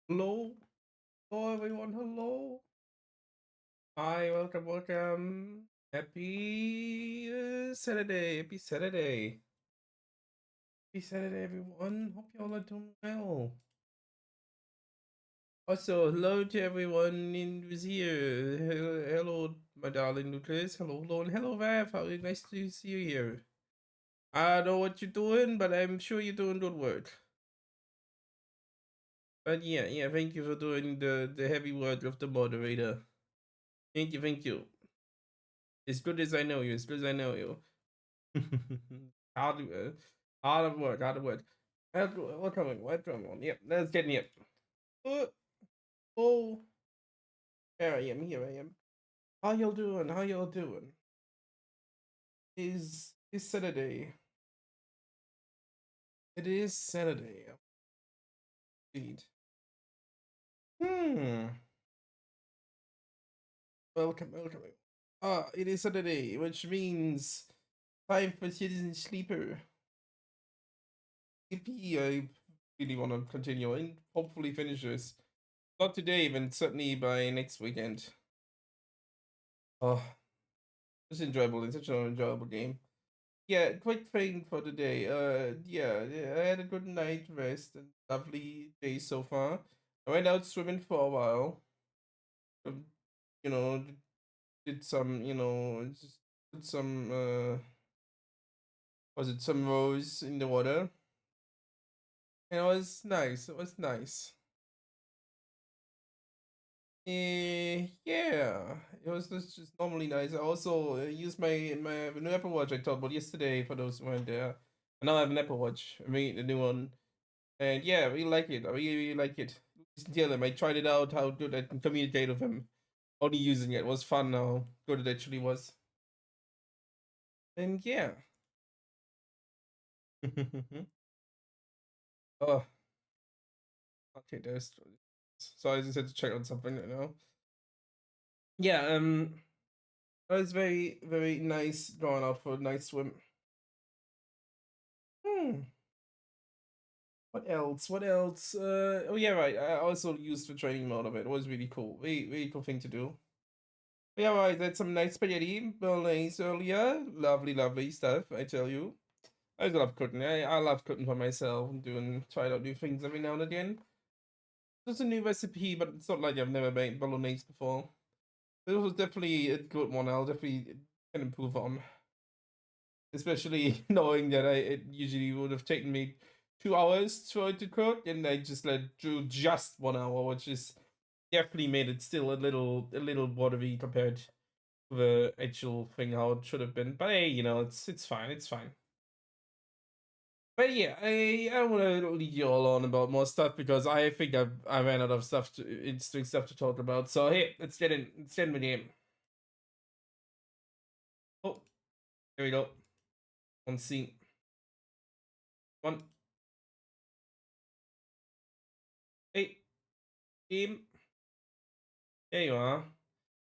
Hello, hello everyone, hello. Hi, welcome, welcome. Happy Saturday, happy Saturday, everyone. Hope you all are doing well. Also, hello to everyone who's here. Hello, my darling Lucas. Hello, hello, and hello, Vav. How nice to see you here. I don't know what you're doing, but I'm sure you're doing good work. But yeah, thank you for doing the heavy work of the moderator. Thank you, thank you. As good as I know you, as good as I know you. hard, hard work, hard work. What coming? What coming? Yep, let's get it. Oh, oh, here I am. Here I am. How y'all doing? How y'all doing? Is Saturday? It is Saturday. Indeed. Hmm. Welcome, welcome. It is Saturday, which means time for Citizen Sleeper. Yippee! I really want to continue and hopefully finish this. Not today, but certainly by next weekend. Oh, it's enjoyable. It's such an enjoyable game. Yeah, quick thing for today. Yeah, I had a good night rest and lovely day so far. I went out swimming for a while. Um, you know, did some, just put some, was it some rows in the water? And it was nice. It was nice. Yeah, it was just normally nice. I also used my new Apple Watch I talked about yesterday for those who weren't there. And now I have an Apple Watch. I mean, the new one. And yeah, I really like it. I really like it. Just tell him I tried it out, how good I can communicate with him. Only using it was fun now. Good it actually was. And yeah. Oh, okay, there's so I just had to check on something right now. Yeah, it was very, very nice going out for a nice swim. Hmm. What else? What else? Oh yeah, right. I also used the training mode of it. It was really cool. Very cool thing to do. Yeah, right. That's some nice spaghetti bolognese earlier. Lovely, lovely stuff. I tell you. I love cooking. I love cooking for myself and try out new things every now and again. It's a new recipe, but it's not like I've never made bolognese before. This was definitely a good one. I'll definitely can improve on, especially knowing that it usually would have taken me 2 hours to cook, and I just drew just 1 hour, which is definitely made it still a little watery compared to the actual thing how it should have been. But hey, it's fine. It's fine. But yeah, I want to lead you all on about more stuff because I think I ran out of interesting stuff to talk about. So hey, let's get in the game. Oh, here we go. On scene one. Hey, game. There you are.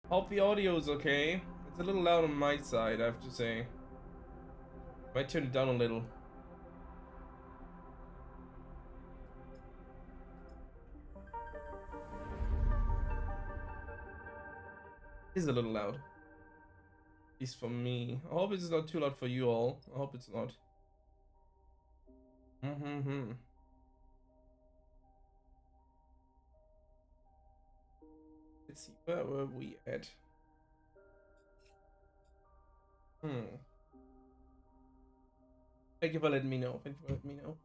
Hope the audio is okay. It's a little loud on my side, I have to say. Might turn it down a little. It is a little loud. At least for me. I hope it's not too loud for you all. I hope it's not. Mm-hmm. Let's see, where were we at? Hmm. Thank you for letting me know. Thank you for letting me know.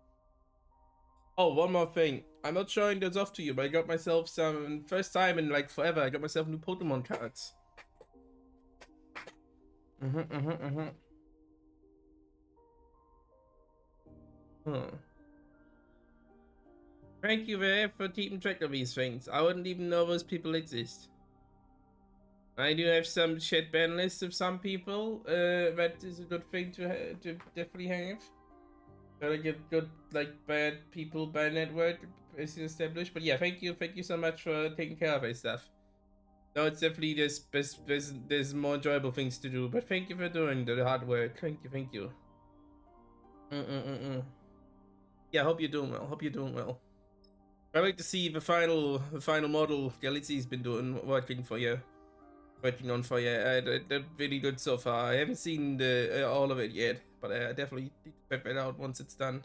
Oh, one more thing. I'm not showing those off to you, but I got myself some first time in like forever. I got myself new Pokemon cards. Mm-hmm. Huh. Thank you very for keeping track of these things. I wouldn't even know those people exist. I do have some chat ban lists of some people. That is a good thing to definitely have. Gotta get good like bad people by network is established. But yeah, thank you so much for taking care of my stuff. No, it's definitely there's more enjoyable things to do. But thank you for doing the hard work. Thank you. Mm-mm-mm-mm. Yeah, hope you're doing well. Hope you're doing well. I like to see the final model Galaxy's been working on for you. That's really good so far. I haven't seen all of it yet, but I definitely need to check it out once it's done.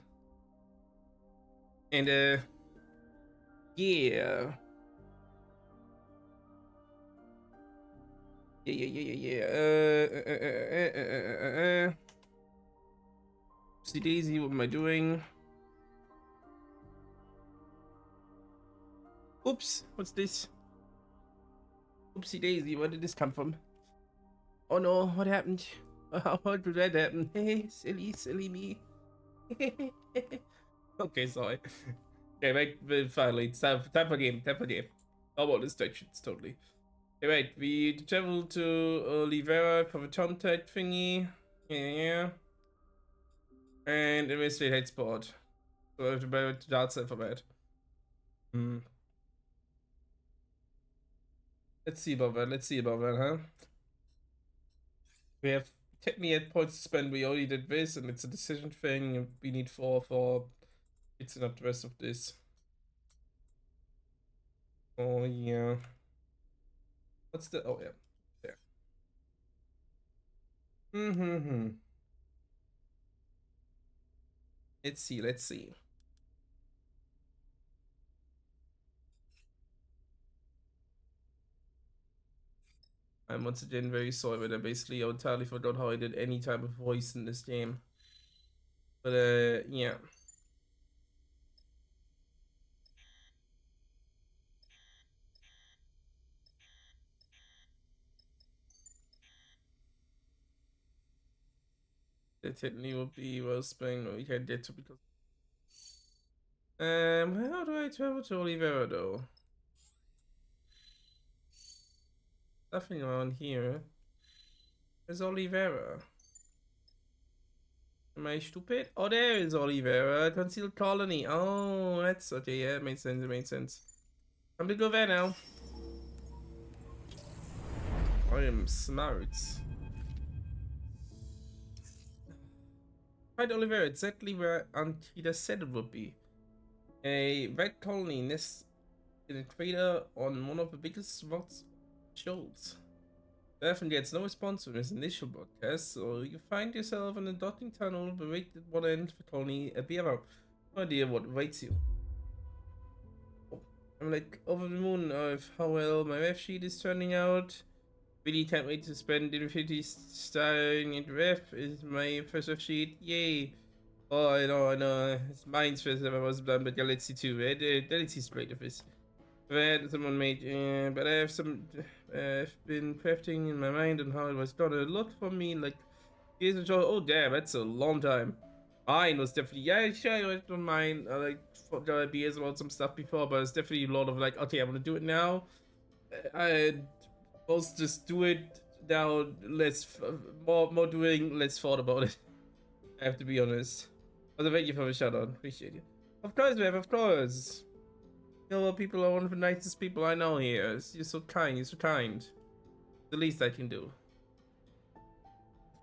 And yeah. Yeah. See Daisy, what am I doing? Oops, what's this? Oopsie Daisy, where did this come from? Oh no, what happened? How did that happen? Hey, silly me. Okay, sorry. Okay, wait, finally, it's time for game. I want distractions, totally. Okay, wait, we travel to Oliveira for the contact thingy. Yeah. And investigate head spot. So I have to go to the outside for that. Hmm. Let's see about that, huh? We have 10 yet points to spend. We already did this, and it's a decision thing. And we need 4 for it's not the rest of this. Oh yeah. What's the? Oh yeah. There. Hmm. Let's see. Let's see. I'm once again very sorry, but I basically entirely forgot how I did any type of voice in this game. But yeah. That technically would be well spent. We can't get to because. How do I travel to Oliveira though? Nothing around here. Where's Oliveira? Am I stupid? Oh, there is Oliveira. Concealed colony. Oh, that's okay. Yeah, it made sense. It made sense. I'm gonna go there now. I am smart. Find Oliveira exactly where Antida said it would be. A red colony nests in a crater on one of the biggest rocks shoals. Stefan gets no response from his initial broadcast, so you find yourself in a docking tunnel buried at one end of the colony at the other. No idea what awaits you. I'm like over the moon of how well my ref sheet is turning out. Really can't wait to spend Infinity starring in ref is my first ref sheet. Yay! Oh, I know. It's mine's first ever was done, but Galaxy too. Galaxy's great of this. That someone made, but I have I've been crafting in my mind on how it was done a lot for me, like years ago. Oh damn, that's a long time. Mine was definitely, yeah, sure, I worked on mine. I like got ideas about some stuff before, but it's definitely a lot of like, okay, I'm gonna do it now. I most just do it now. More doing, less thought about it. I have to be honest. Also, thank you for the shout out. Appreciate you. Of course, Rev, of course. You know, people are one of the nicest people I know here. You're so kind. You're so kind. The least I can do.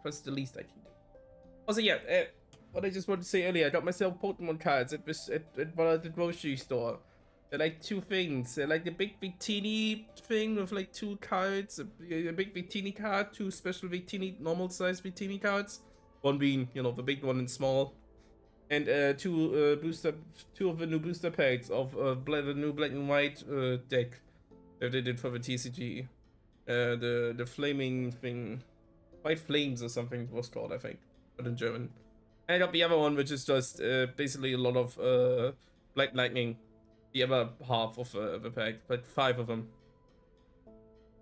That's the least I can do. Also, yeah, what I just wanted to say earlier, I got myself Pokemon cards at one of the grocery store. They're like two things. They're like the big Victini thing with like two cards, a big Victini card, two special Victini, normal size Victini cards. One being, you know, the big one and small. And two of the new booster packs of the new black and white deck that they did for the TCG. The flaming thing, white flames or something it was called, I think, but in German. And I got the other one, which is just basically a lot of black lightning. The other half of the pack, like 5 of them.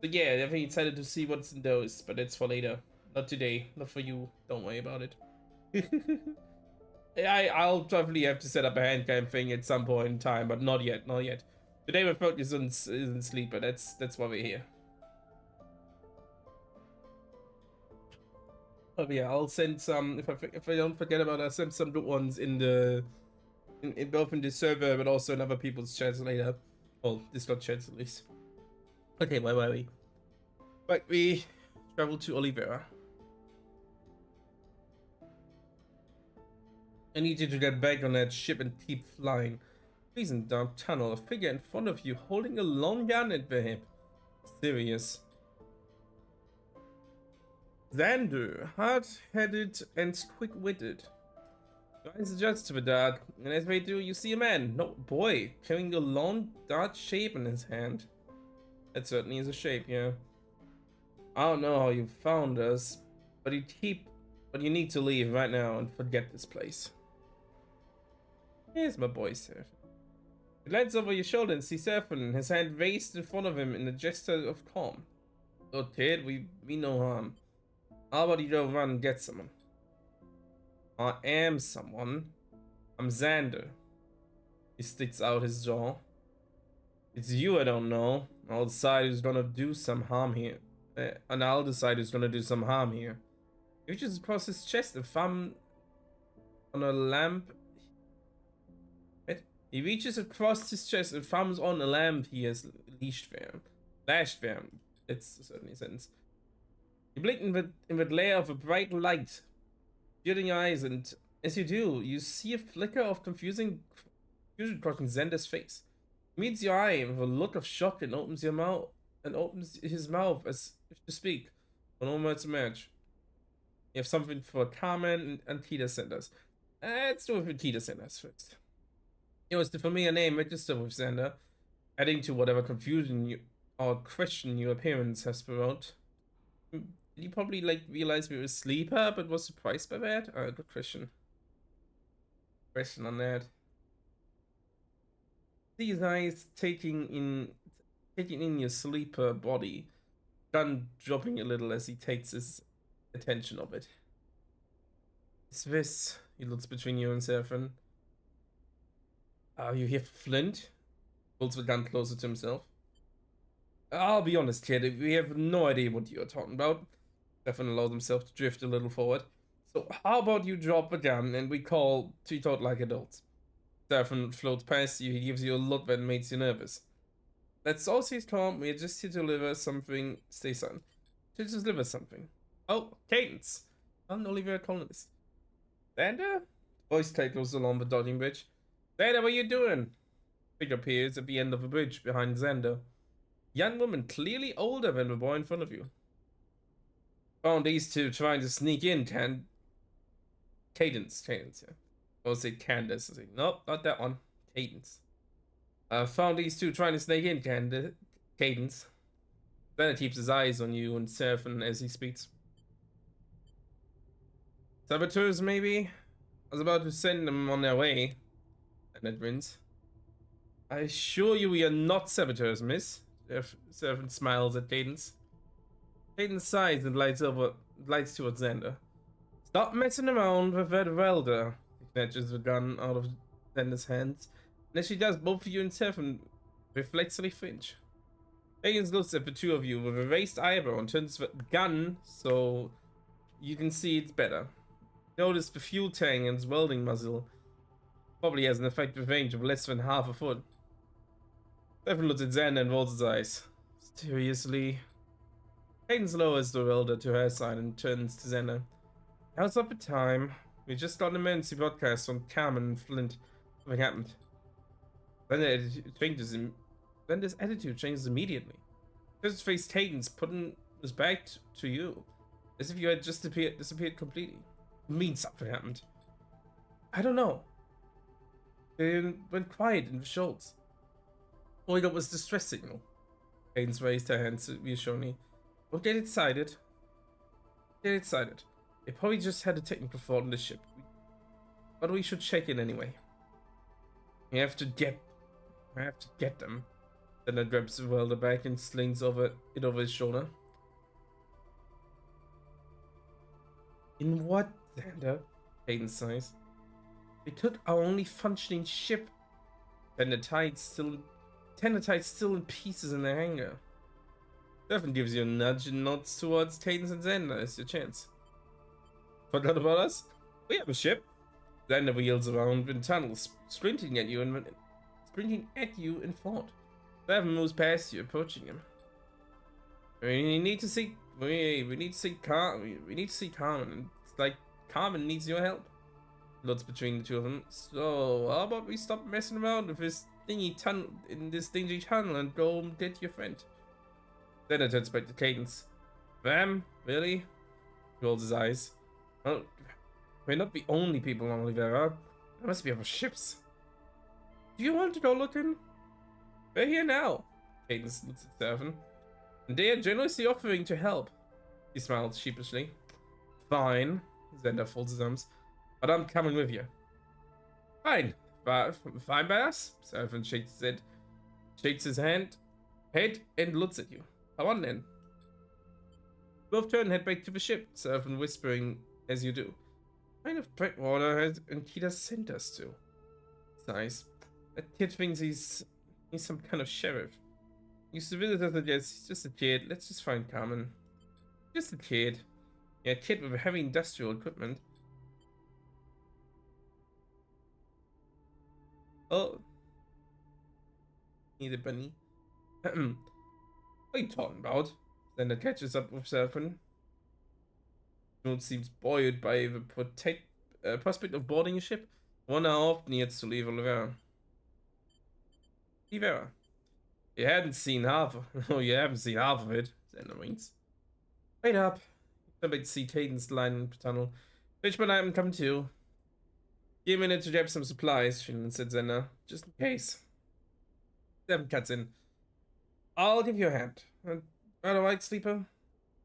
So yeah, I'm definitely excited to see what's in those, but it's for later, not today, not for you. Don't worry about it. I'll probably have to set up a hand cam thing at some point in time, but not yet, not yet. Today we're focused on sleep, but that's why we're here. Oh yeah, I'll send some if I don't forget about it. I'll send some good ones in both in the server, but also in other people's chats later. Well, Discord chats at least. Okay, where were we? But we travel to Oliveira. I need you to get back on that ship and keep flying. Freezing dark tunnel, a figure in front of you holding a long gun at the hip. Serious. Xander, hard-headed and quick-witted. Your eyes adjust to the dark, and as they do, you see a man, no boy, carrying a long, dark shape in his hand. That certainly is a shape, yeah. I don't know how you found us, but you need to leave right now and forget this place. Here's my boy, Seth. He glance over your shoulder and sees Serpent, his hand raised in front of him in a gesture of calm. Oh, kid, we no harm. How about you go run and get someone? I am someone. I'm Xander. He sticks out his jaw. It's you I don't know. I'll decide who's gonna do some harm here. And I'll decide who's gonna do some harm here. He reaches across his chest and thumb on a lamp. He reaches across his chest and thumbs on a lamp he has lashed there. It's certainly a sentence. You blink in the glare of a bright light, shielding your eyes, and as you do, you see a flicker of confusion crossing Xander's face. He meets your eye with a look of shock and opens his mouth as if to speak, but no words emerge. You have something for Carmen and Tita Sanders. Let's do it with Tita Sanders first. It was the familiar name registered with Xander, adding to whatever confusion or question your appearance has brought. You probably realized we were a sleeper, but was surprised by that? Good question. Question on that. See his eyes taking in your sleeper body, gun dropping a little as he takes his attention of it. Is this? He looks between you and Seraphin. Are you here for Flint? Pulls the gun closer to himself. I'll be honest, kid, we have no idea what you're talking about. Stefan allows himself to drift a little forward. So how about you drop the gun and we talk like adults? Stefan floats past you, he gives you a look that makes you nervous. Let's all stay calm, we're just here to deliver something. Stay silent. To deliver something. Oh, Cadence. I'm Oliver Colonist. Xander? Voice goes along the dodging bridge. Xander, what are you doing? Figure appears at the end of the bridge behind Xander. Young woman, clearly older than the boy in front of you. Found these two trying to sneak in, Cadence, yeah. I'll say Candace. I'll say, nope, not that one. Cadence. Found these two trying to sneak in, Cadence. Then keeps his eyes on you and Seraphin as he speaks. Saboteurs, maybe? I was about to send them on their way. And it grins. I assure you we are not saboteurs, miss. Seraphin smiles at Cadence. Cadence sighs and lights towards Xander. Stop messing around with that welder. He snatches the gun out of Xander's hands. And as she does, both of you and Seraphin reflexively flinch. Cadence looks at the two of you with a raised eyebrow and turns the gun so you can see it's better. Notice the fuel tank and its welding muzzle probably has an effective range of less than half a foot. Seraphin looks at Xander and rolls his eyes. Seriously? Cadence lowers the welder to her side and turns to Xander. How's up the time? We just got an emergency broadcast on Carmen and Flint. Something happened. Xander's attitude changes immediately. His face Cadence putting his back to you, as if you had just disappeared completely. It means something happened. I don't know. They went quiet in the shoals. All I got was distress signal. Cadence raised her hands reassuringly. Don't get excited. Get excited. They probably just had a technical fault in the ship. But we should check in anyway. We have to get them. Then I grabs the welder back and slings it over his shoulder. In what, Xander? Cadence sighs. They took our only functioning ship. Tendertide's still in pieces in their hangar. Seraphin gives you a nudge and nods towards Cadence and Xander. It's your chance. Forgot about us? We have a ship. Xander wheels around in tunnels, sprinting at you in thought. Seraphin moves past you, approaching him. We need to see Carmen. It's like Carmen needs your help. Looks between the two of them. So, how about we stop messing around with this thingy tunnel in this dingy tunnel and go get your friend? Then I turns back to Cadence. Bam? Really? He rolls his eyes. Well, we're not the only people on Olivera. There must be other ships. Do you want to go looking? We're here now. Cadence looks at Seraphin. And they are generously offering to help. He smiled sheepishly. Fine. Zender folds his arms. But I'm coming with you. Fine. Fine by us? Seraphin shakes his head, and looks at you. Come on then. Both turn and head back to the ship, Seraphin whispering as you do. What kind of breakwater has Ankita sent us to? Nice. That kid thinks he's some kind of sheriff. Used to visit us, I guess. He's just a kid. Let's just find Carmen. Just a kid. Yeah, a kid with heavy industrial equipment. Oh. Need a bunny. What are you talking about? Then it catches up with Seraphin. Moon seems buoyed by the prospect of boarding a ship. Wonder how often he has to leave Olivera. Olivera. You hadn't seen half of oh, you haven't seen half of it, Zender winks. Wait up. I bet to see Cadence line in the tunnel. Richmond, I'm coming too. Give me a minute to grab some supplies, Shinlan said Zender. Just in case. Seven cuts in. I'll give you a hand. Alright, sleeper?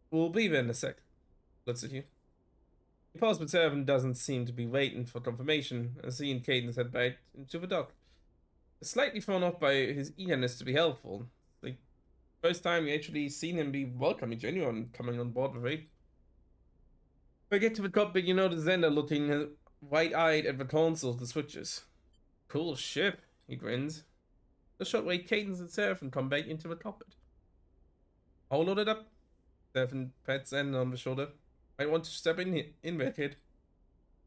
We'll be there in a sec. Looks at you. He paused, but Seraphin doesn't seem to be waiting for confirmation as he and Cadence head back into the dock. Slightly thrown off by his eagerness to be helpful. Like, first time we actually seen him be welcoming to anyone coming on board with it. When I get to the cockpit, you notice Zender looking wide-eyed at the console of the switches. Cool ship, he grins. The short way Cadence and Seraphin come back into the cockpit. All loaded up. Seraphin pats Zender on the shoulder. Might want to step in there, kid.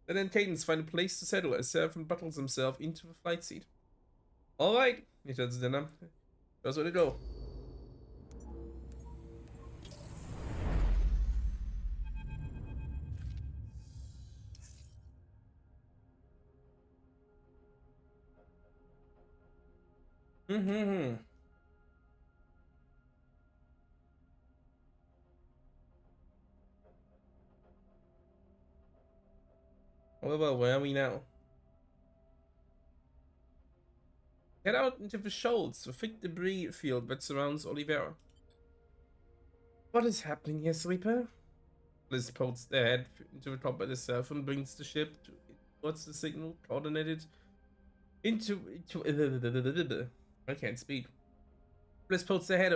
And then Cadence finds a place to settle as Seraphin buckles himself into the flight seat. Alright, he tells Zender. That's where to go. Well, where are we now? Head out into the shoals, the thick debris field that surrounds Olivera. What is happening here, Sleeper? Liz pokes their head into the cockpit itself and brings the ship towards the signal coordinated into I can't speak. Bliss pokes their head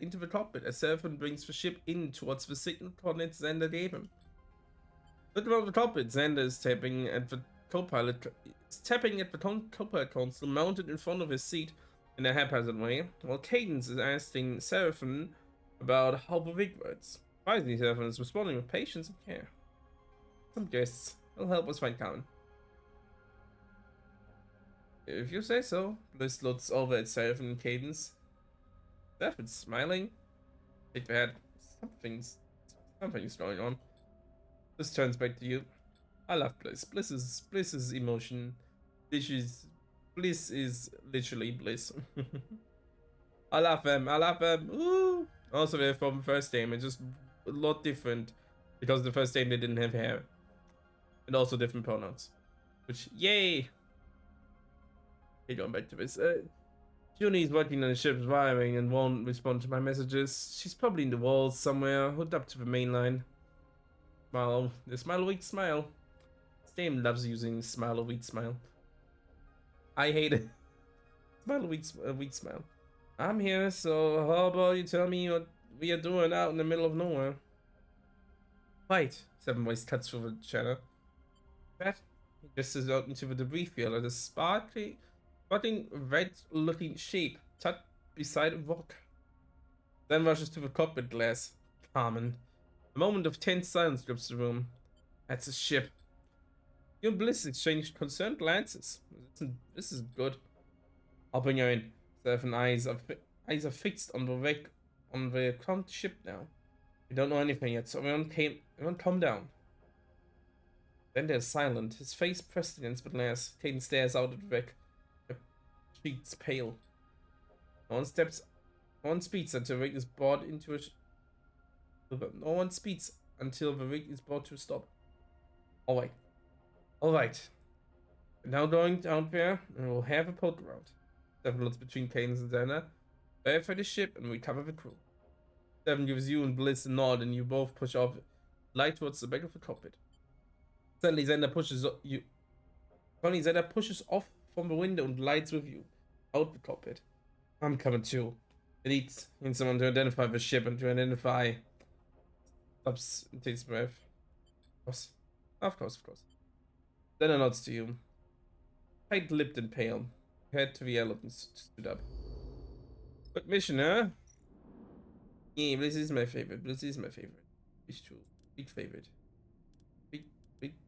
into the cockpit as Seraphin brings the ship in towards the signal coordinates Zender gave him. Looking around the cockpit, Zender is tapping at the co-pilot console mounted in front of his seat in a haphazard way, while Cadence is asking Seraphin about how the rig works. Surprisingly, Seraphin is responding with patience and care. Some guests will help us find Carmen. If you say so. Bliss looks over at Seraphin and Cadence. Seraphin's smiling. Shake the head. Something's going on. This turns back to you. I love Bliss. Bliss is emotion. Bliss is literally bliss. I love them. Ooh. Also, they're from first game. It's just a lot different because the first game they didn't have hair, and also different pronouns. Which, yay! Okay, going back to this. Junie's working on the ship's wiring and won't respond to my messages. She's probably in the walls somewhere, hooked up to the main line. Smile, the smile a weak smile. Same loves using smile a weak smile. I hate it. Smile a weak smile. I'm here, so how about you tell me what we are doing out in the middle of nowhere? Right, Seven voice cuts through the chatter. That just is out into the debris field at a sparkling red-looking shape tucked beside a rock. Then rushes to the cockpit glass. Carmen. A moment of tense silence grips the room. That's a ship. You and Bliss exchange concerned glances. This is good. I'll bring her in. Seven eyes are fixed on the wreck on the cramped ship now. We don't know anything yet, so everyone calm down. Then there's silent. His face pressed against the glass. Caden stares out at the wreck. Her cheeks pale. No one steps. No one speaks until the rig is brought into a. No one speaks until the rig is brought to a stop. All right. All right. We're now going down there, and we'll have a poke around. Seven looks between Cadence and Xander. Prepare for the ship and recover the crew. Seven gives you and Bliss a nod, and you both push off light towards the back of the cockpit. Suddenly, Xander pushes off from the window and glides with you out the cockpit. I'm coming too. It needs someone to identify the ship and to identify. Stops and takes a breath. Of course. Then Xander nods to you. Tight-lipped and pale. Head to the airlock and stood up. Good mission, huh? Yeah, Bliss is my favorite. It's true. Big favorite.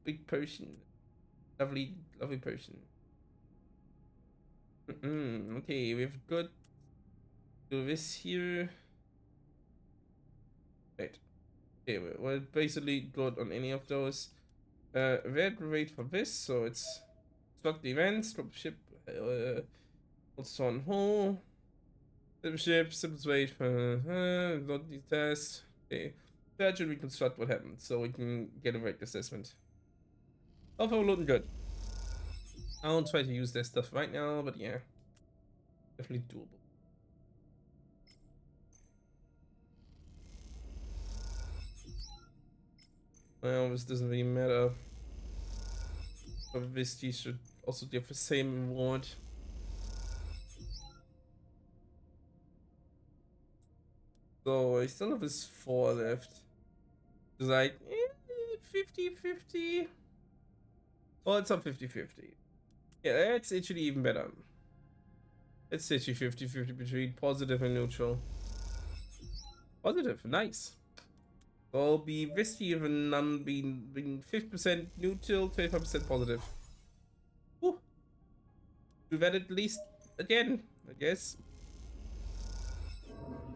Big person. Lovely person. Okay, we've got do this here. Right. Okay, we're basically good on any of those. We're great for this, so it's stop the events, drop the ship, also on hold. The ship, simple wait for not the test. Okay. That should reconstruct what happened so we can get a correct assessment. Overall looking good. I won't try to use that stuff right now, but yeah. Definitely doable. Well, this doesn't really matter. But this should also give the same reward. So I still have this 4 left. It's like 50-50. Well, it's not 50-50. Yeah, that's actually even better. It's actually 50-50 between positive and neutral. Positive, nice. So I'll be risky even none being 50% neutral, 25% positive. Woo. Do that at least again, I guess.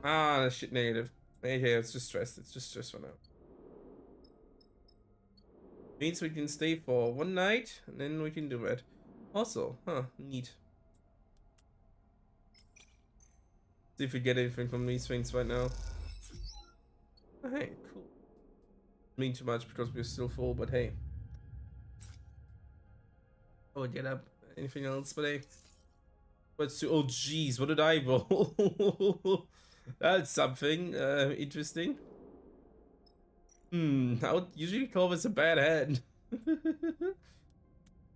Ah, shit, negative. Okay, it's just stress. It's just stress for now. Means we can stay for 1 night, and then we can do that. Also, neat. See if we get anything from these things right now. Oh, hey, cool. Mean too much because we're still full, but hey. Oh, get up. Anything else, but hey. What's to? Oh, jeez, what did I roll? That's something interesting. I would usually call this a bad hand.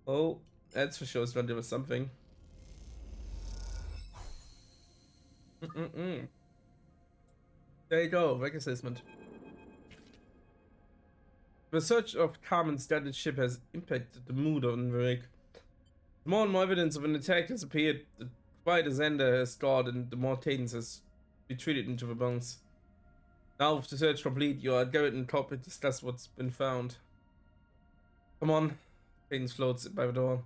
Oh, that's for sure. It's gonna do something. There you go, wreck assessment. The search of Carmen's dead ship has impacted the mood on the wreck. More and more evidence of an attack has appeared. The quieter Xander has scored, and the more Cadence has retreated into the bones. Now, with the search complete, you are Garrett and Cobb to discuss what's been found. Come on. Cadence floats by the door,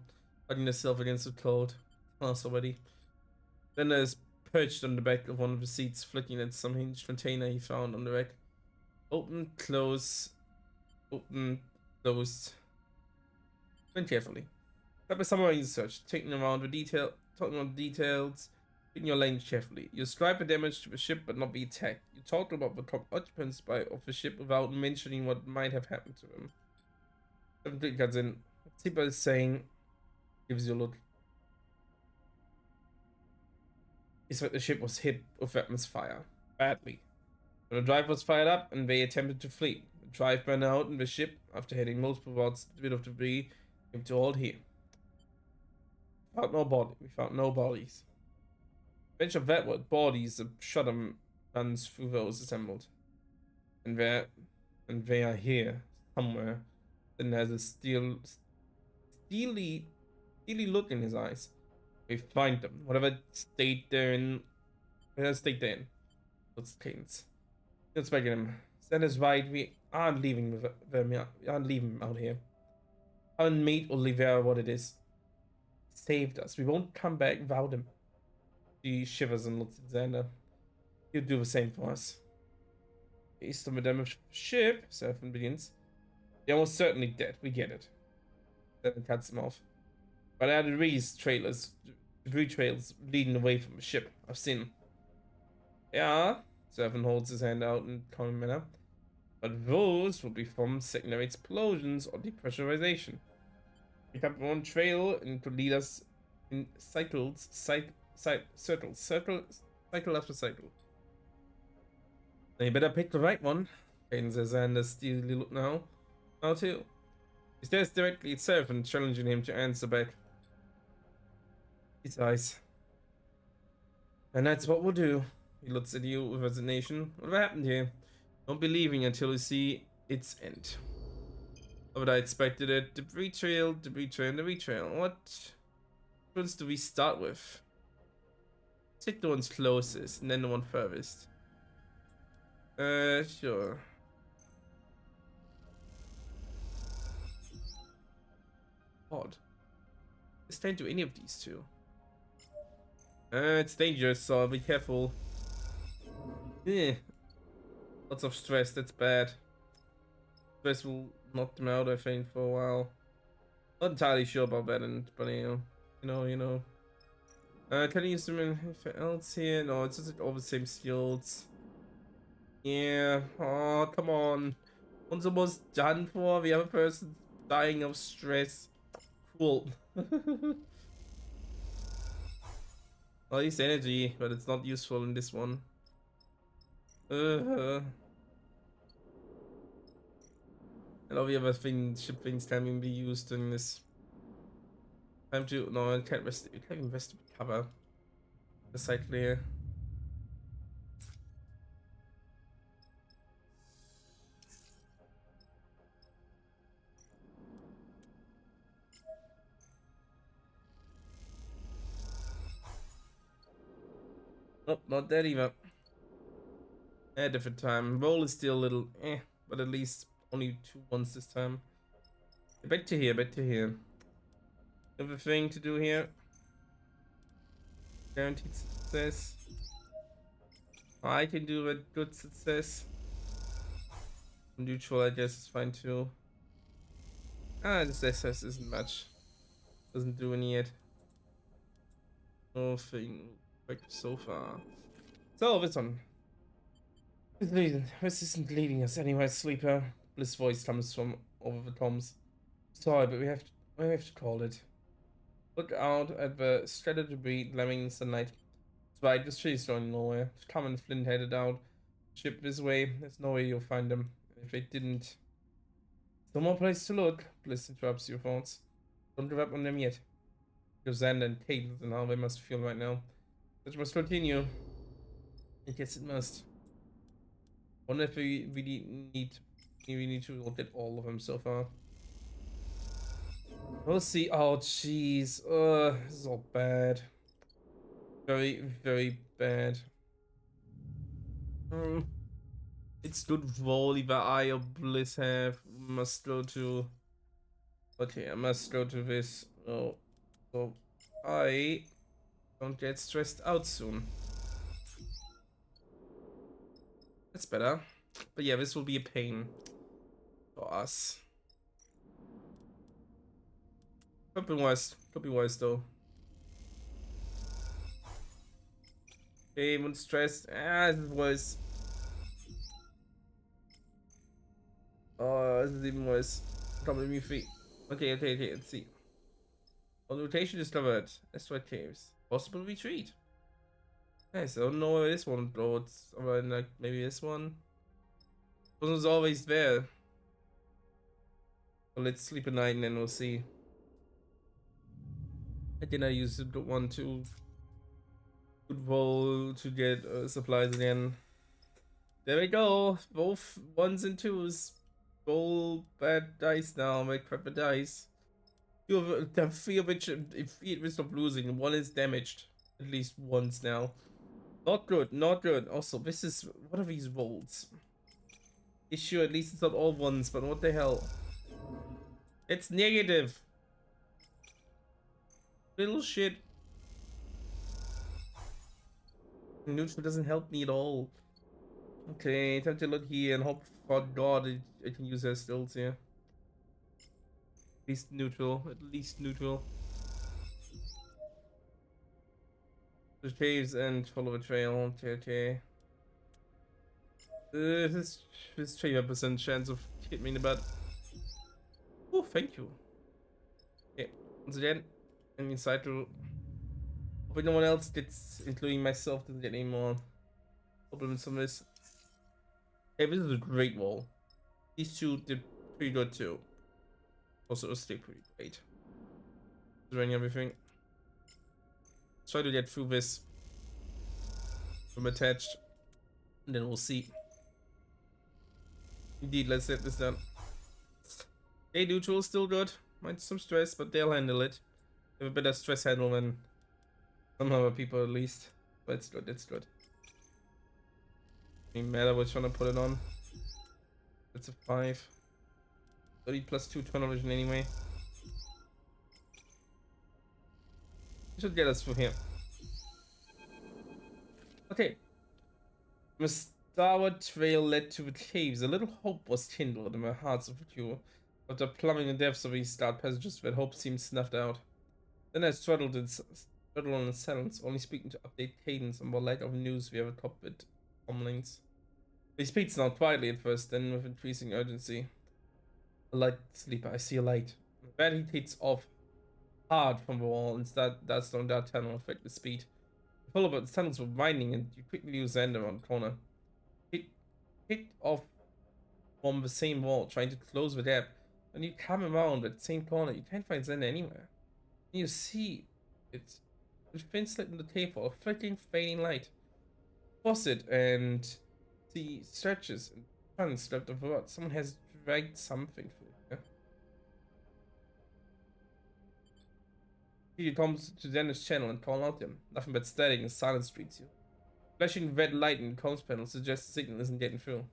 hugging herself against the cold. Class already. Xander is perched on the back of one of the seats, flicking at some hinged container he found on the wreck. Open, close, open, closed. Went carefully. Start by summarizing the search, talking about the details, picking your language carefully. You describe the damage to the ship but not the attack. You talk about the occupants of the ship without mentioning what might have happened to them. Everything cuts in. Tipa is saying, gives you a look. Is that the ship was hit with weapons fire. Badly. The drive was fired up and they attempted to flee. The drive burned out and the ship, after heading multiple routes a bit of debris, came to halt here. We found no bodies. Bench of wetwood bodies, a shudder runs through those assembled. And they are here, somewhere. Then there's a steely look in his eyes. We find them. Whatever state they're in. Whatever state they're in. Let's Cadence. Let's back at him. Xander's right. We aren't leaving them. We aren't leaving out here. Our mate Olivera, what it is. Saved us. We won't come back without him. She shivers and looks at Xander. He'll do the same for us. East of the damaged ship, Seraphin begins. They're almost certainly dead. We get it. Then it cuts them off. But there are debris trailers, debris trails leading away from the ship. I've seen them. Yeah. Servant holds his hand out in a calming manner. But those will be from secondary explosions or depressurization. Pick up one trail and could lead us in cycles, cycle after cycle. Now you better pick the right one. Caden says, and a steely look now. How too? He stares directly at Servant, challenging him to answer back. His eyes. And that's what we'll do. He looks at you with resignation. What happened here? Don't be leaving until you see its end. But I expected it. Debris trail, debris trail, debris trail. What ones do we start with? Take the ones closest and then the one furthest. Sure. Odd. Let's don't do any of these two. It's dangerous, so be careful. Yeah. Lots of stress, that's bad. Stress will knock them out, I think, for a while. Not entirely sure about that, but you know. Can I use them anything else here? No, it's just all the same skills. Yeah. Oh, come on. One's almost done for. The other person's dying of stress. Cool. Well, at least energy, but it's not useful in this one. And all the other ship things can even be used in this. Time to no, I can't rest. You can't even rest cover. The site clear. Nope, not that either. A different time. Roll is still a little but at least only 2 ones this time. Back to here, back to here. Another thing to do here. Guaranteed success. I can do a good success. Neutral, I guess, is fine too. Ah, this success isn't much. Doesn't do any yet. Nothing like so far. So this one. This isn't leading us anywhere, sleeper. Bliss voice comes from over the toms. Sorry, but we have to call it. Look out at the shredded debris glamming in sunlight. That's right, this tree's going nowhere. Come and Flint headed out. Ship this way. There's no way you'll find them. If they didn't. No more place to look. Bliss interrupts your thoughts. Don't give up on them yet. Your Xander and Kate and how they must feel right now. It must continue. I guess it must. Wonder if we really need to look at all of them so far. We'll see. Oh, jeez. This is all bad. Very, very bad. It's good volley, but Eye of Bliss have. Must go to. Okay, I must go to this. Oh, so I don't get stressed out soon. That's better. But yeah, this will be a pain for us. Could be wise. Could be wise though. Okay, I'm stressed. Ah, this is worse. Oh, this is even worse. Probably me feet. Okay, let's see. On rotation discovered. Asteroid caves. Possible retreat. Nice, I don't know where this one goes. Or like maybe this one. This one's always there. So let's sleep at night and then we'll see. I think I used the one to good roll to get supplies again. There we go. Both ones and twos. Roll bad dice now. Make crap dice. The three of which, if we stop losing, one is damaged at least once now. Not good, not good. Also, this is what are these rolls? Issue, at least it's not all ones, but what the hell? It's negative. Little shit. Neutral doesn't help me at all. Okay, time to look here and hope for God I can use her stills here. least neutral. At least neutral. The caves and follow a trail. Okay, okay. This 25% chance of hitting me in the butt. Oh, thank you. Okay, once again, I'm inside to. Hoping no one else gets, including myself, doesn't get any more problems from this. Hey, this is a great wall. These two did pretty good too. Also, still pretty great. Doing everything. Try to get through this from attached, and then we'll see. Indeed, let's get this done. Hey, neutral, still good. Might some stress, but they'll handle it. They have a better stress handle than some other people, at least. But it's good, it's good. Doesn't matter which one I put it on. It's a 5. 30 plus 2 tunnel vision anyway. Should get us through here. Okay. The Starward trail led to the caves. A little hope was kindled in my hearts of you. After plumbing the depths of these stark passages, that hope seemed snuffed out. Then I struggled on in silence, only speaking to update cadence on what lack of news we have atop with comlinks. He speaks now quietly at first, then with increasing urgency. A light, sleeper, I see a light. That he takes off hard from the wall, and that's on that tunnel affect the speed. Pull up, the tunnels were winding, and you quickly lose the end around the corner. Hit off from the same wall, trying to close the gap. When you come around that same corner, you can't find Xander anywhere. And you see it. The thin slit in the table, a flickering, fading light. Cross it and see stretches and chunks left of the rod. Someone has dragged something through here. You come to Xander's channel and call out him. Nothing but static and silence greets you. Flashing red light in the comms panel suggests the signal isn't getting through.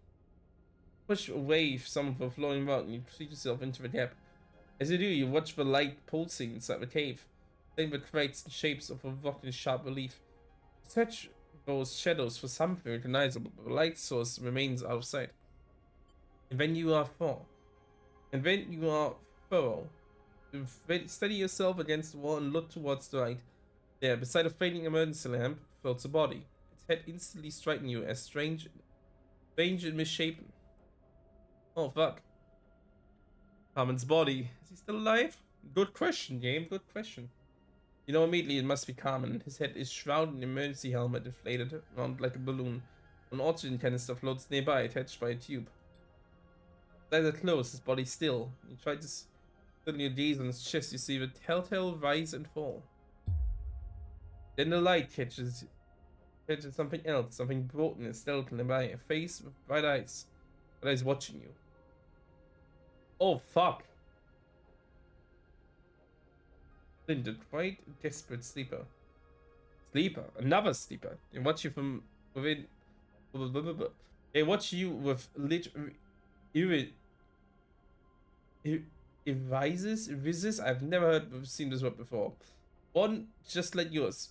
Push away some of the flowing mud and you proceed yourself into the gap. As you do, you watch the light pulsing inside the cave, then the creates the shapes of a rotten sharp relief. Search those shadows for something recognizable, but the light source remains out of sight. And then you are thorough. You steady yourself against the wall and look towards the right. There, beside a fading emergency lamp, floats a body. Its head instantly striking you as strange and misshapen. Oh fuck. Carmen's body. Is he still alive? Good question, game. Good question. You know immediately it must be Carmen. His head is shrouded in an emergency helmet inflated around like a balloon. An oxygen canister floats nearby, attached by a tube. As it close, his body still. You try to suddenly gaze on his chest, you see the telltale rise and fall. Then the light catches something else, something broken and stealthy nearby, a face with bright eyes. But eyes watching you. Oh fuck. Flint, a quite desperate sleeper. Another sleeper. They watch you from within. They watch you with Irises. I've never seen this word before. One just like yours.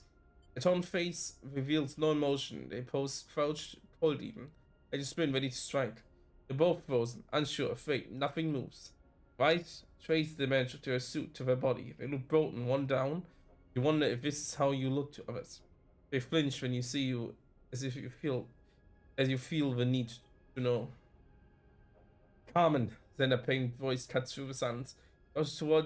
A torn face reveals no emotion. They pose crouched, cold even. They just spin ready to strike. They're both frozen, unsure, afraid. Nothing moves. Right? Trace the damage to her suit, to their body. They look broken, one down. You wonder if this is how you look to others. They flinch when you see you, as you feel the need to know. Carmen, then a pained voice cuts through the silence. Goes toward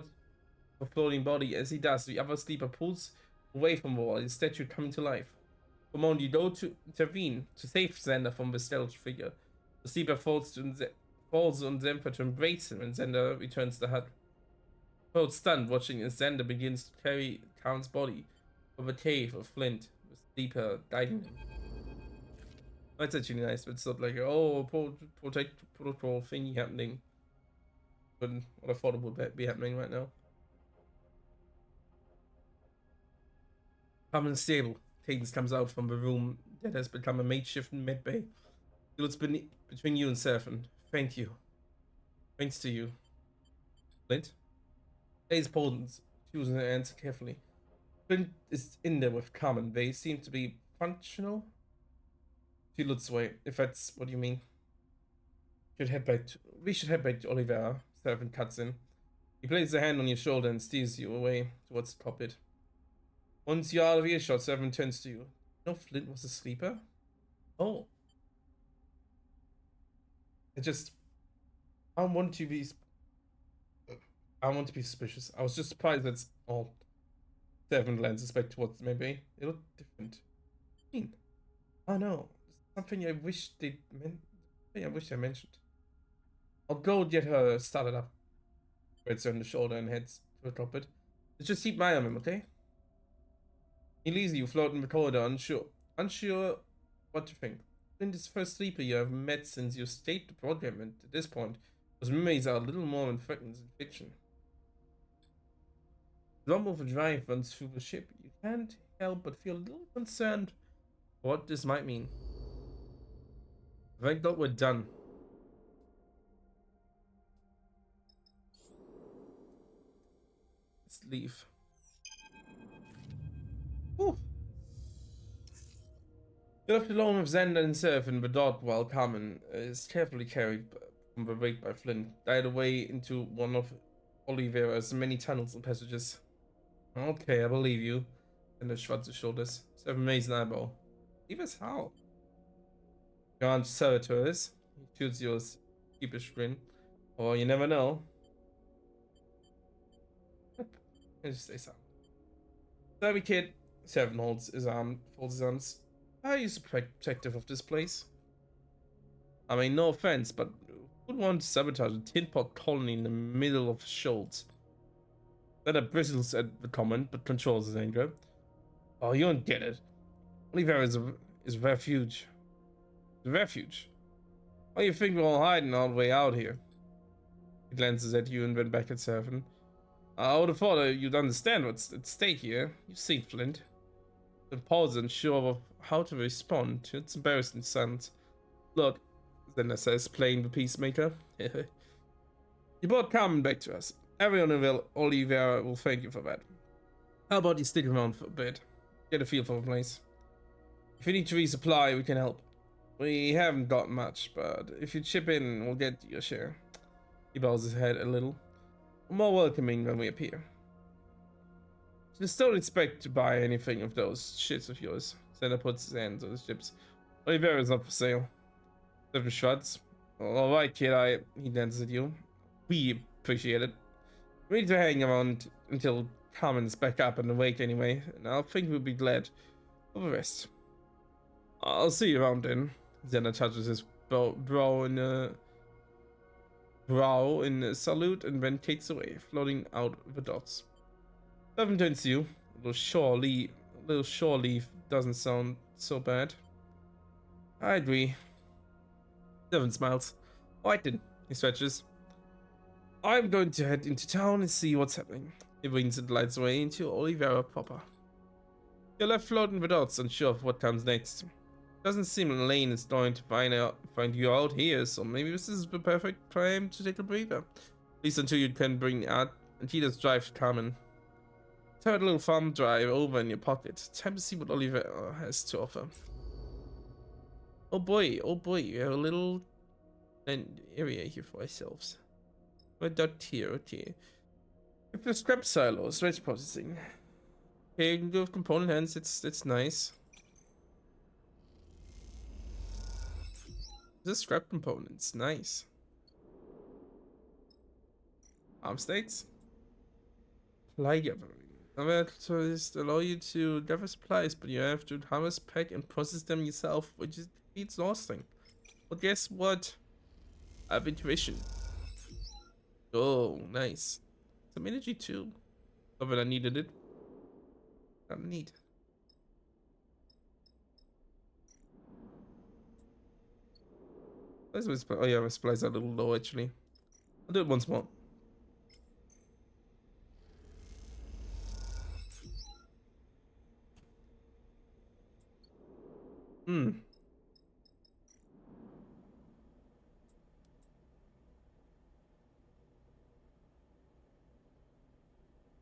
the floating body. As he does, the other sleeper pulls away from the wall, his statue coming to life. For a moment, you go to intervene to save Xander from the stealth figure. The sleeper falls on Xander to embrace him, and Xander returns the hut. Both stunned, watching as Xander begins to carry Carmen's body from a cave of flint, with the sleeper guiding him. That's actually nice, but it's not like, oh, protect protocol thingy happening. But what I thought it would be happening right now. Carmen's stable. Cadence comes out from the room that has become a makeshift medbay. He looks between you and Seraphin. Thank you. Thanks to you. Flint? Hayes pauses, choosing her answer carefully. Flint is in there with Carmen. They seem to be functional. She looks away, if that's what you mean. We should head back to Oliveira. Seraphin cuts in. He places a hand on your shoulder and steers you away towards the cockpit. Once you're out of earshot, Seven turns to you. No, Flint was a sleeper? Oh. I just... I want to be... I want to be suspicious. I was just surprised that... Oh. Seven lenses back towards maybe. It looked different. I mean... Oh no. Something I wish they meant... Something I wish I mentioned. I'll go get her started up. Grabs her on the shoulder and heads to the cockpit. Just keep my eye on him, okay? He leaves you floating in the corridor, unsure what to think. Flint is the first sleeper you have met since you stayed the program, and at this point, those memories are a little more than threatened in fiction. The rumble of a drive runs through the ship. You can't help but feel a little concerned for what this might mean. Thank God we're done. Let's leave. Whew. You're left alone with Xander and Surf and the dog while Carmen is carefully carried from the wake by Flint, died away into one of Oliveira's many tunnels and passages. Okay, I believe you. Xander shrugs his shoulders. Seven raised an eyebrow. Leave us how? Your aunt servitors. He shoots yours. Sheepish grin. Or you never know. I just stay silent. Derby kid. Seven folds his arms. Are you so protective of this place? I mean, no offense, but who'd want to sabotage a tin pot colony in the middle of the shoals? That bristles at the comment, but controls his anger. Oh, you don't get it. Oliveira is a refuge. It's a refuge. Why do you think we're all hiding all the way out here? He glances at you and then back at Seven. I would have thought you'd understand what's at stake here. You've seen Flint. The pause unsure of how to respond. It's embarrassing silence. Look, Zenda says, playing the peacemaker. You brought Carmen back to us. Everyone in Oliveira will thank you for that. How about you stick around for a bit? Get a feel for the place. If you need to resupply, we can help. We haven't got much, but if you chip in, we'll get your share. He bows his head a little. We're more welcoming when we appear. Just don't expect to buy anything of those shits of yours. Zenda puts his hands on his chips. Oliveira's not for sale. Seven shrugs. Alright, kid, he glances at you. We appreciate it. We need to hang around until Carmen's back up and awake anyway, and I think we'll be glad of the rest. I'll see you around then. Zenda touches his brow in a salute and then takes away, floating out the dots. Seven turns to you. A little shore leave doesn't sound so bad. I agree. Seven smiles. Alright then, he stretches. I'm going to head into town and see what's happening. He winks and glides away into Oliveira proper. You're left floating the dots, unsure of what comes next. Doesn't seem Lane is going to find you out here, so maybe this is the perfect time to take a breather. At least until you can bring out and he does drive Carmen. Have a little farm drive over in your pocket. Time to see what Oliver has to offer. Oh boy, we have a little area here for ourselves. We're dot here, okay. If the scrap silos, rich processing. Okay, you can go with component hands, it's nice. The scrap components, nice. Arm states. Supply gathering. Inventories allow you to gather supplies, but you have to harvest, pack, and process them yourself, which is exhausting. But guess what? I have intuition. Oh, nice. Some energy too. Oh, but I needed it. Not neat. Oh yeah, my supplies are a little low actually. I'll do it once more.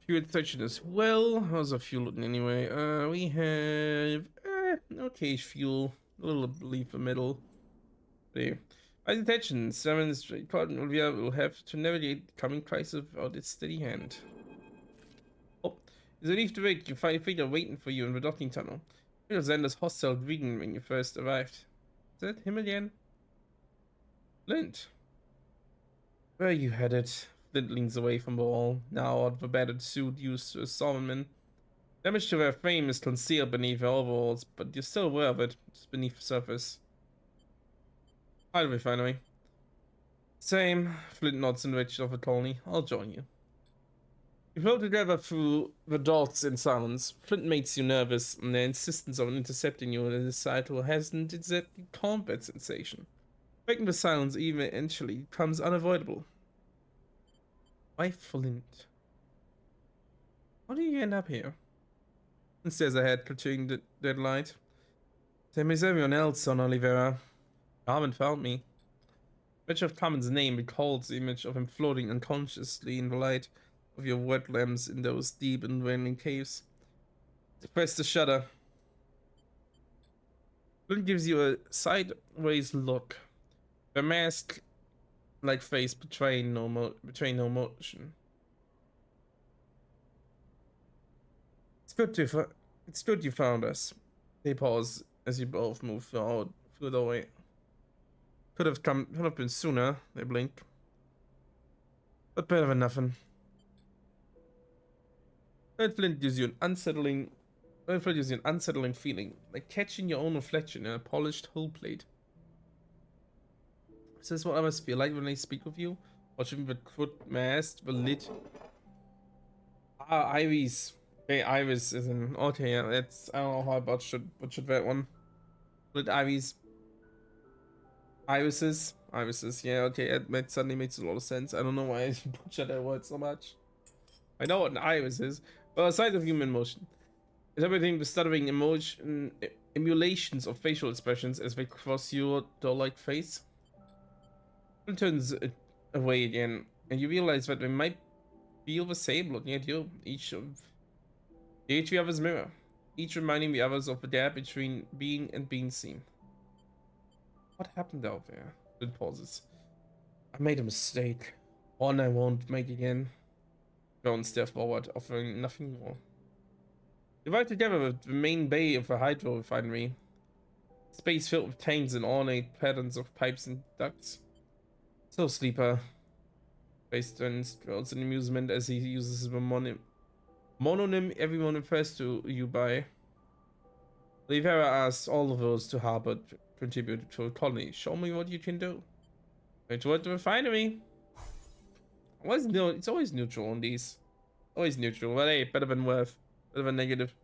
Fuel section as well. How's our fuel looking anyway? We have okay fuel. A little leaf of metal. There. By attention, Simon's important Olivia will have to navigate the coming crisis without its steady hand. Oh, as you leave the rig, you find a figure waiting for you in the docking tunnel. It was Xander's hostile greeting when you first arrived. Is that him again? Flint. Where are you headed? Flint leans away from the wall, now out of a battered suit used as Solomon. Damage to her frame is concealed beneath her overalls, but you're still aware of it, just beneath the surface. Hi, refinery. Same. Flint nods in the direction of the colony. I'll join you. You float together through the dots in silence. Flint makes you nervous, and their insistence on intercepting you in a recital hasn't exactly combat sensation. Breaking the silence eventually becomes unavoidable. Why Flint? How do you end up here? And stares ahead, clutching the dead light. Same as everyone else on Oliveira. Carmen found me. Much of Carmen's name recalls the image of him floating unconsciously in the light of your wet lamps in those deep and winding caves. Press the shutter. Flint gives you a sideways look. The mask-like face betraying no emotion. It's good you found us. They pause as you both move through the doorway. Could have been sooner. They blink. But better than nothing. Flint gives you an unsettling feeling, like catching your own reflection in a polished hull plate. Is this what I must feel like when I speak with you? Watching the crooked mast, the lid. Ah, Iris. Okay, Iris is an. Okay, yeah, that's. I don't know how I butchered that one. Lit Iris. Irises, yeah, okay, that suddenly makes a lot of sense. I don't know why I butchered that word so much. I know what an iris is, but aside of human motion, is everything the stuttering emotion emulations of facial expressions as they cross your doll-like face? It turns away again, and you realize that they might feel the same looking at you, each the other's mirror, each reminding the others of the gap between being and being seen. What happened out there? It pauses. I made a mistake. One I won't make again. Don't step forward, offering nothing more. You ride together with the main bay of the hydro refinery. Space filled with tanks and ornate patterns of pipes and ducts. So, sleeper. Face turns, dwells in amusement as he uses the mononym everyone refers to you by. Rivera asks all of those to harbor contribute to a colony. Show me what you can do. Going toward the refinery. It's always neutral on these. Always neutral. But hey, better than worth. Better than negative.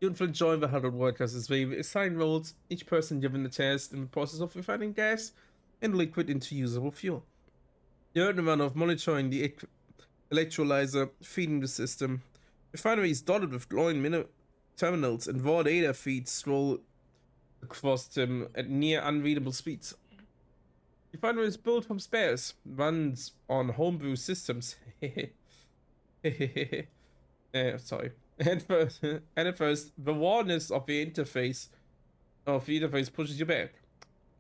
You and Flint join the huddled workers as they assign roles, each person given the task in the process of refining gas and liquid into usable fuel. You earn the run of monitoring the electrolyzer feeding the system. Refinery is dotted with glowing terminals, and raw data feeds roll across them at near unreadable speeds. Refinery is built from spares, runs on homebrew systems. Sorry. And at first, the rawness of the interface pushes you back.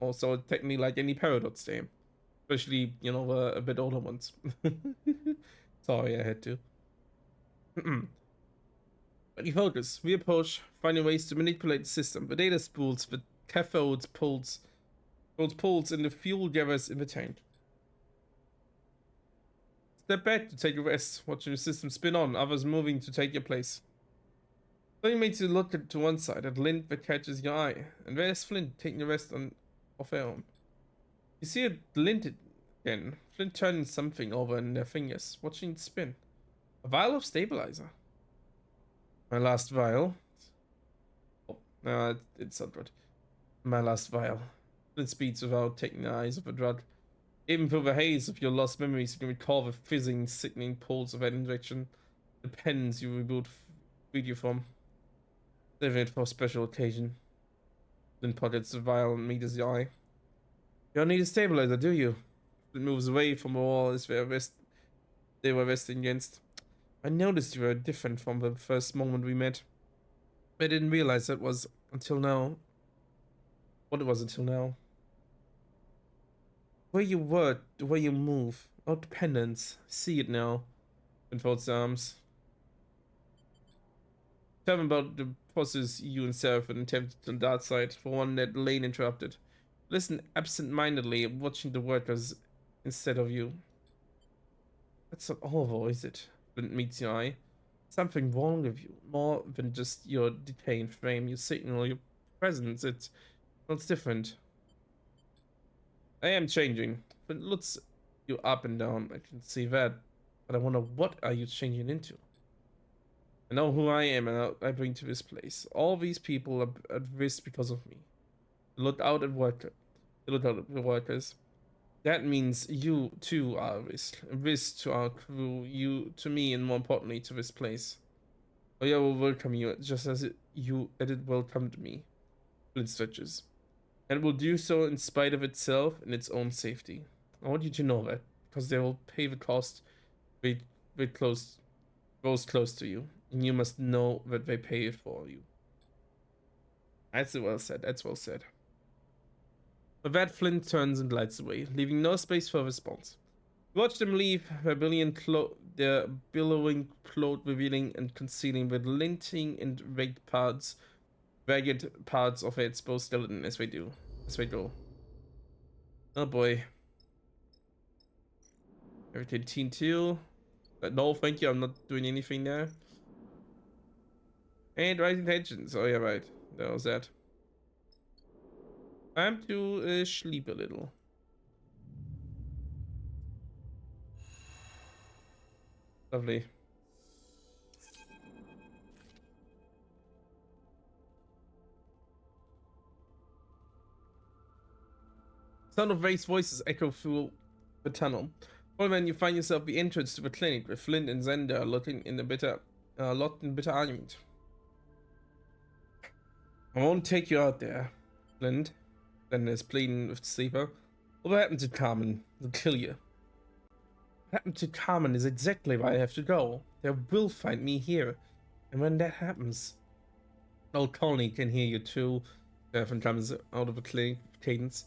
Also, technically, like any Paradox game, especially a bit older ones. Sorry, I had to. But you focus. We approach, finding ways to manipulate the system. The data spools, the cathodes pulls, and the fuel gathers in the tank. Step back to take a rest, watching the system spin on, others moving to take your place. Something makes you look to one side at Lint that catches your eye, and there's Flint taking a rest of her own. You see a Lint again. Flint turning something over in their fingers, watching it spin. A vial of stabilizer. My last vial. Oh, no, it's Starward. My last vial. Flint speeds without taking the eyes off the drug. Even through the haze of your lost memories, you can recall the fizzing, sickening pulse of that injection. The pens you freed you from. Saving it for a special occasion. Flint pockets the vial and meters the eye. You don't need a stabilizer, do you? Flint moves away from the wall as they were resting against. I noticed you were different from the first moment we met. I didn't realize that was until now. What it was until now. Where you were, the way you move, our dependence. See it now. And folds arms. Tell them about the process you and Seraphim attempted on that side, for one that Lane interrupted. Listen absent-mindedly, watching the workers instead of you. That's not all, is it? Flint meets your eye. Something wrong with you. More than just your detained frame, your signal, your presence. It's different. I am changing. Flint looks you up and down. I can see that. But I wonder, what are you changing into? I know who I am and I bring to this place. All these people are at risk because of me. Look out at workers. Look out at the workers. That means you too are a risk to our crew, you to me, and more importantly to this place. Oya will welcome you just as it welcomed me. Flint stretches. And will do so in spite of itself and its own safety. I want you to know that, because they will pay the cost very, very close, those close to you. And you must know that they pay it for you. That's well said, that's well said. With that, Flint turns and glides away, leaving no space for a response. You watch them leave, their billowing cloth revealing and concealing the linting and ragged parts of their exposed skeleton as they go. Oh boy. Everything Teen 2. No, thank you, I'm not doing anything there. And rising tensions. Oh yeah, right. That was that. Time to sleep a little. Lovely. Sound of raised voices echo through the tunnel. Well, when you find yourself the entrance to the clinic with Flint and Zender looking in a locked in bitter argument. I won't take you out there, Flint. Zender is pleading with the sleeper. What happened to Carmen? They'll kill you. What happened to Carmen is exactly why I have to go. They will find me here. And when that happens, old Colony can hear you too. Stefan comes out of the clinic cadence.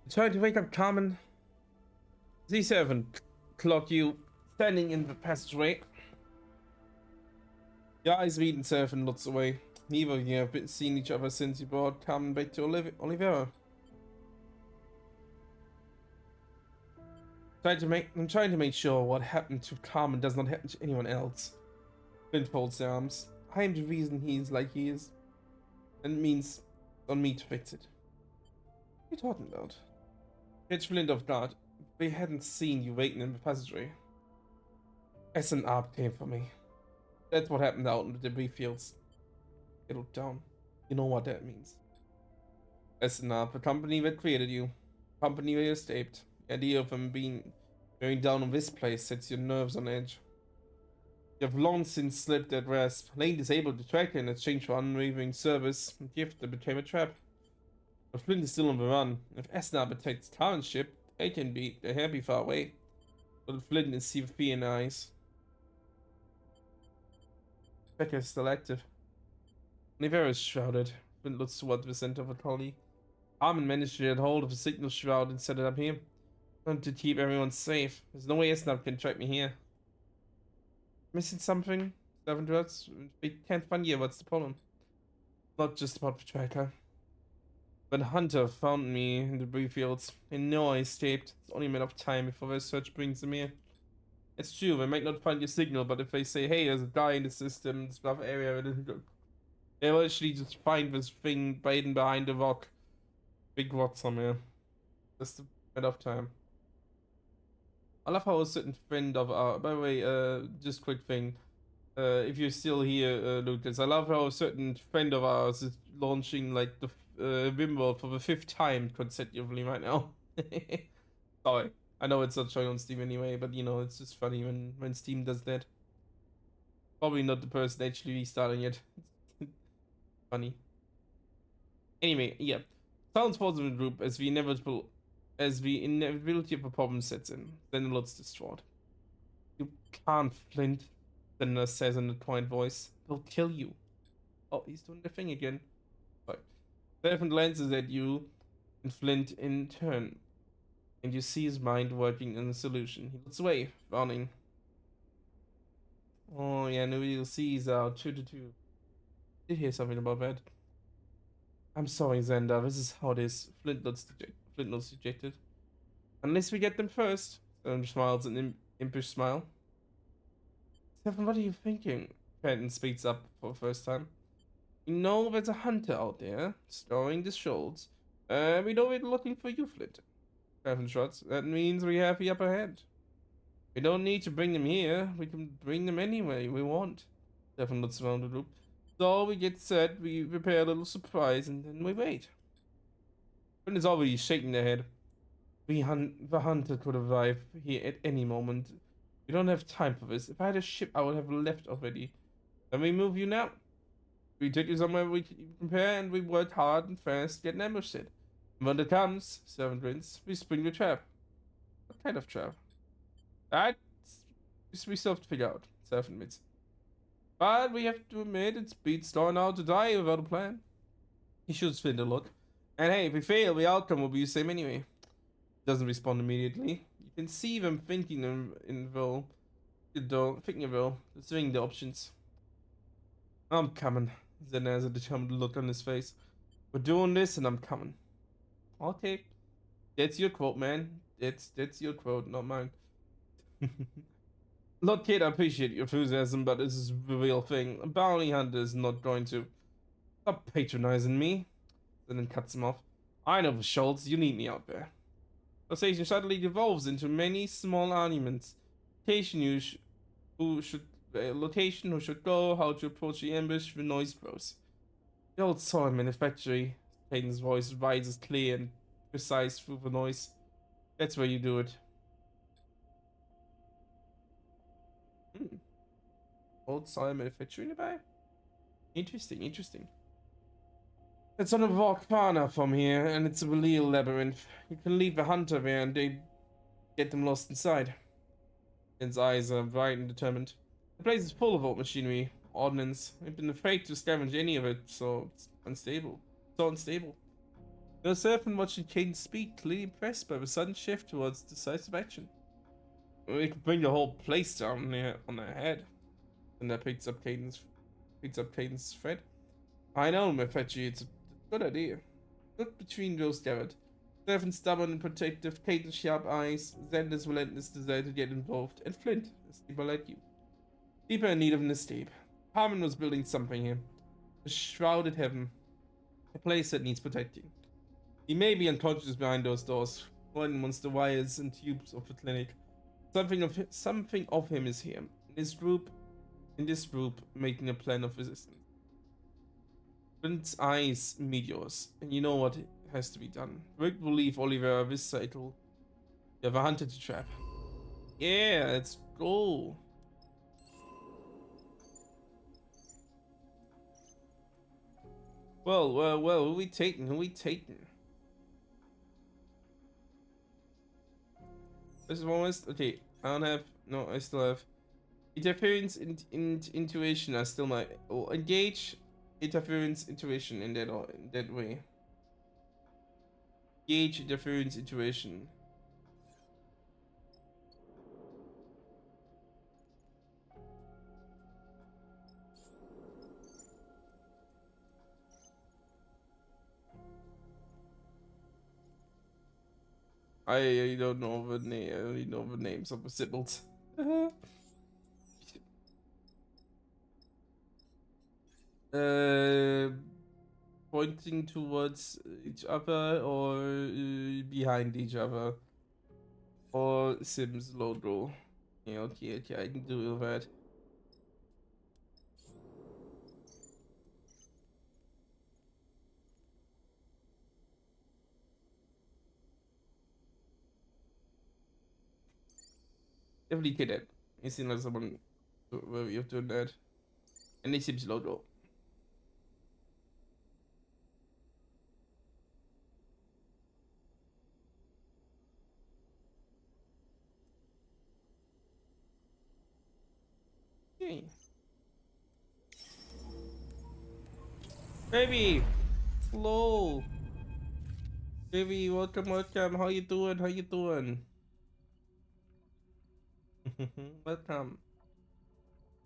Trying to wake up Carmen. Z7, clock you standing in the passageway. Your eyes meet and Seraphin looks away. Neither of you have seen each other since you brought Carmen back to Olivera. I'm trying to make sure what happened to Carmen does not happen to anyone else. Flint folds their arms. I am the reason he is like he is. And it means on me to fix it. What are you talking about? Catch Flint off guard. They hadn't seen you waiting in the passageway. As an ARP came for me. That's what happened out in the debris fields. It looked down. You know what that means. As an ARP, the company that created you. Company where you escaped. The idea of them bearing down on this place sets your nerves on edge. You have long since slipped that grasp. Lane disabled the tracker in exchange for unwavering service, a gift that became a trap. But Flint is still on the run. If Esnar protects Karen's ship, they can be their happy far away. But Flint is see fear in eyes. Becker is still active. Nivera is shrouded. Flint looks toward the center of the colony. Armin managed to get hold of the signal shroud and set it up here. To keep everyone safe. There's no way Esnar can track me here. Missing something? 7 drugs? We can't find you. What's the problem? Not just about the tracker. But Hunter found me in the debris fields. They know I escaped. It's only a matter of time before their search brings them here. It's true, they might not find your signal, but if they say, hey, there's a guy in the system, this rough area, they will actually just find this thing hidden behind a rock. Big rock somewhere. Just a matter of time. I love how a certain friend of our, by the way, just quick thing. If you're still here, Lucas, I love how a certain friend of ours is launching like the Rimworld for the 5th time consecutively right now. Sorry, I know it's not showing on Steam anyway, but you know, it's just funny when Steam does that. Probably not the person actually restarting it. Funny. Anyway, yeah. Sounds falls in the group as the inevitability of a problem sets in. Then the lot's distraught. You can't, Flint, the nurse says in a quiet voice. They'll kill you. Oh, he's doing the thing again. Sorry. Stefan glances at you and Flint in turn, and you see his mind working on a solution. He looks away, frowning. Oh yeah, no, you'll see he's out 2-2. Did hear something about that. I'm sorry, Xander. This is how it is. Flint looks dejected. Unless we get them first. Stone smiles an impish smile. Stefan, what are you thinking? Fenton speaks up for the first time. We know there's a hunter out there, scouring the shoals. We know we're looking for you, Flint. Stefan shrugs. That means we have the upper hand. We don't need to bring them here. We can bring them anywhere we want. Stefan looks around the group. So we get set, we prepare a little surprise, and then we wait. Flint is already shaking their head. The hunter could arrive here at any moment. We don't have time for this. If I had a ship, I would have left already. Can we move you now? We take you somewhere we can compare, and we work hard and fast, get an ambush set. And when it comes, servant grins, we spring the trap. What kind of trap? That we still have to figure out, servant admits. But we have to admit, it's beats starting out to die without a plan. He shoots Flint a look. And hey, if we fail, the outcome will be the same anyway. Doesn't respond immediately. You can see them thinking considering the options. I'm coming. Zen has a determined look on his face. We're doing this and I'm coming. Okay. That's your quote, man. That's your quote, not mine. Look, kid, I appreciate your enthusiasm, but this is the real thing. A bounty hunter is not going to stop patronizing me. And then cuts him off. I know the Schultz, you need me out there. Conversation suddenly devolves into many small arguments. Location, who should go, how to approach the ambush, the noise grows. The old soil manufactory. Hayden's voice rises clear and precise through the noise. That's where you do it. Old soil manufacturing nearby? Interesting, interesting. It's on a volcano from here, and it's a real labyrinth. You can leave a hunter there and they get them lost inside. His eyes are bright and determined. The place is full of old machinery, ordnance. I've been afraid to scavenge any of it, so it's unstable. So unstable. The servant watching Caden speak, clearly impressed by the sudden shift towards decisive action. We could bring the whole place down there on their head. And that picks up Caden's thread. I know, Mefechi, it's a good idea. Look between those gathered. Servant stubborn and protective, Caden's sharp eyes, Xander's relentless desire to get involved, and Flint, a sleeper like you. Deeper in need of an escape. Harmon was building something here. A shrouded heaven. A place that needs protecting. He may be unconscious behind those doors, one amongst the wires and tubes of the clinic. Something of him is here. In this group, making a plan of resistance. Flint's eyes meet yours, and you know what has to be done. Rick will leave Oliver this cycle. You have a hunter to trap. Yeah, let's go. Well, who we taking? This is almost okay. I don't have. No, I still have. Interference in intuition. I still might engage interference intuition in that way. Engage interference intuition. I don't know the name. I only know the names of the symbols. Pointing towards each other or behind each other, or Sims logo. Yeah, okay, I can do that. Definitely get it. You seem like someone where you've done that. And it seems logo. Okay. Baby! slow. Baby, welcome, welcome. How you doing? How you doing? Welcome.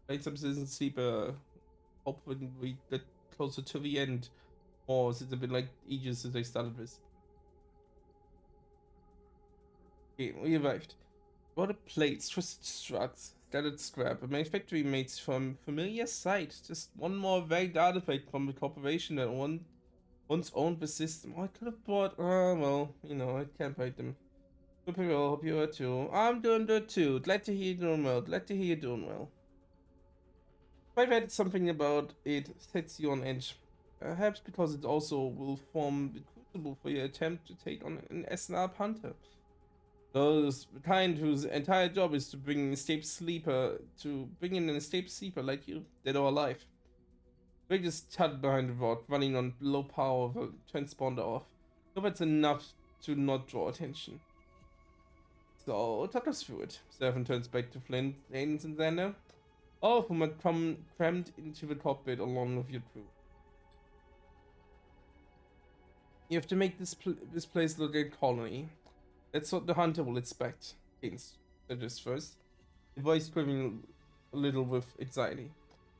Played some season sleeper. Hopefully we get closer to the end. Or since it's been like ages since I started this. Okay, we arrived. What a plates, twisted struts, scattered scrap, a manufactory mates from familiar sight. Just one more vague artifact from the corporation that once owned the system. Oh, I could have bought. Oh well, you know, I can't fight them. Hope you well. Hope you are too. I'm doing good too. Glad to hear you're doing well. Glad to hear you're doing well. I've read something about it sets you on edge. Perhaps because it also will form the crucible for your attempt to take on an SNR hunter. Those kind whose entire job is to bring in an escaped sleeper like you, dead or alive. They just tucked behind the rod, running on low power with a transponder off. So that's enough to not draw attention. So talk us through it. Stefan turns back to Flint, Ains and Xander. All of whom had come crammed into the cockpit along with your crew. You have to make this place look like a colony. That's what the hunter will expect. Ains suggests first. The voice quivering a little with anxiety.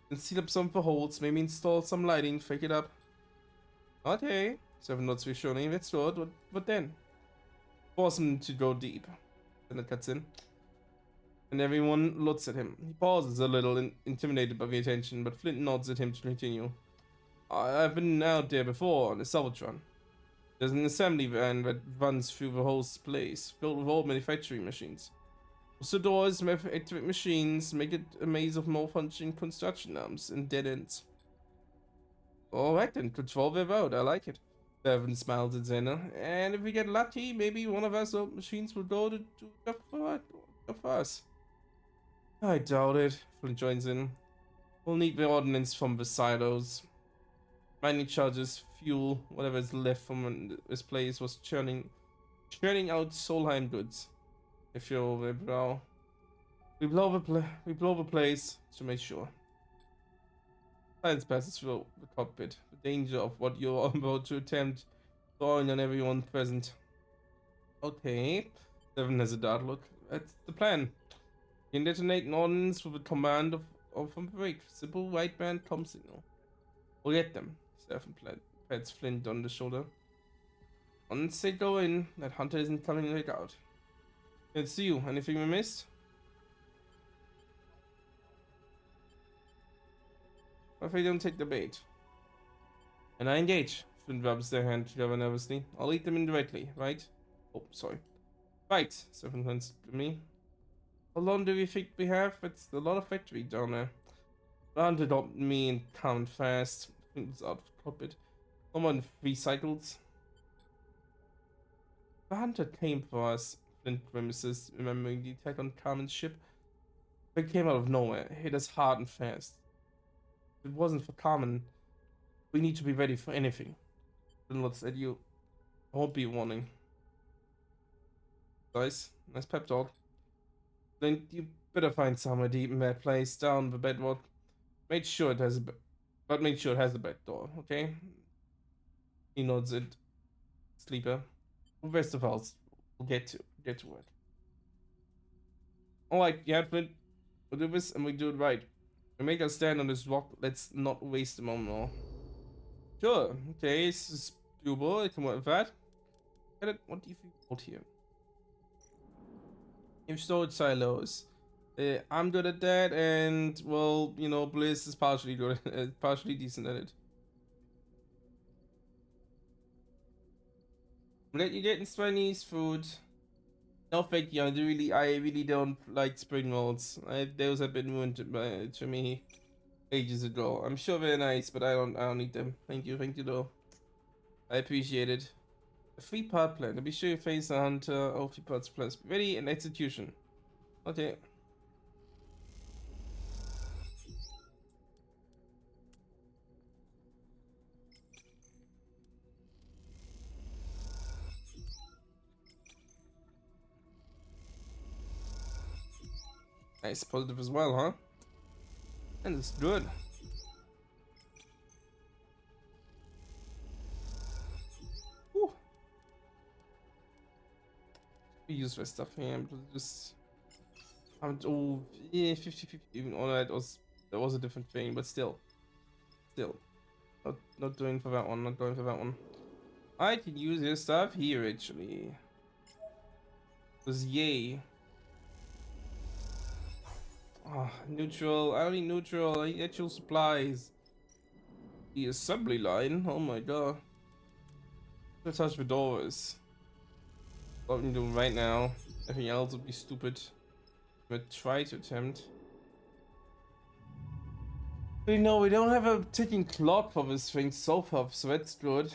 Then seal up some of the holes, maybe install some lighting, fake it up. Okay. Seven notes reassuring. Let's do it. What then? Force him to go deep. Then it cuts in. And everyone looks at him. He pauses a little, intimidated by the attention, but Flint nods at him to continue. I've been out there before on a salvage run. There's an assembly van that runs through the whole place, filled with old manufacturing machines. So doors, activate machines, make it a maze of malfunctioning construction arms and dead ends. Alright then, control the road, I like it. Bevan smiled at Zena. And if we get lucky, maybe one of us old machines will go to do job for us. I doubt it. Flint joins in. We'll need the ordnance from the silos. Mining charges, fuel, whatever is left from when this place was churning out Solheim goods. I feel the brow. We blow the place to make sure. Silence passes through the cockpit. The danger of what you're about to attempt, drawing on everyone present. Okay. Seven has a dark look. That's the plan. You can detonate an ordnance with a command of a break. Simple white band com signal. We'll get them. Seven pats Flint on the shoulder. Once they go in, that hunter isn't coming back out. It's you. Anything we missed? What if we don't take the bait? And I engage. Flint rubs their hand together nervously. I'll eat them indirectly, right? Oh, sorry. Right, Seven turns to me. How long do we think we have? It's a lot of factory down there. The hunter dropped me and count fast. Flint's out of the cockpit. Someone 3 cycles. The hunter came for us. Flint grimaces, remembering the attack on Carmen's ship. They came out of nowhere, hit us hard and fast. If it wasn't for Carmen, we need to be ready for anything. Flint looks at you. I won't be warning. Nice pep talk. Then you better find somewhere deep in that place, down the bedrock. Make sure it has a back door, okay? He nods at Sleeper. The rest of us will get to it. Alright, yeah, Flint. We'll do this and we do it right. We make us stand on this rock. Let's not waste a moment more. Sure. Okay, this is doable. I can work with that. What do you think about here? If storage silos. I'm good at that, and well, you know, Bliss is partially good, partially decent at it. Let you get in Chinese food. No, thank you. I really don't like spring rolls. Those have been ruined to me ages ago. I'm sure they're nice, but I don't eat them. Thank you though. I appreciate it. A 3-part plan. To be sure you face a hunter. All 3 parts plans ready and execution. Okay. Nice, positive as well, huh? And it's good. use that stuff here because just oh yeah 50-50 even all that was a different thing, but still not doing for that one, not going for that one. I can use this stuff here actually. Because yay. Oh, neutral. I don't need neutral. I need actual supplies. The assembly line. Oh my god. To touch the doors. What I'm doing right now. Everything else would be stupid. But try to attempt. We know we don't have a ticking clock for this thing so far, so that's good.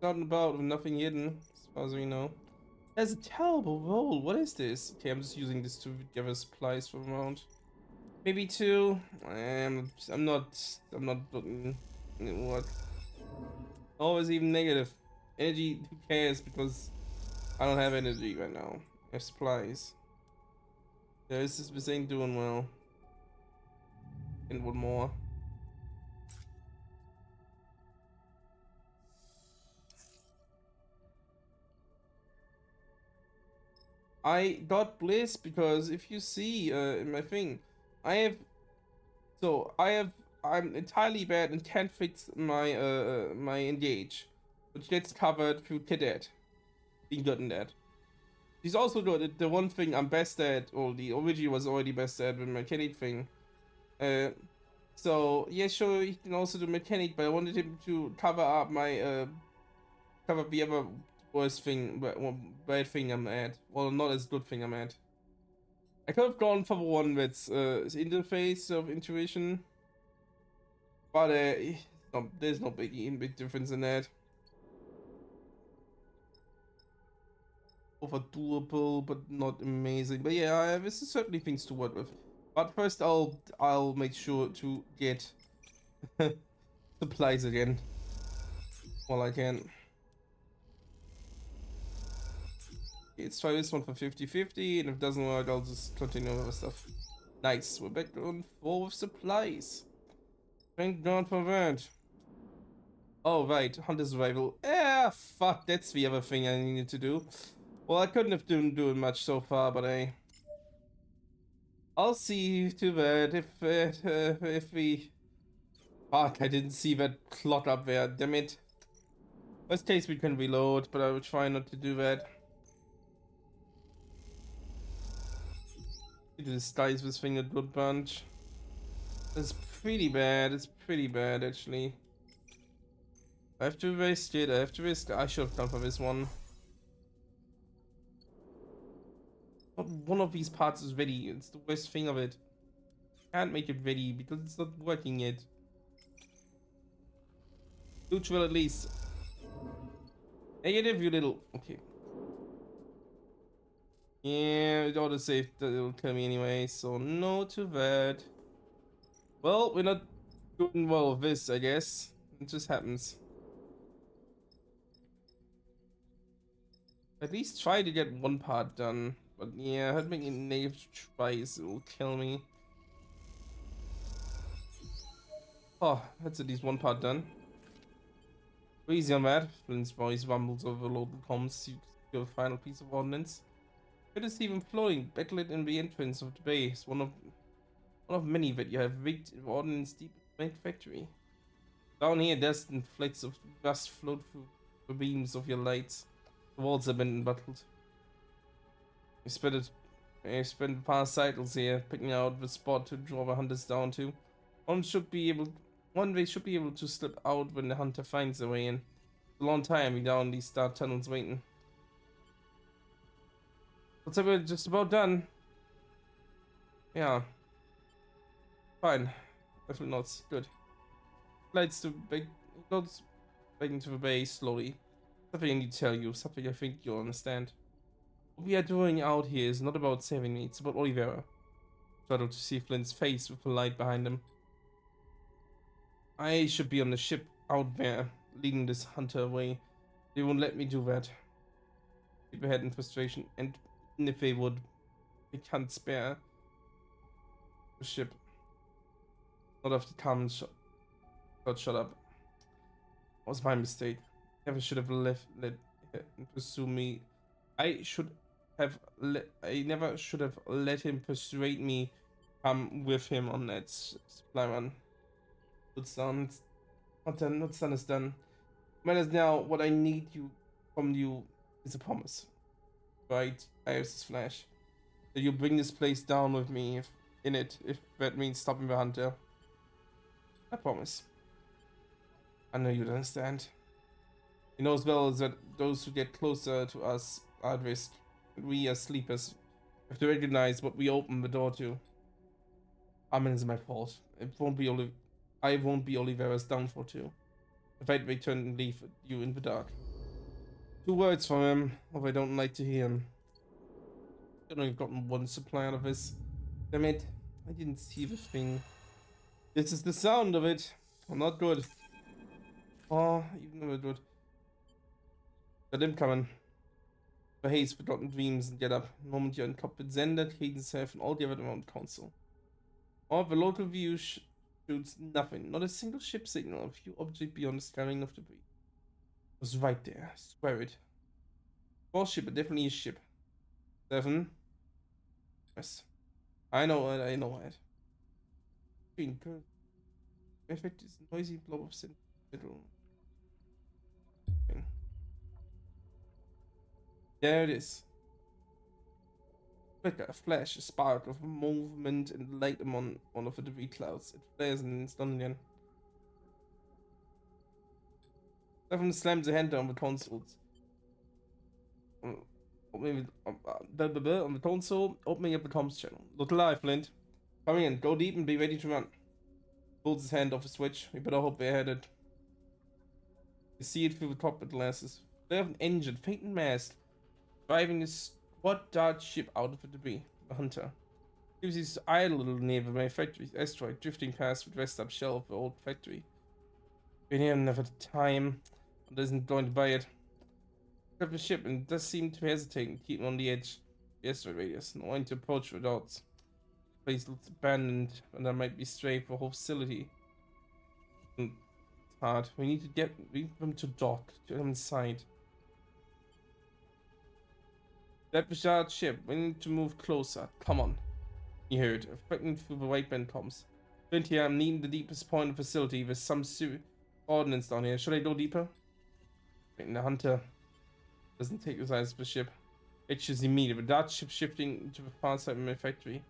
Not about with nothing hidden, as far as we know. That's a terrible roll. What is this? Okay, I'm just using this to gather supplies for a round. Maybe two. I'm not looking. What? Always even negative. Energy, who cares? Because I don't have energy right now. I have supplies. Yeah, this ain't doing well. And one more. I got bliss because if you see in my thing, I have I'm entirely bad and can't fix my my engage, which gets covered through cadet. Being good in that. He's also good at the one thing I'm best at, or the origin was already best at with mechanic thing. Uh, so yeah, sure he can also do mechanic, but I wanted him to cover up my cover the other worst thing, bad thing I'm at. Well, not as good thing I'm at. I could have gone for the one that's interface of intuition, but no, there's no big difference in that. Over doable, but not amazing. But yeah, this is certainly things to work with. But first, I'll make sure to get supplies again while I can. Let's try this one for 50-50, and if it doesn't work, I'll just continue with other stuff. Nice, we're back on 4 with supplies. Thank God for that. Oh, right, hunter survival. Ah, fuck, that's the other thing I needed to do. Well, I couldn't have doing much so far, but I'll see to that if we... Fuck, I didn't see that clock up there, damn it. Worst case we can reload, but I will try not to do that. This dies this thing a good bunch. It's pretty bad actually. I have to risk it, I have to risk. I should have gone for this one. Not one of these parts is ready, it's the worst thing of it. Can't make it ready because it's not working yet. Neutral at least. Negative, you little... Okay. Yeah, it autosave that it'll kill me anyway, so no to that. Well, we're not doing well with this, I guess. It just happens. At least try to get one part done. But yeah, having it negative twice, it will kill me. Oh, that's at least one part done. Easy on that. Flint's voice rumbles over local comms. You secure a final piece of ordnance. It is even flowing, backlit in the entrance of the base. One of many that you have rigged in ordnance deep in the factory. Down here, distant flakes of dust float through the beams of your lights. The walls have been embattled. You spent the past cycles here, picking out the spot to draw the hunters down to. One they should be able to slip out when the hunter finds their way in. It's a long time down these dark tunnels waiting. Looks like we're just about done. Yeah. Fine. Definitely not good. Lights to big notes back into the base slowly. Something I need to tell you, something I think you'll understand. What we are doing out here is not about saving me, it's about Oliveira. Struggled to see Flint's face with the light behind him. I should be on the ship out there, leading this hunter away. They won't let me do that. People had in frustration, and even if they would, they can't spare the ship. Not after Carmen got shut up. That was my mistake. Never should have let and pursue me. I never should have let him persuade me come with him on that supply run. What's done, not done, what's done is done. Matters now, what I need from you is a promise. Right, Iris's flash. That you bring this place down with me if that means stopping the hunter. I promise. I know you'd understand. You know as well as that those who get closer to us are at risk. We as sleepers have to recognize what we open the door to. Amen is my fault. I won't be Oliveira's downfall too. If I'd return and leave you in the dark. 2 words from him, if I don't like to hear him. I don't know, I've gotten 1 supply out of this. Damn it, I didn't see the thing. This is the sound of it. I'm not good. Oh, even though we're good. Got him coming. For haste, forgotten dreams, and get up. The moment you're in cup with Zender, Cadence Self, and all the other around council. Or the local view shoots nothing. Not a single ship signal. A few objects beyond the scattering of debris. It was right there. I swear it. Warship, but definitely a ship. 7. Yes. I know it, I know it. Green, good. Effect is noisy blob of middle. Okay. There it is. Flicker, a flash, a spark of movement and light among one of the debris clouds. It flares and it's done again. 7 slams a hand down the consoles. Opening on the console, opening up the comms channel. Look alive, Flint. Coming in, go deep and be ready to run. Pulls his hand off the switch. We better hope they're headed. You see it through the cockpit glasses. They have an engine, faint and masked, driving this squad dart ship out of the debris. The hunter. He was idle near the main factory's asteroid, drifting past the dressed up shell of the old factory. Been here enough time. Isn't going to buy it. Grab the ship and does seem to hesitate and keep on the edge. The asteroid radius, not wanting to approach without. The place looks abandoned and there might be stray for a whole facility. It's hard. We need them to dock, to them inside. That bizarre ship, we need to move closer. Come on. You heard. Threatening through the wideband comms. Flint here, I'm needing the deepest point of the facility with some ordnance down here. Should I go deeper? The hunter doesn't take his eyes off the ship. It's immediate. The dark ship shifting to the far side of my factory.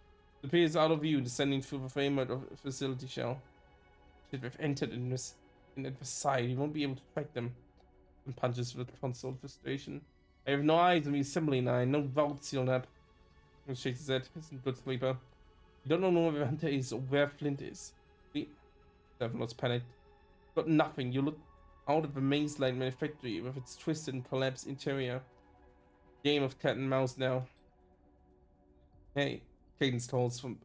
It appears out of view, descending through the framework of the facility shell. Shit, we've entered in at the side. You won't be able to track them. And punches with console frustration. I have no eyes on the assembly line, no vault sealed up. And shakes his head. Isn't good sleeper. You don't know where the hunter is or where Flint is. We have not panicked. Got nothing. You look out of the maze line factory with its twisted and collapsed interior. Game of cat and mouse now. Hey, Cadence calls from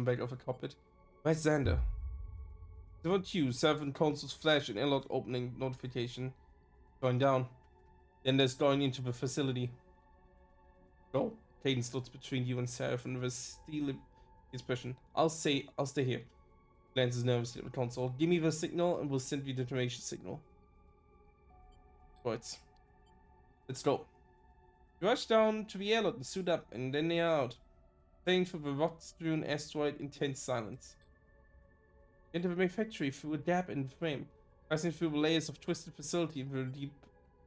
back of the cockpit. Where's Xander? There were 2 7 consoles flash and airlock opening notification. Going down. Then there's going into the facility. Go. Cadence looks between you and Seraph and with a steely expression. I'll stay here. Glances nervously at the console. Give me the signal and we'll send you the detonation signal. Right. Let's go. You rush down to the airlock and suit up, and then they are out. Playing for the rock-strewn asteroid in tense silence. Enter the main factory through a gap in the frame. Passing through the layers of twisted facility in the deep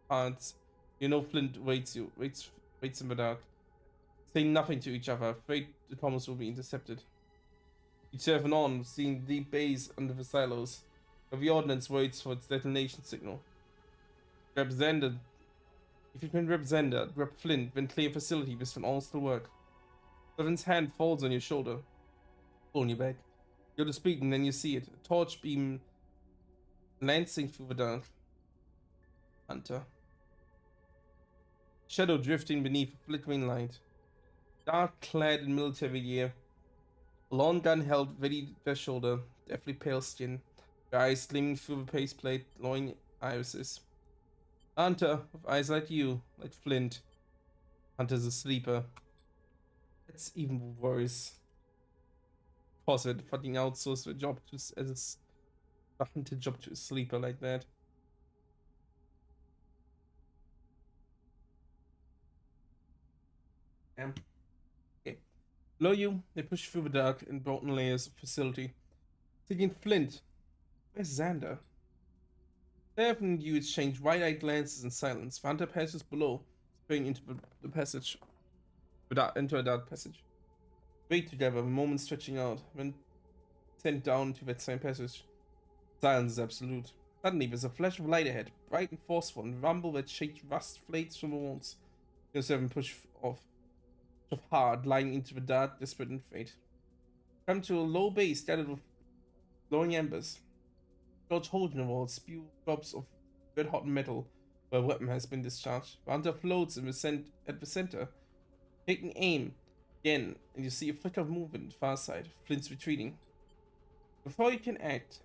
parts. You know Flint waits in the dark. Saying nothing to each other, afraid the comms will be intercepted. You serve on, seeing the deep bays under the silos. But the ordnance waits for its detonation signal. Grab Xander. If you can grab Xander, grab Flint, then clear facility, this will all still work. Seven's hand falls on your shoulder. Pull on your back. Go to speed and then you see it. A torch beam lancing through the dark. Hunter. Shadow drifting beneath a flickering light. Dark clad in military gear. A long gun held ready at their shoulder. Deathly pale skin. Their eyes gleaming through the faceplate, glowing irises. Hunter, with eyes like you, like Flint. Hunter's a sleeper. It's even worse. Pause it, fucking outsource the job to as a, hunter job to a sleeper like that. Damn. Okay. Below you, they push through the dark and broken layers of facility. Taking Flint. Where's Xander? Steph and you exchange wide-eyed glances in silence. Hunter passes below, spring into the passage. Into a dark passage. Wait together, a moment stretching out, then sent down into that same passage. Silence is absolute. Suddenly, there's a flash of light ahead, bright and forceful, and rumble that shakes rust flakes from the walls. You seven push off hard, lying into the dark, desperate and fate. Come to a low base scattered with glowing embers. George holes in the wall, spew drops of red-hot metal where a weapon has been discharged. The hunter floats in at the center, taking aim again, and you see a flicker of movement far side. Flint's retreating. Before you can act,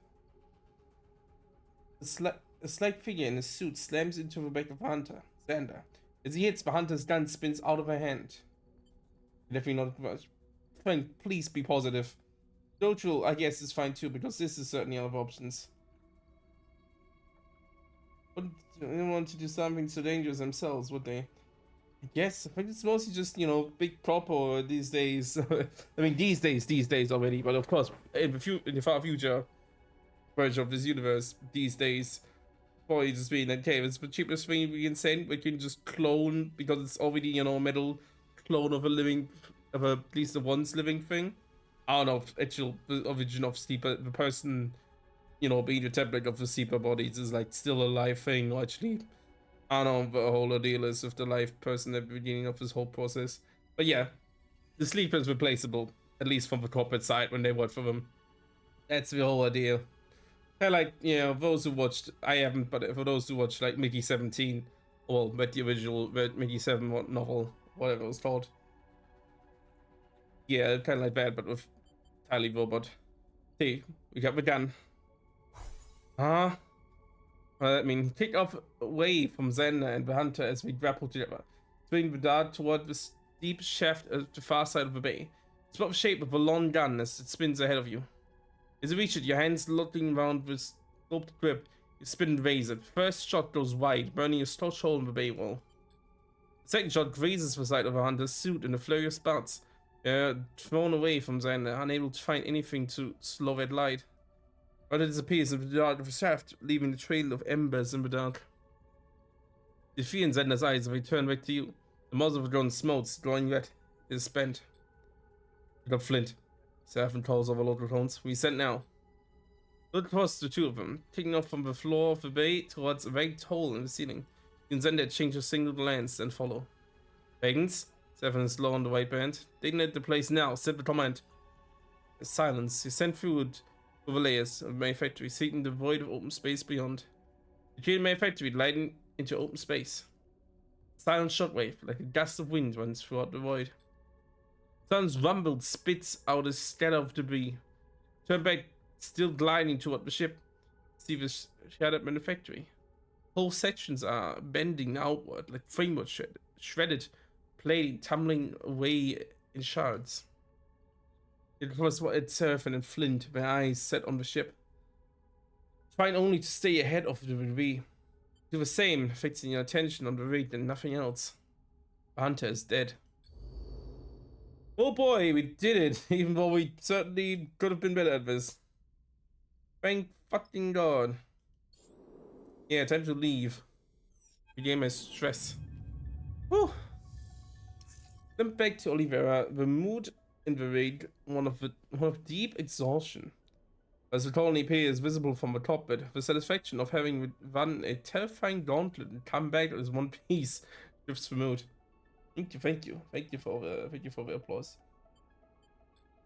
a slight figure in a suit slams into the back of the hunter, Xander. As he hits, the hunter's gun spins out of her hand. Definitely not much. Frank, please be positive. Neutral, I guess, is fine too, because this is certainly out of options. Wouldn't anyone want to do something so dangerous themselves, would they? I guess. I think it's mostly just, you know, big proper these days. I mean, these days already, but of course, in the far future version of this universe, these days, probably just being like, okay, it's the cheapest thing we can send. We can just clone, because it's already, you know, a metal clone of at least the once living thing. I don't know if actual the origin of Sleeper, the person, you know, being the template of the Sleeper bodies is like still a live thing, or actually, I don't know what the whole deal is with the live person at the beginning of this whole process. But yeah, the Sleeper is replaceable, at least from the corporate side when they work for them. That's the whole idea. I like, you know, those who watched, I haven't, but for those who watched like Mickey 17, well, but the original Mickey 7 novel, whatever it was called. Yeah, kind of like that, but with Tiny Robot. See, we got the gun. Huh? I mean, kick off away from Xander and the hunter as we grapple together, swinging the dart toward the steep shaft at the far side of the bay. It's about the shape of a long gun as it spins ahead of you. As you reach it, your hands looking around with scoped grip, you spin and raise it. First shot goes wide, burning a slouch hole in the bay wall. The second shot grazes the side of a hunter's suit in a flurry of sparks. They're thrown away from Xander, unable to find anything to slow that light. But it disappears in the dark of the shaft, leaving a trail of embers in the dark. You feel in Xander's eyes as they turn back to you. The muzzle of the gun smokes, glowing red. It is spent. Pick up Flint. Seraphin calls over local tones. We sent now. Look across the two of them, kicking off from the floor of the bay towards a ragged hole in the ceiling. You and Xander change a single glance and follow. Wagons? Seraphin is low on the white band. Dignate the place now. Simple command. Silence. You send food over layers of main factory, seeking the void of open space beyond. You create a main factory, lighting into open space. Silent shockwave, like a gust of wind, runs throughout the void. Sun's rumbled spits out a scatter of debris. Turn back, still gliding toward the ship. See the shattered manufactory. Whole sections are bending outward, like framework shredded, plating, tumbling away in shards. It was what it Seraphin and Flint, their eyes set on the ship, trying only to stay ahead of the debris. Do the same, fixing your attention on the rig and nothing else. The hunter is dead. Oh boy, we did it, even though we certainly could have been better at this. Thank fucking god. Yeah, time to leave. Regain my stress. Whew. Then back to Olivera. The mood in the rig, one of deep exhaustion. As the colony P is visible from the cockpit, the satisfaction of having run a terrifying gauntlet and come back as one piece shifts the mood. Thank you for the applause.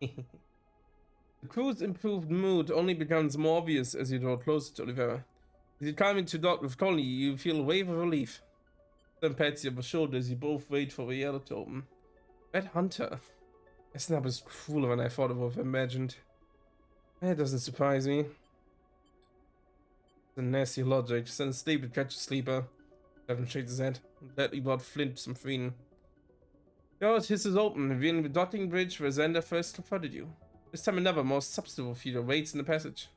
The crew's improved mood only becomes more obvious as you draw closer to Olivera. As you climb into dock with Colony, you feel a wave of relief. Then pats you on the shoulder as you both wait for the yellow to open. That hunter. That snap is crueler than I thought it would have imagined. That doesn't surprise me. The nasty logic. Send sleep to catch a sleeper. Haven't shakes his head. Gladly brought Flint some freedom. The door hisses open, revealing the docking bridge where Xander first confronted you. This time another, more substantial feature waits in the passage.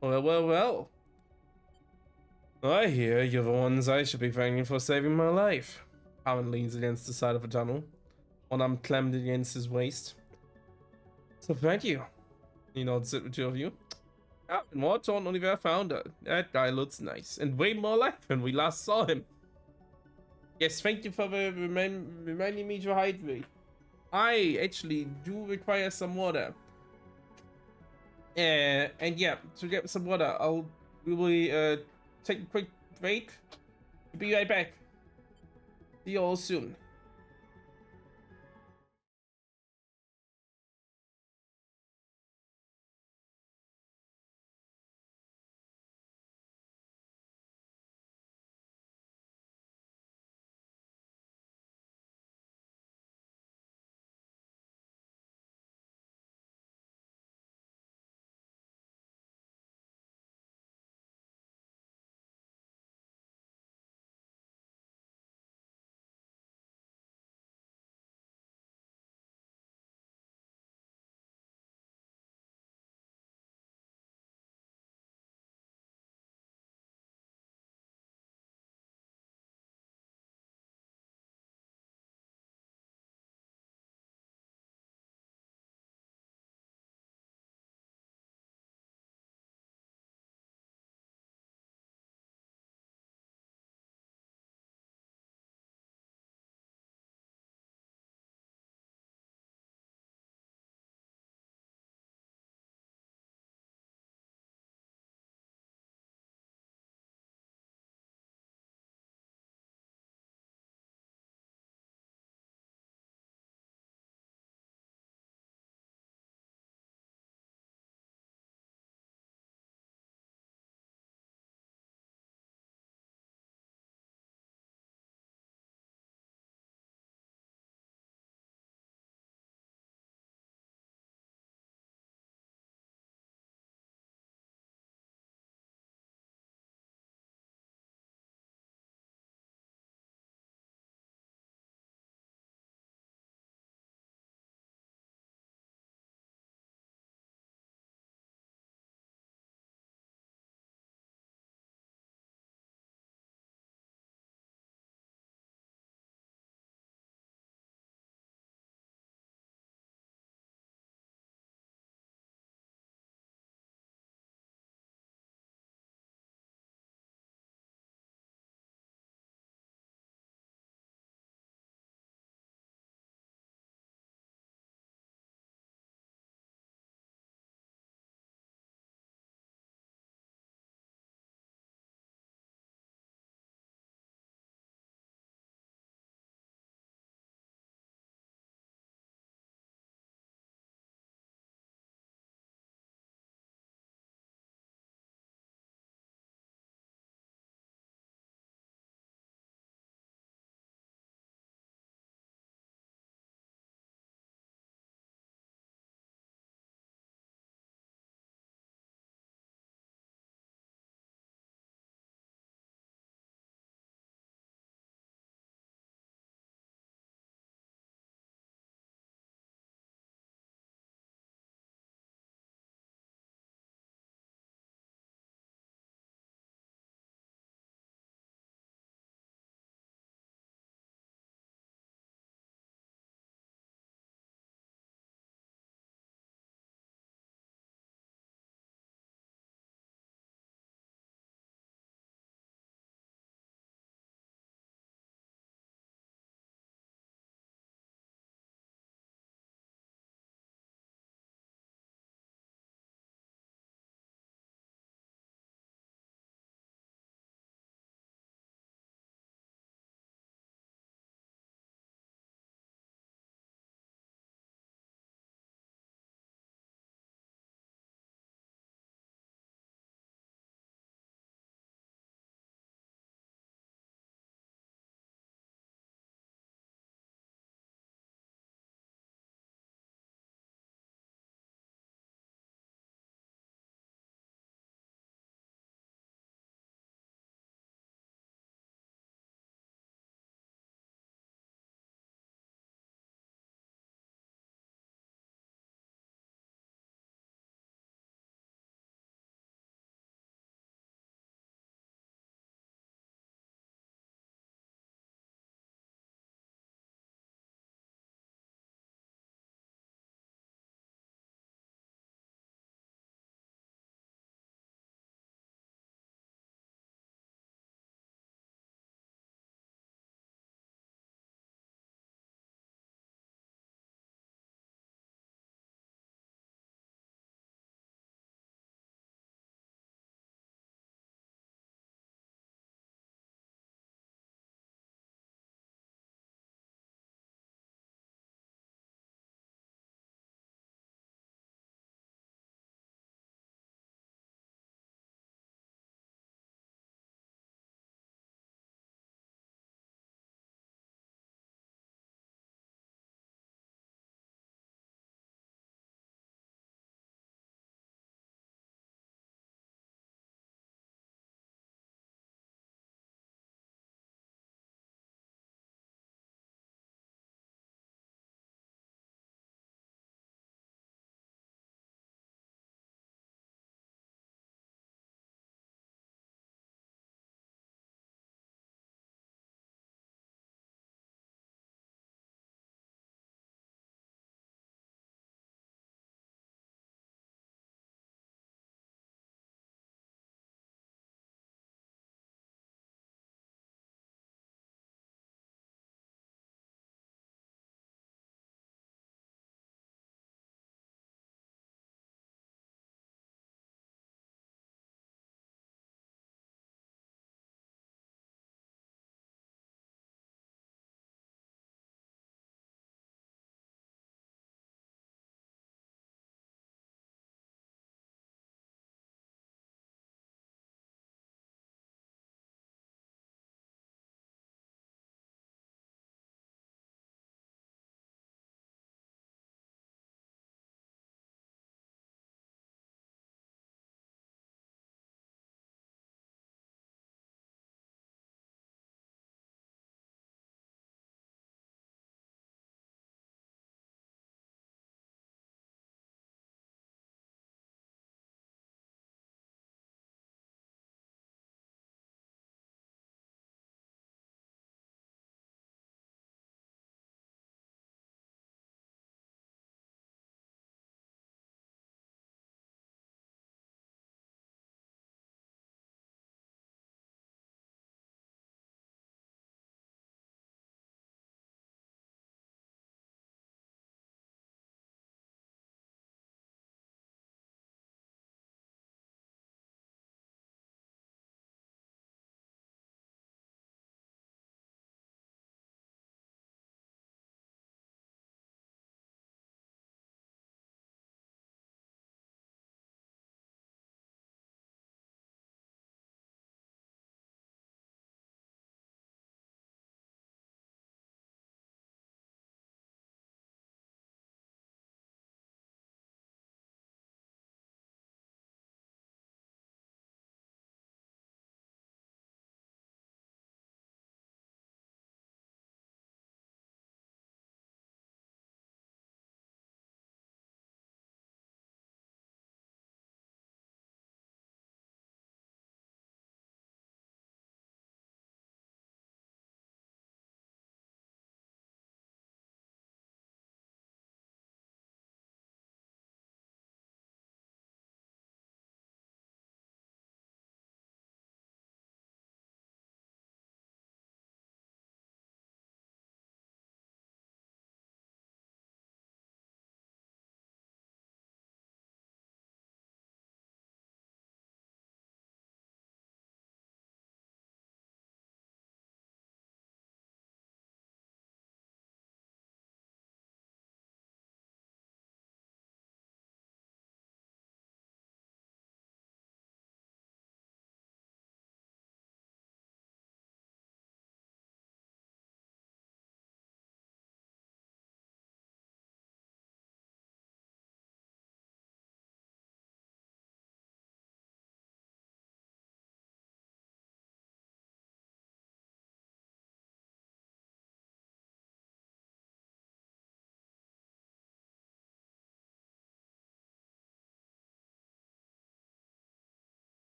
Well. I hear you're the ones I should be thanking for saving my life. Hammond leans against the side of the tunnel. One arm clamped against his waist. So thank you. He nods at the two of you. Ah, and Morton Oliver founder. That guy looks nice. And way more alive when we last saw him. Yes, thank you for reminding me to hydrate. I actually do require some water. And yeah, to get some water, we will take a quick break. Be right back. See you all soon.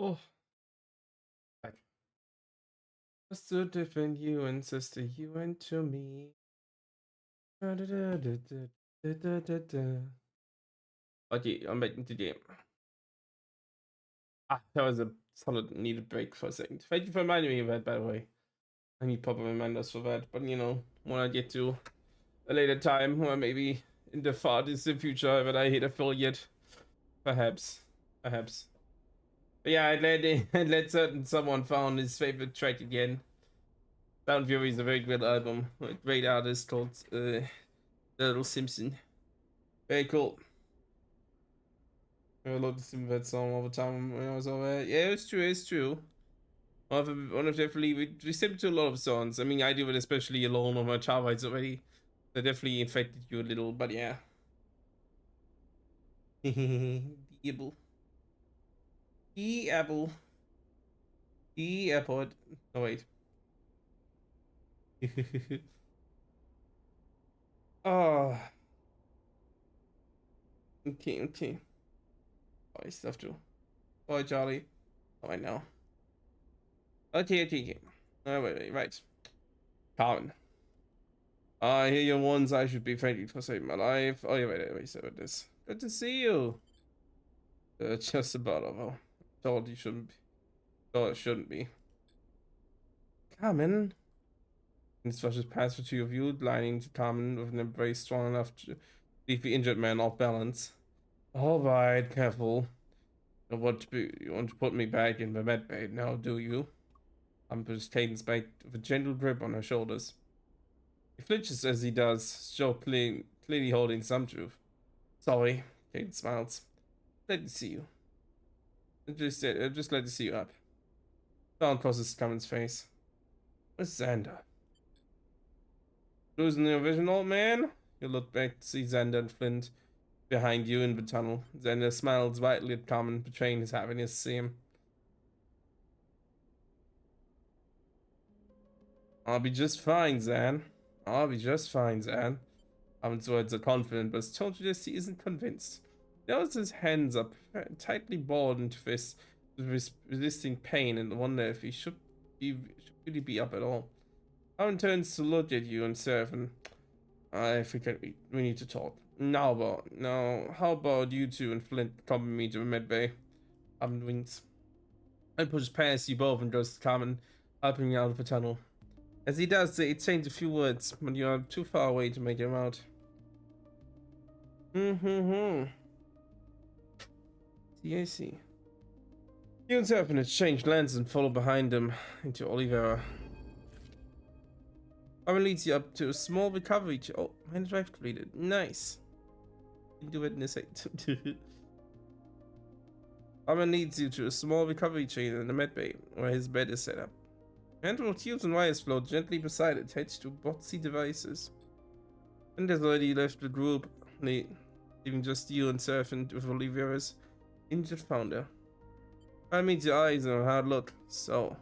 Oh, like, what's the difference, you and sister, you and to me? Da, da, da, da, da, da, da, da. Okay, I'm back into the game. Ah, that was a solid needed break for a second. Thank you for reminding me of that, by the way. I need proper reminders for that, but you know, when I get to a later time, or maybe in the far distant future, when I hit affiliate, perhaps, perhaps. But yeah, I let certain someone found his favorite track again. Sound Fury is a very good album. A great artist called Little Simpson. Very cool. I listened to that song all the time when I was over there. Yeah, it's true, it's true. One of definitely we listened to a lot of songs. I mean, I do it especially alone on my child rights already. That definitely infected you a little, but yeah. The apple. The apple. The airport. Oh wait. Oh, okay, okay. Oh, stuff too. Oh, Charlie. Oh, I know. Okay, okay, okay. Oh, wait, right. Carmen. I hear your ones I should be thanking for saving my life. Oh, yeah, wait, so it is. Good to see you. Just about over. Told you shouldn't be. Told it shouldn't be. Carmen. This was just past for two of you, lining to Carmen with an embrace strong enough to leave the injured man off balance. Alright, careful. You want to put me back in the med bay now, do you? I'm just Caden's back with a gentle grip on her shoulders. He flinches as he does, Joe clearly holding some truth. Sorry, Caden smiles. Glad to see you. Just glad to see you up. Frown crosses Carmen's face. Where's Xander? Losing your vision, old man? You look back to see Xander and Flint behind you in the tunnel. Xander smiles widely at Carmen, betraying his happiness to see him. I'll be just fine, Zan. I'll be just fine, Zan. Carmen's words are confident, but his tone suggests he isn't convinced. He knows his hands are tightly balled into fists, resisting pain, and wonder if he should really be up at all. Carmen turns to look at you and Seraph, and I think we need to talk. Now, how about you two and Flint accompany me to the med bay? Carmen winks. I push past you both and goes to Carmen, helping me out of the tunnel. As he does, they exchange a few words, but you are too far away to make him out. See, I see. You and Seraphin exchange glances and follow behind them into Oliveira. Carmen leads you up to a small recovery Oh, my drive completed. Nice. You can do it in a second. Carmen leads you to a small recovery chamber in the med bay, where his bed is set up. Handful of tubes and wires float gently beside it, attached to boxy devices. And has already left the group, leaving just you and Seraphin with Oliveira's injured founder. I meet your eyes and a hard look. So,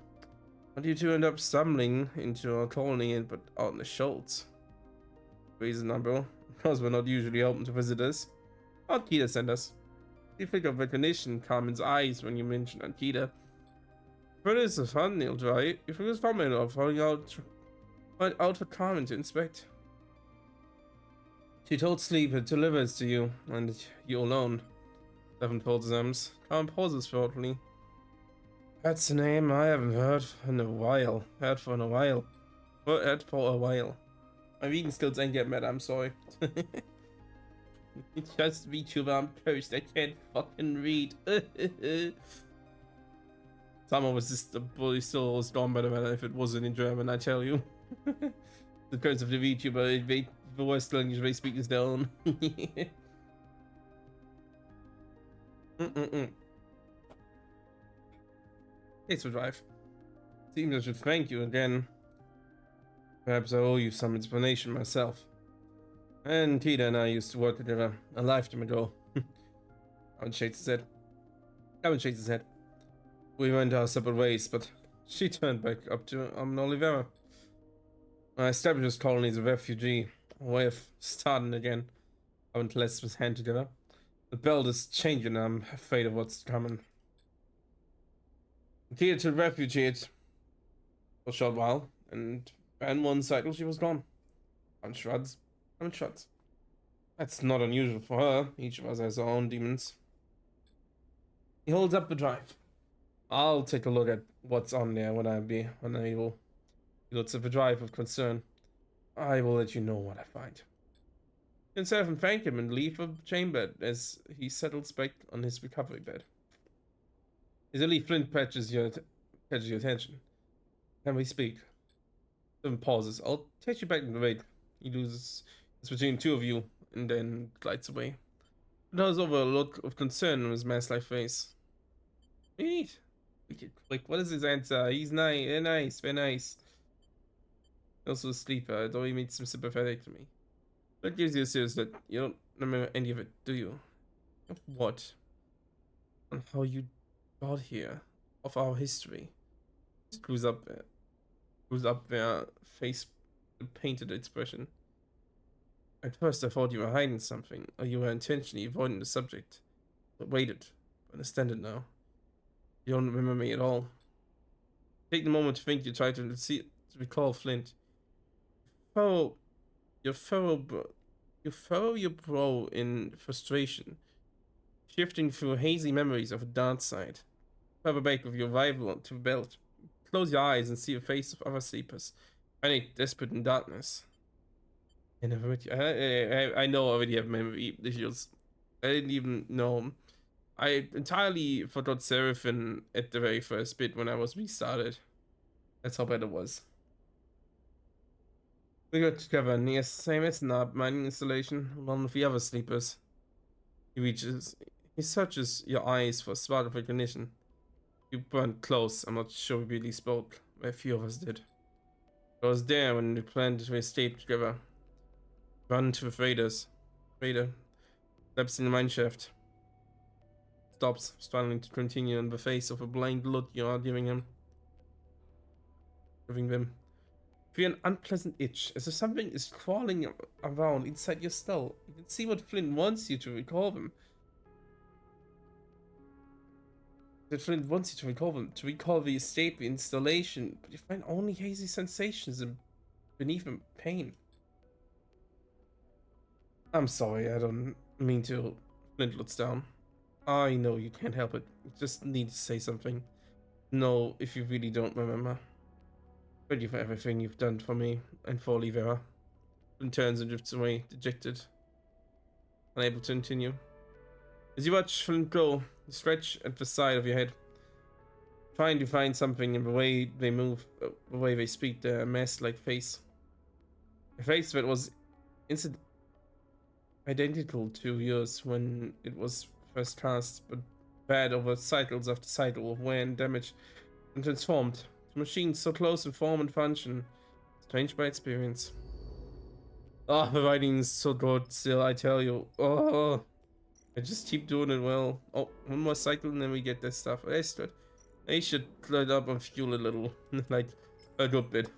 how do you two end up stumbling into our colony but out in the Schultz? Reason, bro. Because we're not usually open to visitors. Ankita sent us. You think of recognition, Carmen's eyes when you mention Ankita. But it's a fun, you'll try. If it was fun enough, falling out for Carmen to inspect. She told Sleep it delivers to you, and you alone. Seven folds arms. Carmen pauses thoughtfully. That's a name I haven't heard in a while. Heard for a while. Heard for a while. My reading skills ain't yet met, I'm sorry. It's just VTuber, I'm cursed, I can't fucking read. Someone was just a bully still was gone by the matter if it wasn't in German, I tell you. The curse of the VTuber, the worst language they speak is their own. It's a drive. Seems I should thank you again. Perhaps I owe you some explanation myself. And Tita and I used to work together a lifetime ago. Cameron shakes his head. Cameron shakes his head. We went our separate ways, but she turned back up to Oliveira. I established this colony as a refugee, a way of starting again. Cameron clasps his hand together. The belt is changing, I'm afraid of what's coming. Continued to refugiate for a short while, and one cycle she was gone. On shreds. On shreds. That's not unusual for her. Each of us has our own demons. He holds up the drive. I'll take a look at what's on there when I will. He looks at the drive with concern. I will let you know what I find. You can serve and thank him and leave the chamber as he settles back on his recovery bed. Easily Flint catches your attention. Can we speak? Flint pauses. I'll take you back in the raid. He loses. It's between two of you, and then glides away. Does over a look of concern on his mask-like face. Neat. Quick. What is his answer? He's nice. Very nice. Very nice. Also a sleeper, though he made some sympathetic to me. That gives you a serious that you don't remember any of it, do you? Of what? On how you got here? Of our history? Screws up their face painted expression. At first I thought you were hiding something, or you were intentionally avoiding the subject. But waited. I understand it now. You don't remember me at all. Take the moment to think you try to recall Flint. Oh, you furrow your brow in frustration, shifting through hazy memories of a dark side. Cover back with your rival to the belt. Close your eyes and see the face of other sleepers, panic, desperate in darkness. I never met you. I know I already have memory issues. I didn't even know. I entirely forgot Seraphim at the very first bit when I was restarted. That's how bad it was. We got together, and yes, same as Nab, mining installation, along with the other sleepers. He searches your eyes for spot of recognition. You weren't close, I'm not sure we really spoke, a few of us did. I was there when we planned to escape together. Run to the Raider steps in the mineshaft. Stops, struggling to continue in the face of a blind look you are giving them. Feel an unpleasant itch, as if something is crawling around inside your skull. You can see what Flint wants you to recall them. That Flint wants you to recall them, to recall the escape, the installation, but you find only hazy sensations and beneath them pain. I'm sorry, I don't mean to. Flint looks down. I know you can't help it. You just need to say something. No, if you really don't remember. Thank you for everything you've done for me and for Olivera. Flint turns and drifts away, dejected, unable to continue. As you watch Flint go, you stretch at the side of your head, trying to find something in the way they move, the way they speak, their mask-like face. A face that was identical to yours when it was first cast, but bad over cycles after cycle of wear and damage, and transformed to machines so close in form and function, strange by experience. Oh, the writing is so good still, I tell you. Oh, I just keep doing it well. Oh, one more cycle and then we get this stuff. That's good. They should clear up and fuel a little, like a good bit.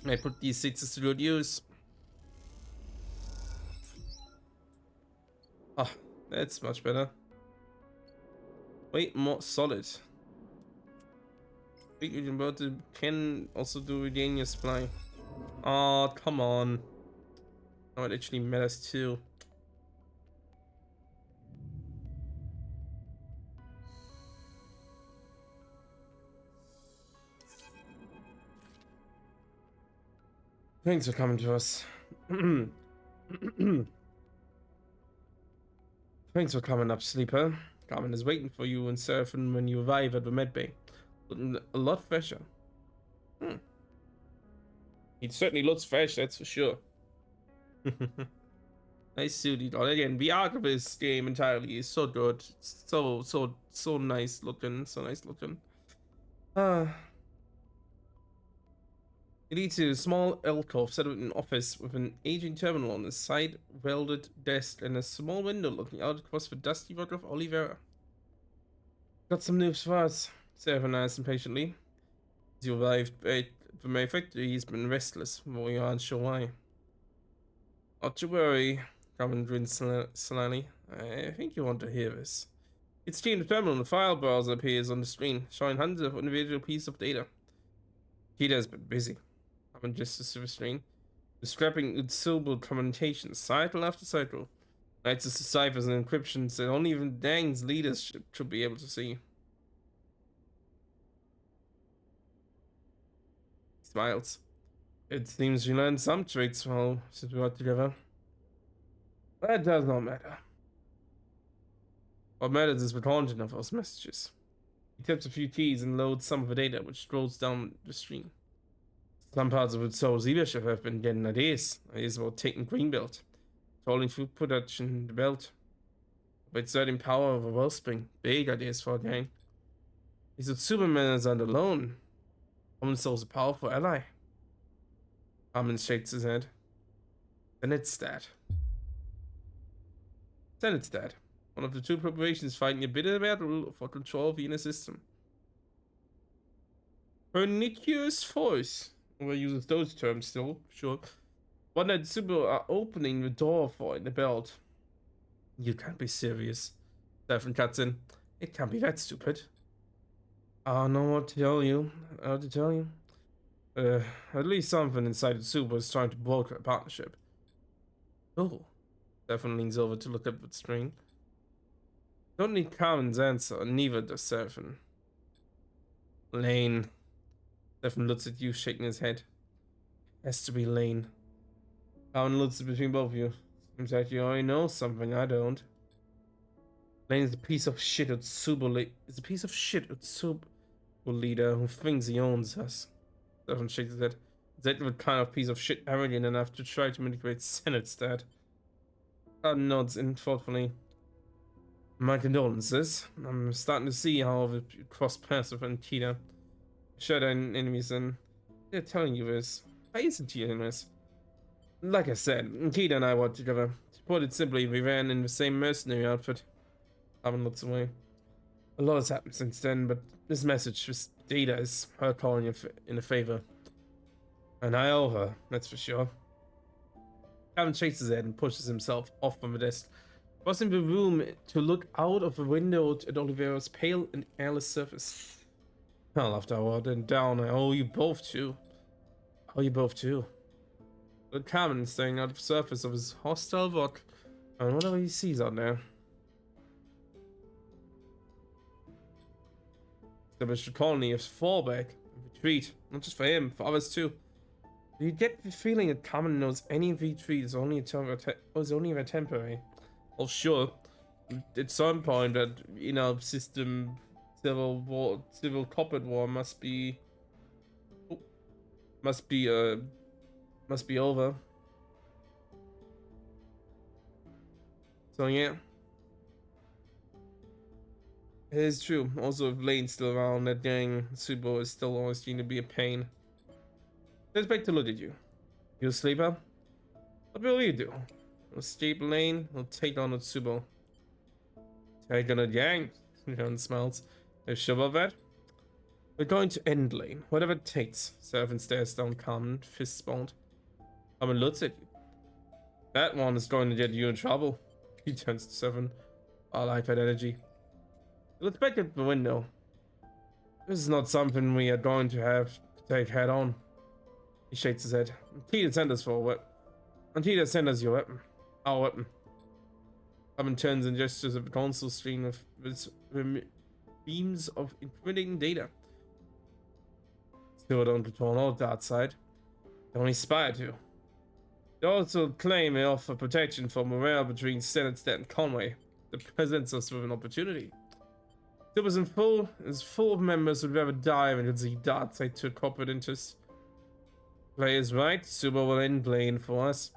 I put these sixes to good use. Ah, that's much better. Wait, more solid. About to can also do regain your supply. Oh, come on. Oh, it actually matters too. Thanks for coming to us. Thanks for coming up, sleeper. Carmen is waiting for you and Seraphim when you arrive at the medbay. Looking a lot fresher. He certainly looks fresh, that's for sure. Nice suit, again. The art of this game entirely is so good. It's so nice looking. So nice looking. It leads to a small alcove set up in an office with an aging terminal on the side, welded desk, and a small window looking out across the dusty rock of Olivera. Got some news for us, Seraphim asked impatiently. As you arrived at the main factory, he's been restless, but we aren't sure why. Not to worry, Carmen grinned slyly. I think you want to hear this. It's in the terminal. The file browser appears on the screen, showing hundreds of individual pieces of data. Kita has been busy. I'm just a silver screen. Scrapping Utsubo communications, cycle after cycle. Nights as ciphers and encryptions that only even Dang's leadership should be able to see. He smiles. It seems you learned some traits while since we worked together. That does not matter. What matters is the content of those messages. He taps a few keys and loads some of the data, which scrolls down the stream. Some parts of Utsubo's leadership have been getting ideas about taking Greenbelt, controlling food production in the belt, by exerting power over wellspring. Big ideas for a gang. These Supermen aren't alone. Common Soul's a powerful ally. Armin shakes his head. Then it's that. One of the two preparations fighting a bitter battle for control of the inner system. Pernicious force. We'll use those terms still, sure. One that Super are opening the door for in the belt. You can't be serious. Stefan cuts in. It can't be that stupid. I don't know what to tell you. At least something inside the Super is trying to broker a partnership. Oh. Stefan leans over to look at the screen. Don't need Carmen's answer, neither does Stefan. Lane. Stefan looks at you, shaking his head. Has to be Lane. Carmen looks between both of you. Seems like you already know something I don't. Lane is a piece of shit Utsubo leader who thinks he owns us. Stefan shakes his head. That the kind of piece of shit arrogant enough to try to manipulate Senate stat. Carmen nods in thoughtfully. My condolences. I'm starting to see how we cross paths with Ankita. Shut down enemies, and they're telling you this. I isn't to your enemies. Like I said, Ankita and I worked together. To put it simply, we ran in the same mercenary outfit. Carmen looks away. A lot has happened since then, but this message, this data, is her calling in a favor. And I owe her, that's for sure. Carmen shakes his head and pushes himself off from the desk, crossing the room to look out of the window at Oliveira's pale and airless surface. Well, after I went down, I owe you both too. But Carmen is staring out of the surface of his hostile rock and whatever he sees out there. Established a colony of fallback and retreat, not just for him, for others too. Do you get the feeling that Carmen knows any retreat is only a temporary? Well, sure. At some point, that in our system, civil corporate war must be over. So yeah, it is true. Also, if Lane's still around, that gang Subo is still always going to be a pain. Let's back to look at you. You a sleeper? What will you do? Escape Lane will take on Utsubo. Take on a gang. John smiles. Are you sure about that? We're going to end Lane, whatever it takes. Servant stares down Carmen, fists balled. Carmen looks at you. That one is going to get you in trouble. He turns to Seven. I like that energy. Let's back at the window. This is not something we are going to have to take head on. He shakes his head. Antita sent us for a weapon. Antita sent us your weapon. Our weapon. Carmen turns and gestures at the console screen of beams of incriminating data. Still don't control all dark side. They only aspire to. They also claim they offer protection for morale between Senate and Conway. That presents us with an opportunity. It was full of members who'd rather dive into the dark side to corporate interests. Play is right, Super will end playing for us.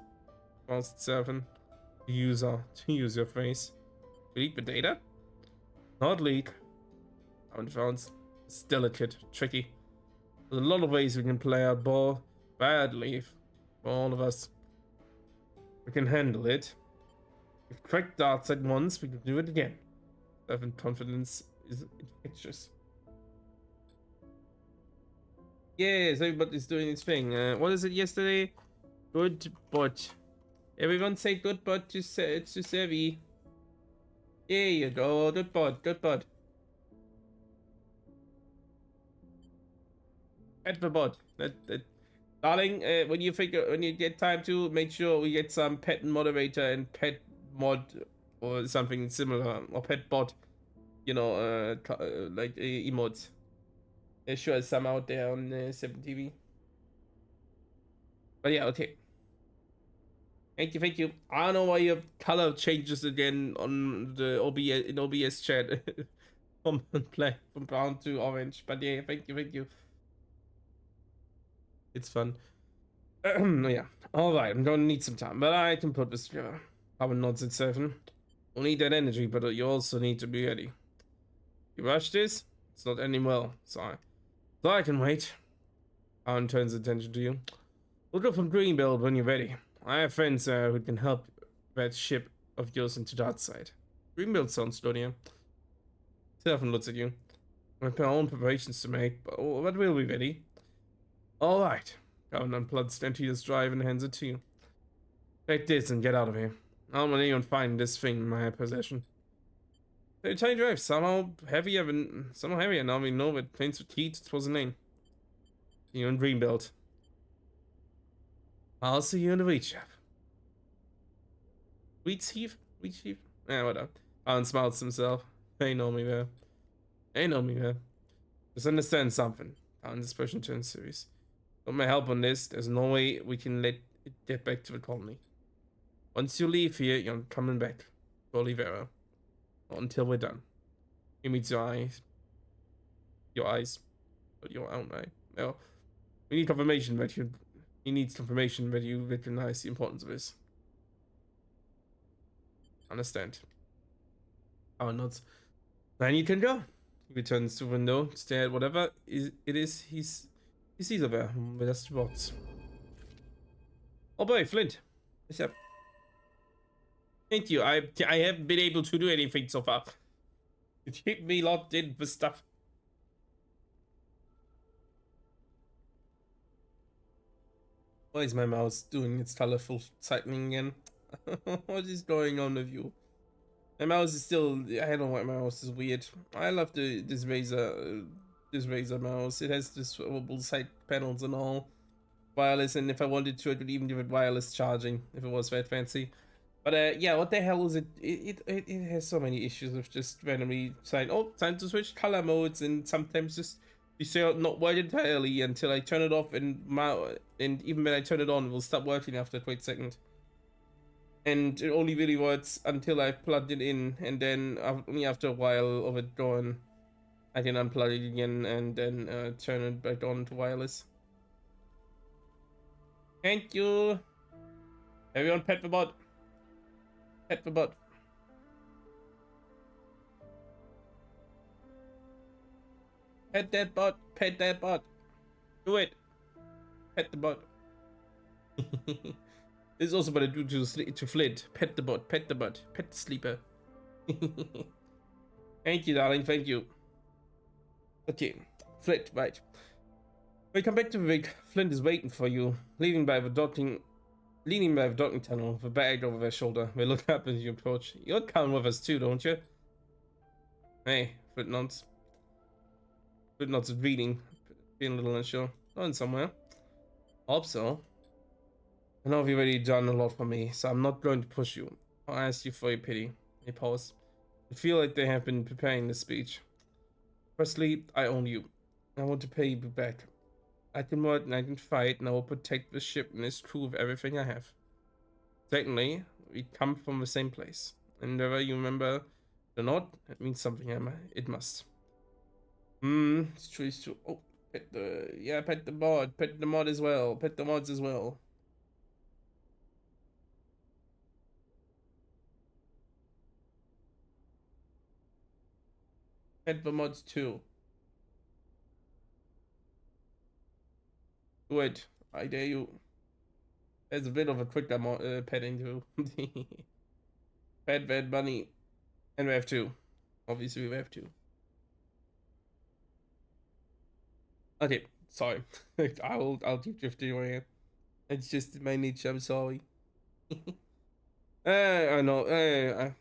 Whilst Seven. To use your phrase. Leak the data? Not leak. I haven't found it's delicate, tricky. There's a lot of ways we can play our ball badly for all of us. We can handle it. If cracked darts at once, we can do it again. Seven confidence is infectious. Yes, everybody's doing its thing. What is it yesterday? Good bot. Everyone say good bot to Sevi. There you go. Good bud. Good bud. Pet the bud. Darling, when you get time to, make sure we get some pet moderator and pet mod or something similar, or pet bot, you know, like emotes. There's sure some out there on 7TV. But yeah, okay. Thank you, thank you. I don't know why your color changes again on the OBS in OBS chat from from brown to orange. But yeah, thank you, thank you. It's fun. Yeah. All right, I'm gonna need some time, but I can put this together. Power nods at 7. We'll need that energy, but you also need to be ready. You rush this? It's not ending well. So I can wait. Aaron turns attention to you. We'll go from Greenbelt when you're ready. I have friends who can help that ship of yours into that side. Greenbelt sounds good, yeah. Stefan looks at you. I have my own preparations to make, but we'll be ready. Alright. Aaron unplugs Stentia's drive and hands it to you. Take this and get out of here. I don't want anyone finding this thing in my possession. The tiny drive somehow heavier now we know that planes with heat was the name. You in Greenbelt. I'll see you in the wheat shop. Wheat sheaf? Wheat sheaf? Eh, whatever. Alan smiles to himself. They know me there. They know me there. Just understand something. Alan's expression turns serious. With my help on this, there's no way we can let it get back to the colony. Once you leave here, you're coming back to Olivera. Not until we're done. He meets your eyes. Your eyes. But your own eye. No. We need confirmation that you... He needs confirmation that you recognize the importance of this. Understand. Oh, nods. Then you can go. He returns to the window, stare at whatever it is he sees over there. That's the box. Oh boy, Flint. What's up? Thank you. I haven't been able to do anything so far. You keep me locked in for stuff. Why is my mouse doing its colorful cycling again? What is going on with you? My mouse is still... I don't know why my mouse is weird. I love this Razer mouse. It has this swivel side panels and all. Wireless, and if I wanted to, I could even give it wireless charging if it was that fancy. But yeah, what the hell is it? It has so many issues with just randomly saying, oh, time to switch color modes, and sometimes just you say not work entirely until I turn it off, and even when I turn it on, it will stop working after a quick second. And it only really works until I plugged it in, and then only after a while of it going, I can unplug it again and then turn it back on to wireless. Thank you. Everyone, pet the bot. Pet the bot. Pet that bot. Pet that bot. Do it. Pet the bot. This is also what I do to Flint. Pet the bot. Pet the bot. Pet the sleeper. Thank you, darling. Thank you. Okay. Flint, right. When you come back to the rig, Flint is waiting for you, leaning by the docking tunnel with a bag over their shoulder. They look up as you approach. You're coming with us too, don't you? Hey, Flint nods. Flint nods is reading, being a little unsure. Going somewhere. Hope so. I know you've already done a lot for me, so I'm not going to push you. I'll ask you for your pity. They pause. I feel like they have been preparing this speech. Firstly, I own you. I want to pay you back. I can work and I can fight, and I will protect the ship and its crew with everything I have. Secondly, we come from the same place. And whether you remember or not, it means something, Emma. It must. It's true, it's true. Oh, pet the mod. Pet the mod as well. Pet the mods as well. Pet the mods too. Do it. I dare you. There's a bit of a quick petting too. Pet Bad Bunny. And we have two. Obviously we have two. Okay, sorry. I'll keep drifting away. It's just my nature, I'm sorry. I know.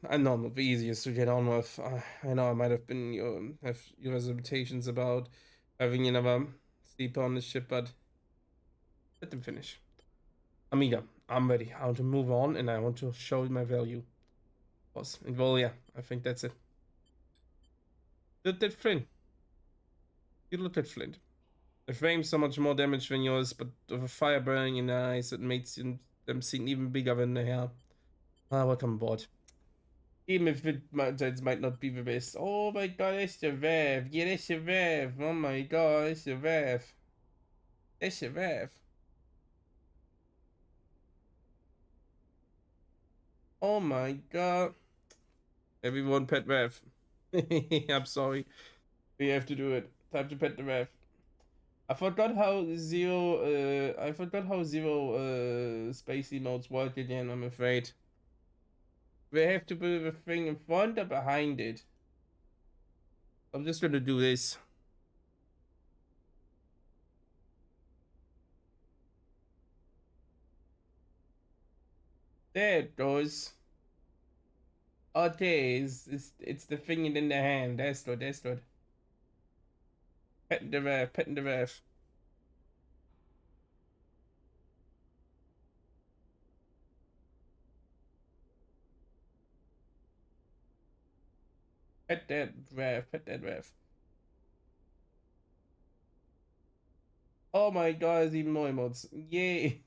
I know I'm not the easiest to get on with. I know I might have been have your reservations about having another sleeper on the ship, but let them finish. Amiga, I'm ready. I want to move on, and I want to show you my value. Boss, and well, yeah, I think that's it. Look at Flint. You look at Flint. The frame's so much more damage than yours, but with a fire burning in their eyes, it makes them seem even bigger than they are. Ah, welcome aboard. Even if it might not be the best. Oh my god, it's the Rev. Yeah, that's the Rev. Oh my god, it's the Rev. That's the Rev. Oh my god. Everyone pet Rev. I'm sorry. We have to do it. Time to pet the Rev. I forgot how zero space emotes work again, I'm afraid. We have to put the thing in front or behind it. I'm just gonna do this. There it goes. Okay, it's the thing in the hand. That's good, that's good. Petting the ref, petting the ref. Pet that ref, pet that ref. Oh my god, there's even more emotes. Yay!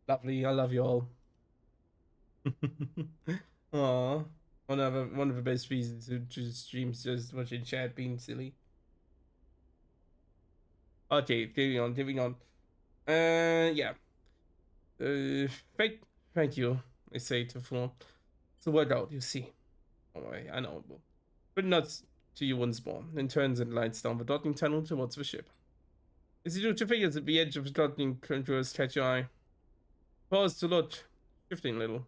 Lovely, I love you all. Aww. One of the best reasons to stream is just watching chat being silly. Okay, giving on. Yeah. Uh, thank, thank you, I say to Floor. It's a workout, you see. Oh, I know. But nuts to you once more, then turns and lights down the docking tunnel towards the ship. As you do, two figures at the edge of the docking controls catch your eye. Pause to look, shifting a little.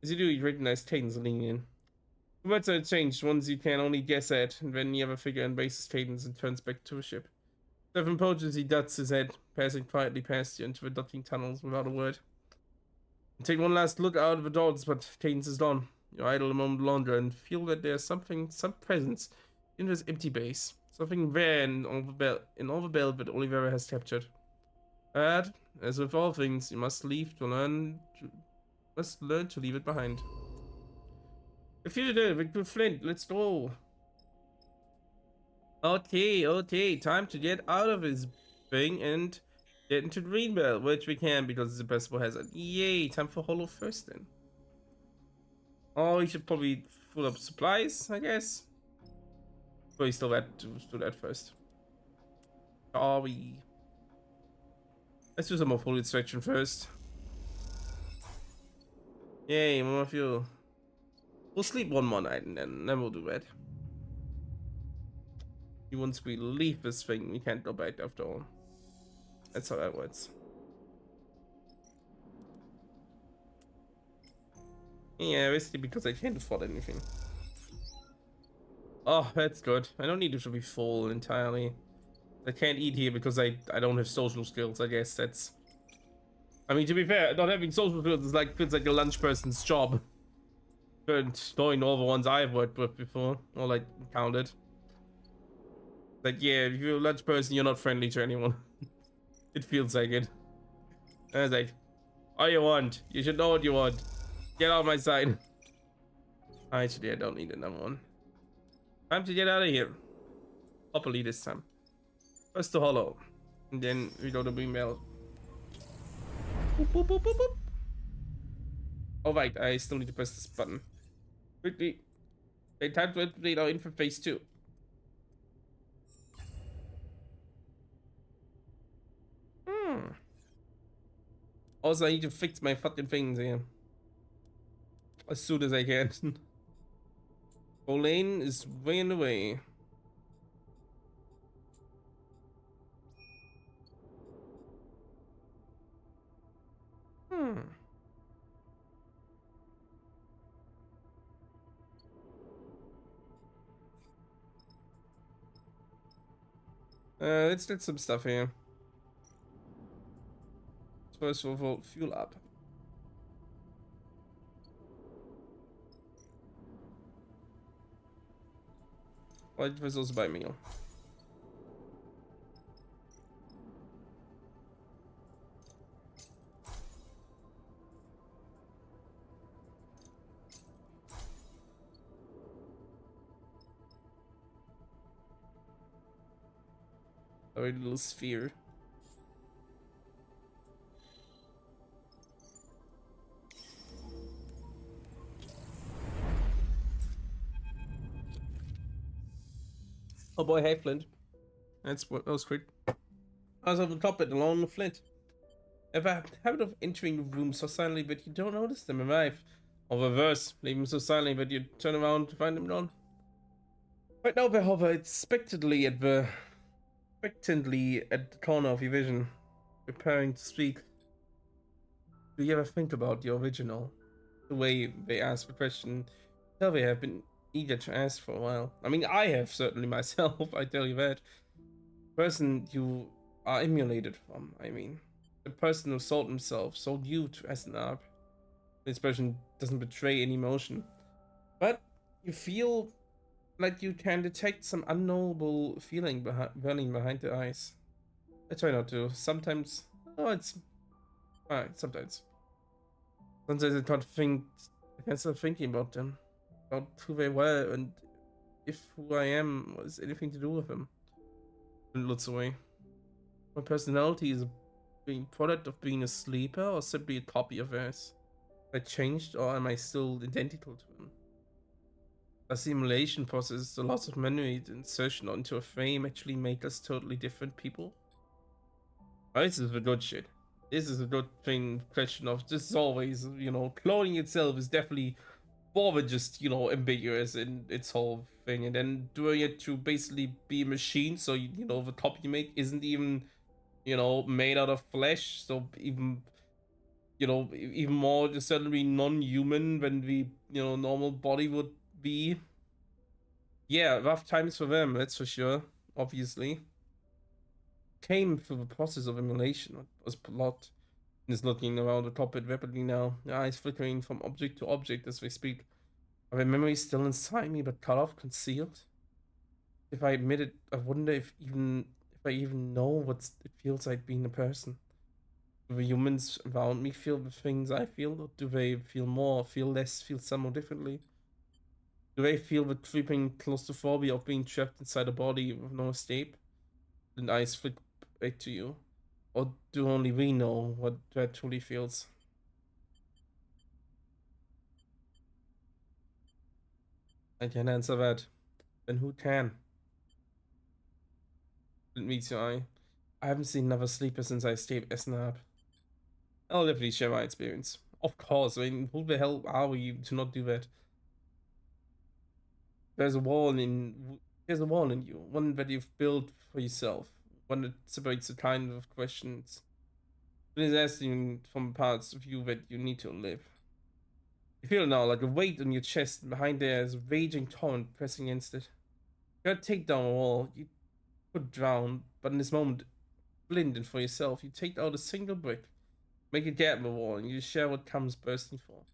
As you do, you recognize Cadence leaning in. The words are changed, ones you can only guess at, and then the other figure embraces Cadence and turns back to the ship. Seven approaches, he ducks his head, passing quietly past you into the docking tunnels without a word. You take one last look out of the doors, but Cadence is gone. You idle a moment longer and feel that there's some presence in this empty base. Something rare in all the belt that Olivera has captured. But, as with all things, you must learn to leave it behind. The fugitive, Victor Flint, let's go. Okay, time to get out of this thing and get into Greenbelt, which we can because it's a possible hazard. Yay, time for Hollow first then. Oh, we should probably fill up supplies, I guess. But we still had to do that first. Oh, let's do some more full extraction first. Yay, more fuel. We'll sleep one more night and then we'll do that. Once we leave this thing, we can't go back after all. That's how that works. Yeah, basically because I can't afford anything. Oh, that's good. I don't need it to be full entirely. I can't eat here because I don't have social skills. I guess that's. I mean, to be fair, not having social skills is like feels like a lunch person's job. And knowing all the ones I've worked with before, or like counted. Like, yeah, if you're a lunch person, you're not friendly to anyone. It feels like it. And I was like, all you want, you should know what you want. Get out of my sight. Actually, I don't need another one. Time to get out of here. Properly this time. First to Hollow. And then we go to Windmill. Boop, boop, boop, boop, boop. Oh, right, I still need to press this button. Quickly. Okay, time to activate our infant phase 2. Also, I need to fix my fucking things here. As soon as I can. Bolane is way in the way. Hmm. Let's get some stuff here. First of all, fuel up. Or it was also by meal. A little sphere. Oh boy, hey Flint. That was great. I was on the top of it along with Flint. Ever have the habit of entering rooms so silently but you don't notice them arrive? Or reverse, leave them so silently but you turn around to find them gone? Right now they hover expectantly at the corner of your vision, preparing to speak. Do you ever think about the original? The way they ask the question, tell they have been eager to ask for a while. I mean, I have certainly myself, I tell you that. The person you are emulated from, I mean. The person who sold himself, sold you to SNR. This person doesn't betray any emotion. But you feel like you can detect some unknowable feeling burning behind the eyes. I try not to. Sometimes, oh, it's alright. Sometimes I can't stop thinking about them, about who they were, and if who I am was anything to do with them. And looks away. My personality is being product of being a sleeper, or simply a copy of theirs. I changed, or am I still identical to them? A simulation process, the loss of memory, the insertion onto a frame actually make us totally different people? Oh, this is the good shit. This is a good thing, question of just always, cloning itself is definitely more than just, ambiguous in its whole thing. And then doing it to basically be a machine, so, the copy you make isn't even, made out of flesh. So even, even more just suddenly non-human than the, normal body would be. Yeah, rough times for them, that's for sure, obviously. Came through the process of emulation, was plot. Is looking around the cockpit rapidly now, the eyes flickering from object to object as we speak. Are the memories still inside me but cut off, concealed? If I admit it, I wonder if I even know what it feels like being a person. Do the humans around me feel the things I feel, or do they feel more, feel less, feel somehow differently? Do they feel the creeping claustrophobia of being trapped inside a body with no escape? And eyes flick back to you. Or do only we know what that truly feels? I can't answer that. Then who can? It meets your eye. I haven't seen another sleeper since I escaped Esnab. I'll definitely share my experience. Of course, I mean, who the hell are we to not do that? There's a wall in there's a wall in you, one that you've built for yourself, one that separates the kind of questions. It is asking from parts of you that you need to live. You feel now like a weight on your chest, and behind there is a raging torrent pressing against it. You gotta take down a wall. You could drown, but in this moment, blind and for yourself, you take out a single brick, make a gap in the wall, and you share what comes bursting forth.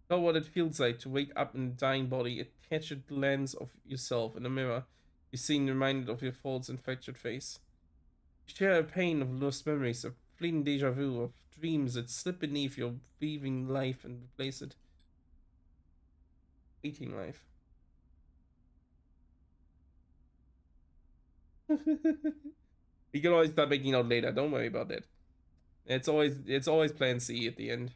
Know what it feels like to wake up in a dying body, a catched glance of yourself in a mirror. You seem reminded of your faults and fractured face. You share a pain of lost memories, a fleeting deja vu of dreams that slip beneath your breathing life and replace it. Eating life. You can always start making out later. Don't worry about that. It's always plan C at the end.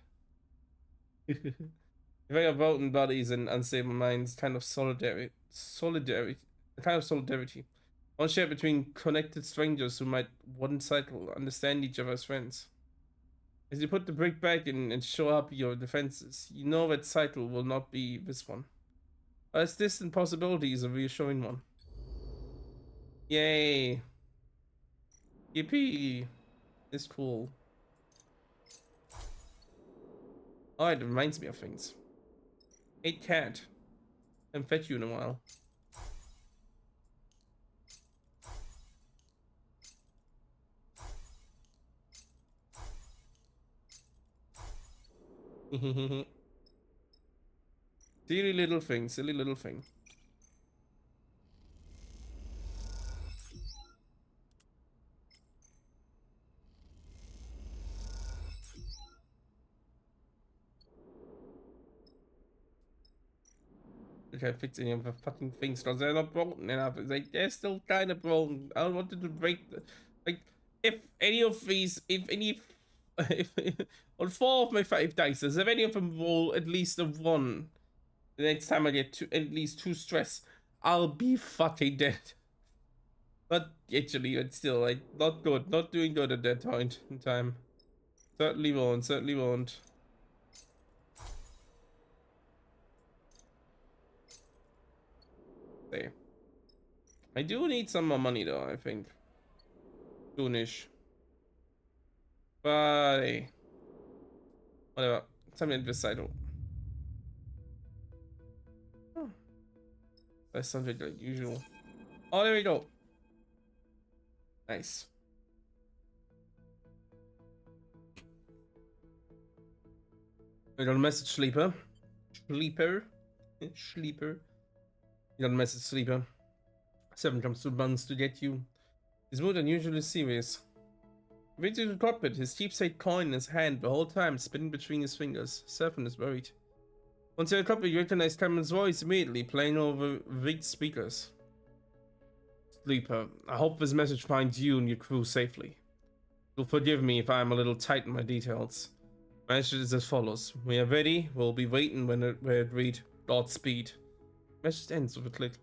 They are voting bodies and unstable minds, a kind of solidarity. One shared between connected strangers who might one cycle understand each other's friends. As you put the brick back in and show up your defenses, you know that cycle will not be this one. As distant possibility is a reassuring one. Yay! Yippee! It's cool. Oh, it reminds me of things. Hey cat, I haven't fed you in a while. Silly little thing, silly little thing. can't fix any of the fucking things because they're not broken enough. It's like they're still kind of broken. I wanted to break like if any of these, if any, if on 4 of my 5 dice, if any of them roll at least a 1, the next time I get at least 2 stress, I'll be fucking dead. But actually, it's still like not good, not doing good at that point in time. Certainly won't. Certainly won't. There. I do need some more money though, I think. Soonish. But hey, whatever. Time to invest idle. Oh, that's something like usual. Oh, there we go. Nice. We got a message, Sleeper. Sleeper. Sleeper. You got a message, Sleeper. 7 comes 2 buns to get you. His mood unusually serious. Reach to the cockpit, his keepsake coin in his hand the whole time, spinning between his fingers. 7 is worried. Once you're in the cockpit, you recognize Cameron's voice immediately, playing over rigged speakers. Sleeper, I hope this message finds you and your crew safely. You'll forgive me if I am a little tight in my details. My message is as follows. We are ready, we'll be waiting when we're agreed. Godspeed. Message ends with a click.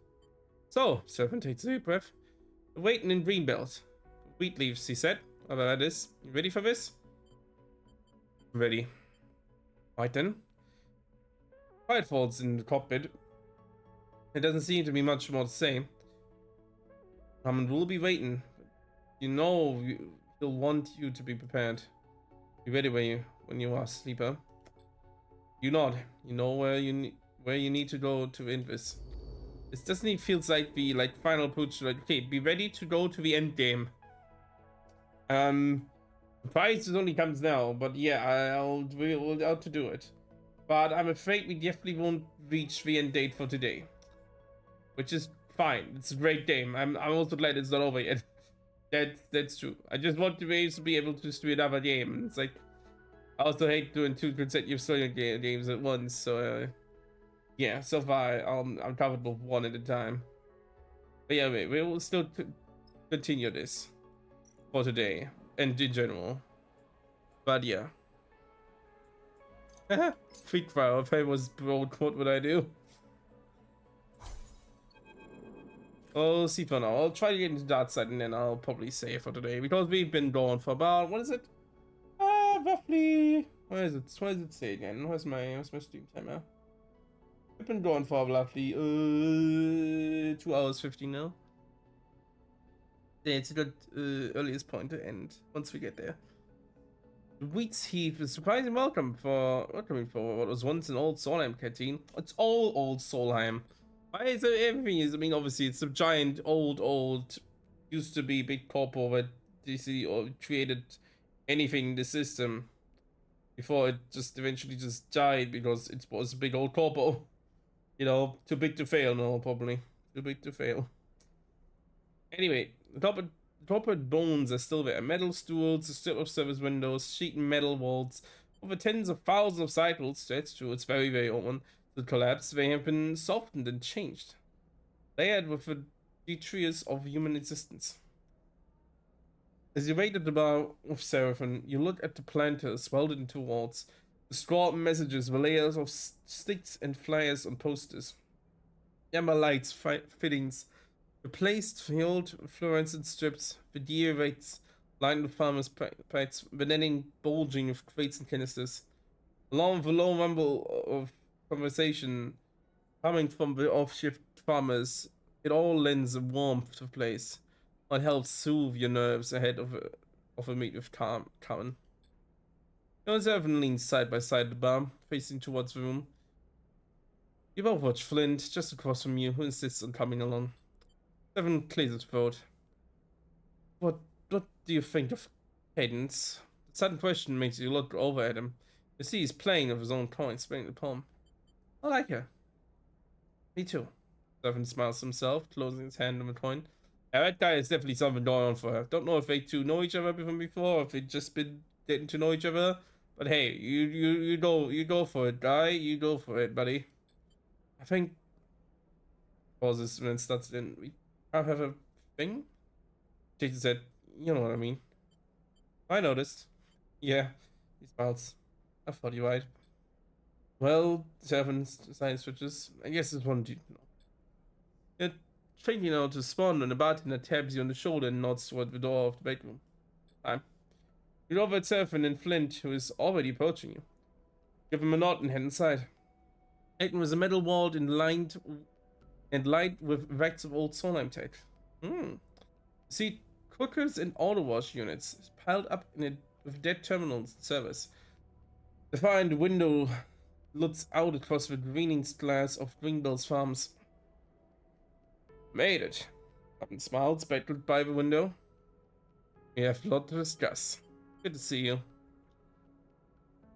So, Serpent takes a deep breath. We're waiting in Greenbelt. Wheat leaves, he said. Whatever that is. You ready for this? Ready. Right then. Quiet falls in the cockpit. There doesn't seem to be much more to say. Hammond will be waiting. You know he'll want you to be prepared. Be ready when you are, Sleeper. You nod. You know where you need to go to end this. This doesn't even feels like the final push. Like, okay, be ready to go to the end game. The prize only comes now, but yeah, we'll out to do it. But I'm afraid we definitely won't reach the end date for today, which is fine. It's a great game. I'm also glad it's not over yet. That's true. I just want to be able to just do another game. And it's like I also hate doing 2 consecutive story games at once. So yeah, so far I'm comfortable with 1 at a time. But yeah, we will still continue this for today and in general. But yeah. Freak fire, if I was broke, what would I do? We'll see for now. I'll try to get into that side and then I'll probably save for today because we've been going for about, what is it? Roughly, what does it say again? Where's my stream timer? We've been going for roughly 2 hours 15 now. Yeah, it's a good earliest point to end once we get there. Wheat's Heath is surprising welcoming for what was once an old Solheim canteen. It's all old Solheim. Why is it everything is? I mean, obviously it's a giant old used to be big corpo that DC or created anything in the system before it just eventually just died because it was a big old corpo. You know, too big to fail now, probably. Too big to fail. Anyway, the coppered bones are still there. Metal stools, a strip of service windows, sheet metal walls. Over tens of thousands of cycles, that's true, it's very, very old. The collapse, they have been softened and changed. Layered with the detritus of human existence. As you wait at the bar with Seraphim, you look at the planters welded into walls. The scrawled messages were layers of sticks and flyers on posters. Amber lights, fittings, replaced the old fluorescent strips, the deer rates lined with farmers' pipes, the netting bulging with crates and canisters. Along with a low rumble of conversation coming from the off-shift farmers, it all lends a warmth to the place. It helps soothe your nerves ahead of a meet with Carmen. Seven leans side by side the bar, facing towards the room. You both watch Flint, just across from you, who insists on coming along. Seven clears his throat. What do you think of Cadence? The sudden question makes you look over at him. You see he's playing with his own coin, spinning the palm. I like her. Me too. Seven smiles to himself, closing his hand on the coin. Yeah, that guy is definitely something going on for her. Don't know if they two know each other from before, or if they've just been getting to know each other. But hey, you go for it, guy. You go for it, buddy. I think Pauses and then starts. Then we have a thing. Jason said, "You know what I mean." I noticed. Yeah, he smiles. I thought you right. Well, seven science switches. I guess this one. You're thinking out to spawn and a bartender taps you on the shoulder and nods toward the door of the bedroom. Time. You over at Serpent and Flint, who is already approaching you. Give him a nod and head inside. Aiton was a metal walled and lined with racks of old Solheim tech. See, cookers and auto wash units piled up in it with dead terminals and servers. The fire in the window looks out across the greening glass of Greenbell's farms. Made it. Captain smiled, speckled by the window. We have a lot to discuss. Good to see you.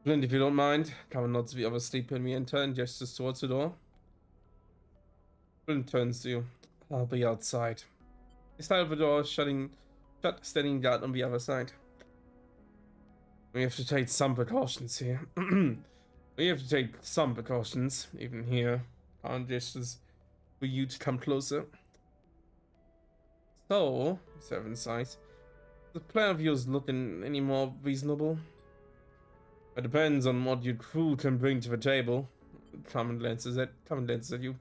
Flint, if you don't mind. Cameron nods to the other sleeper when we enter and gestures towards the door. Flint turns to you. I'll be outside. He started the door, shut, standing guard on the other side. We have to take some precautions here. We have to take some precautions, even here. Cameron gestures for you to come closer. So, Seven sighs. The plan of yours looking any more reasonable? It depends on what your crew can bring to the table. Common glances at you.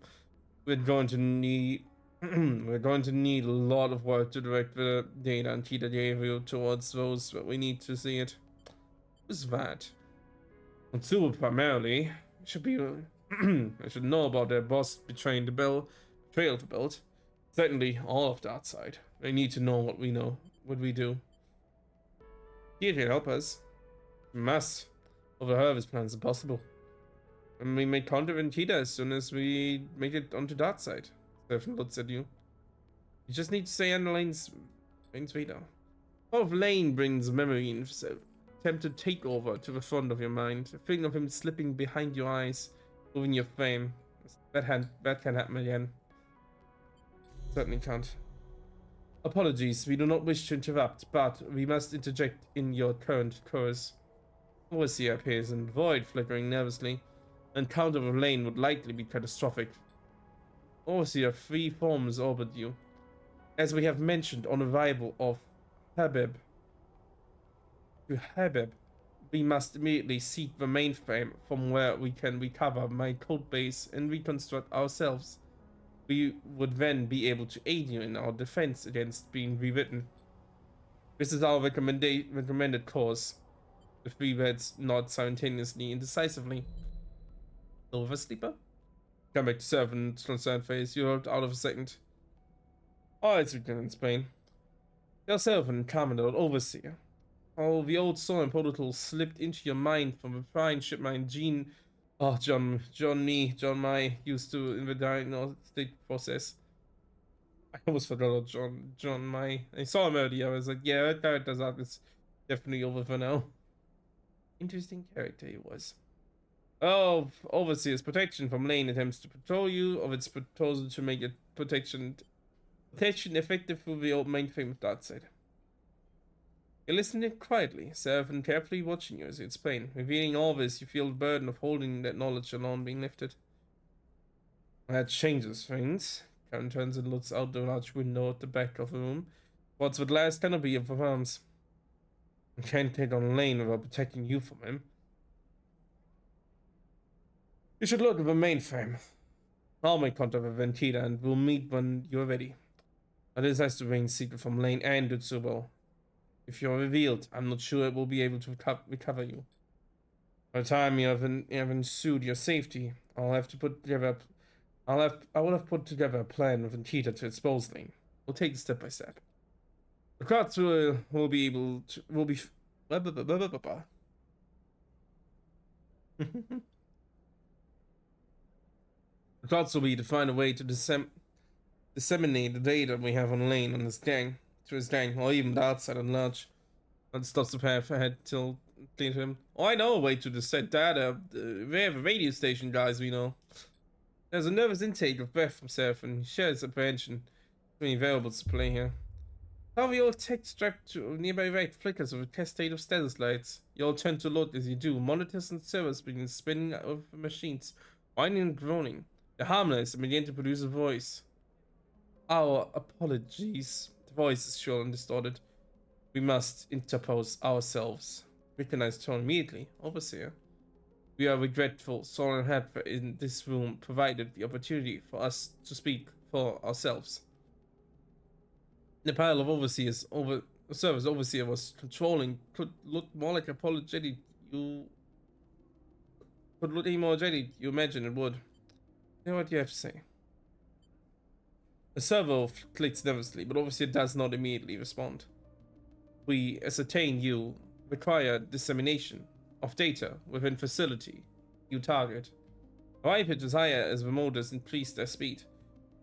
We're going to need a lot of work to direct the data and Kita gave you towards those that we need to see it. Who's that? And two primarily should be I should know about their boss betrayal of the belt. Certainly all of that side. They need to know what we know. What we do. He can help us. We must. Overheard his plans impossible. And we make contact with Kita as soon as we make it onto that side. Stefan looks at you. You just need to stay on Lane's radar. Thought of Lane brings memory and attempt to take over to the front of your mind. A feeling of him slipping behind your eyes, moving your frame. That can happen again. Certainly can't. Apologies, we do not wish to interrupt, but we must interject in your current course. Overseer appears in the void, flickering nervously. An encounter with Lane would likely be catastrophic. Overseer, three forms orbit you. As we have mentioned on arrival of Habib, we must immediately seek the mainframe from where we can recover my code base and reconstruct ourselves. We would then be able to aid you in our defense against being rewritten. This is our recommended course. The three reds nod simultaneously and decisively. Silver Sleeper? Come back to Servant, concerned face. You're out of a second. Oh, it's Lieutenant Spain. Yourself and Commodore Overseer. Oh, the old soul and protocol slipped into your mind from the fine shipmine John Mai used to in the diagnostic process. I almost forgot John Mai. I saw him earlier. I was like, yeah, that character's arc is definitely over for now. Interesting character he was. Oh, Overseer's protection from Lane attempts to patrol you of its proposal to make it protection effective through the old mainframe of Darkside. You listen in quietly, Seraph, carefully watching you as you explain. Revealing all this, you feel the burden of holding that knowledge alone being lifted. That changes things. Karen turns and looks out the large window at the back of the room. What's the glass canopy of the farms? You can't take on Lane without protecting you from him. You should look at the mainframe. I'll make contact with Ventita and we'll meet when you're ready. But this has to remain secret from Lane and Utsubo. If you're revealed, I'm not sure it will be able to recover you. By the time you have ensued your safety, I will have put together a plan with Ventita to expose Lane. We'll take it step by step. The cards will be able to The cards will be to find a way to disseminate the data we have on Lane and his gang to his gang, or even the outside at large. That stops the path ahead till clear to him. Oh, I know a way to dissect data. We have a radio station, guys, we know. There's a nervous intake of breath from Seraph, and he shares apprehension. Too many variables to play here. How the old tech strapped to a nearby rack flickers with a cascade of status lights. You all turn to look as you do. Monitors and servers begin spinning over machines, whining and groaning. They're harmless and begin to produce a voice. Our apologies. The voice is shrill and distorted. We must interpose ourselves. Recognize tone immediately. Overseer. We are regretful. Soren had in this room provided the opportunity for us to speak for ourselves. The pile of overseers over the service overseer was controlling could look more like apologetic. You could look any more apologetic. You imagine it would. You know what you have to say. The servo clicks nervously, but overseer does not immediately respond. We ascertain you require dissemination of data within facility you target. Our IP is higher as the motors increase their speed.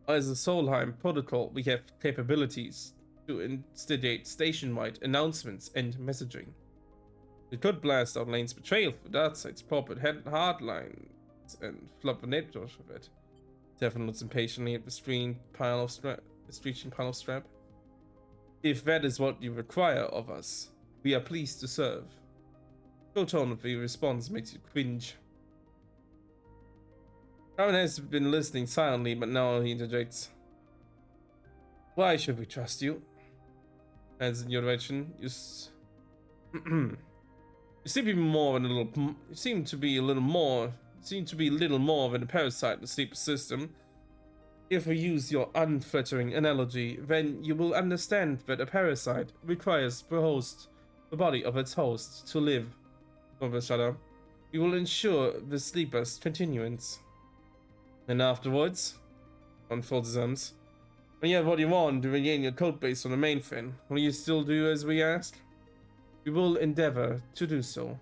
As a Solheim protocol, we have capabilities to instigate station-wide announcements and messaging. We could blast out Lane's betrayal for Darkseid's proper hardlines and flop the network with it. Devon looks impatiently at the screeching pile of scrap. If that is what you require of us, we are pleased to serve. The tone of the response makes you cringe. Karen has been listening silently, but now he interjects. Why should we trust you? Hands in your direction. You seem to be more than a little. You seem to be a little more. Seem to be little more than a parasite in the sleep system. If we use your unflattering analogy, then you will understand that a parasite requires the body of its host to live. Over shudder. We will ensure the sleeper's continuance. And afterwards, unfolds his arms. When you have what you want to regain your code base on the mainframe, will you still do as we ask? We will endeavor to do so.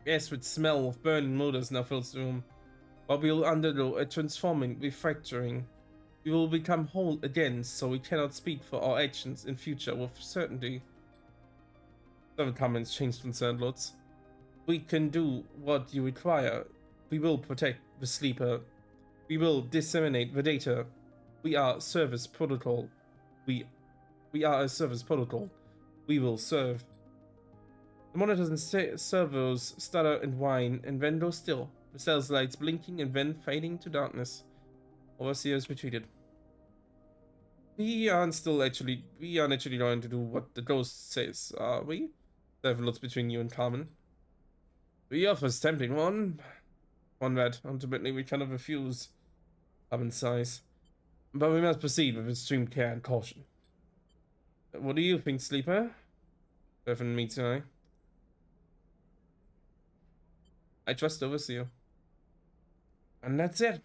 Yes, with smell of burning motors now fills the room. But we will undergo a transforming refactoring. We will become whole again, so we cannot speak for our actions in future with certainty. Several comments changed concerned lords. We can do what you require. We will protect the sleeper. We will disseminate the data. We are service protocol. We are a service protocol. We will serve. The monitors and servos stutter and whine and then go still. The cell's lights blinking and then fading to darkness. Overseers retreated. We aren't actually going to do what the ghost says, are we? Several looks between you and Carmen. The offer's tempting one that ultimately we cannot refuse. Carmen sighs. But we must proceed with extreme care and caution. What do you think, Sleeper? Griffin meets your eye. I trust Overseer. And that's it.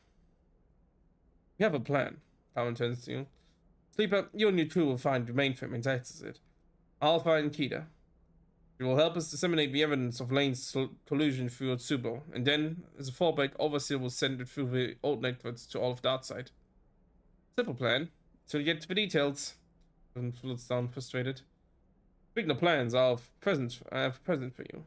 We have a plan. Carmen turns to you. Sleeper, you and your crew will find the mainframe and access it. I'll find Kita. She will help us disseminate the evidence of Lane's collusion through Otsubo, and then, as a fallback, Overseer will send it through the old networks to all of Darkseid. Simple plan. Till you get to the details. Griffin floats down, frustrated. Speaking of plans, I have a present for you.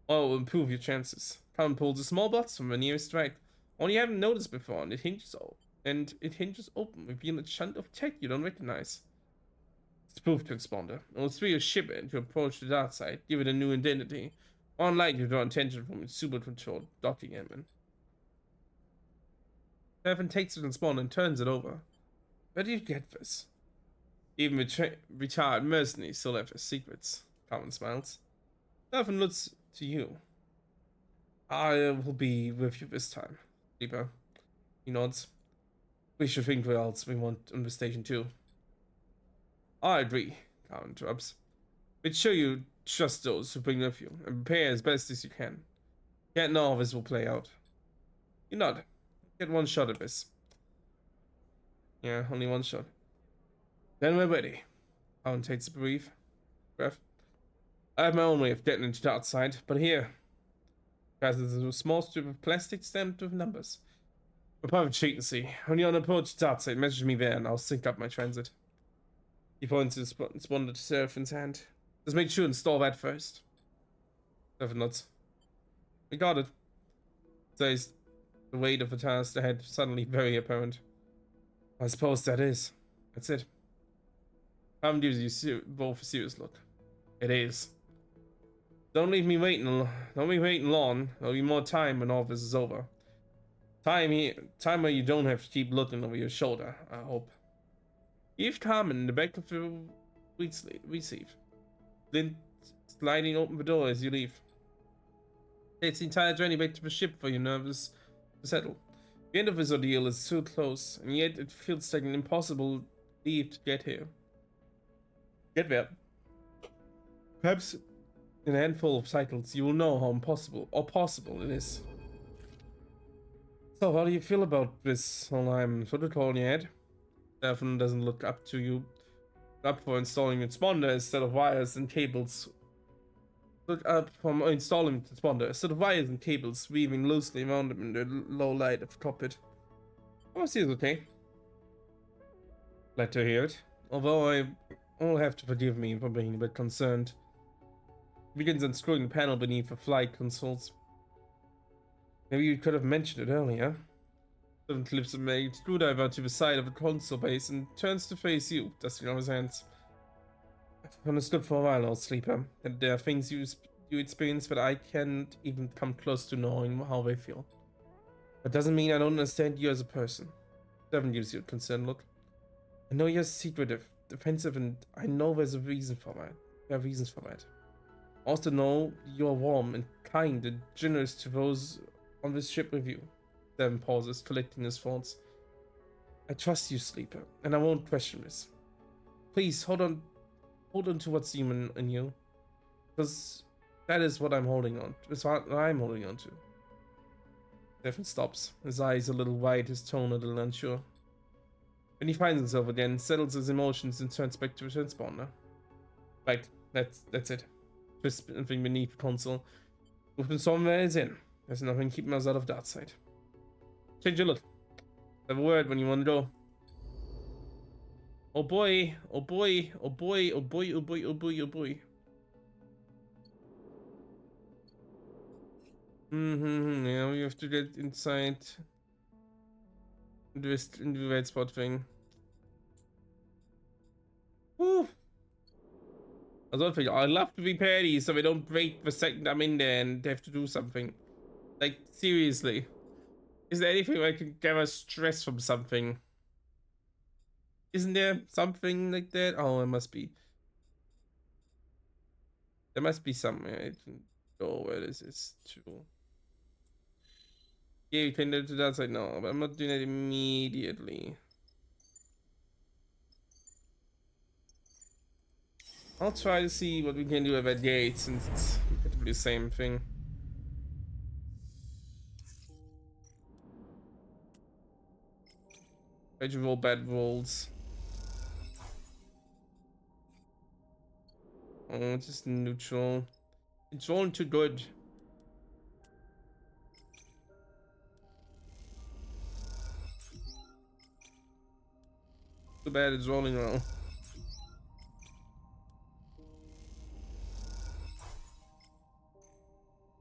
All will improve your chances. Carmen pulls a small box from the nearest rack. One you haven't noticed before, and it hinges open, revealing a chunk of tech you don't recognize. It's a proof transponder. It will free your ship to approach the dark side, give it a new identity. Unlikely to draw attention from its super-controlled docking engine. Griffin takes the transponder and turns it over. Where do you get this? Even retired mercenaries still have their secrets. Carmen smiles. Griffin looks to you. I will be with you this time, Sleeper. He nods. We should think what else we want on the station too. I agree, Carmen interrupts. We'd show you trust those who bring with you, and prepare as best as you can. Can't know how this will play out. You nod. Get one shot at this. Yeah, only one shot. Then we're ready. Carmen takes a brief breath. I have my own way of getting into the outside, but here, guys, there's a small strip of plastic stamped with numbers. A private sheet and see. When you're on approach to Darkseid, message me there and I'll sync up my transit. He points to the transponder to Seraphin's hand. Just make sure and install that first. Seraphin nods. We got it. Says the weight of the task ahead suddenly very apparent. I suppose that is. That's it. Carmen gives you both a serious look. It is. Don't leave me waiting. Don't be waiting long. There'll be more time when all this is over. Time where you don't have to keep looking over your shoulder, I hope. Eve Carmen in the back of the receive. Then sliding open the door as you leave. It's the entire journey back to the ship for you nervous to settle. The end of this ordeal is so close, and yet it feels like an impossible leap to get here. Get there. Perhaps in a handful of cycles, you will know how impossible or possible it is. So, how do you feel about this? Well, I'm sort of call in your head. Stefan doesn't look up to you up for installing a transponder instead of wires and cables. Look up from installing the transponder instead of wires and cables weaving loosely around him in the low light of the cockpit. Oh, see, it's okay. Glad to hear it. Although I will have to forgive me for being a bit concerned. Begins unscrewing the panel beneath the flight consoles. Maybe you could have mentioned it earlier. Seven clips a made screwdriver to the side of the console base and turns to face you, dusting off his hands. I've understood for a while now, Sleeper, that there are things you experience that I can't even come close to knowing how they feel. That doesn't mean I don't understand you as a person. Seven gives you a concerned look. I know you're secretive, defensive, and I know there's a reason for that. There are reasons for that. I also know you're warm and kind and generous to those on this ship with you. Seven pauses, collecting his thoughts. I trust you, Sleeper, and I won't question this. Please hold on to what's human in you, because that is what I'm holding on. It's what I'm holding on to. Stefan stops, his eyes a little wide, his tone a little unsure. When he finds himself again, settles his emotions and turns back to the transponder. Right, that's it. Twist something beneath the console. Open somewhere is in. There's nothing keeping us out of dark side. Change your look. Have a word when you want to go. Oh boy, oh boy, oh boy, oh boy, oh boy, oh boy, oh boy. Yeah, we have to get inside into the red spot thing. Woo! I don't think I'd love to be petty so we don't break the second I'm in there and have to do something. Like, seriously. Is there anything I can gather stress from something? Isn't there something like that? Oh, it must be. There must be somewhere I can go where this is too. Yeah, you can do that side now, but I'm not doing it immediately. I'll try to see what we can do at that gate since it's effectively the same thing. Try to roll bad rolls. Oh, it's just neutral. It's rolling too good. Too bad it's rolling wrong.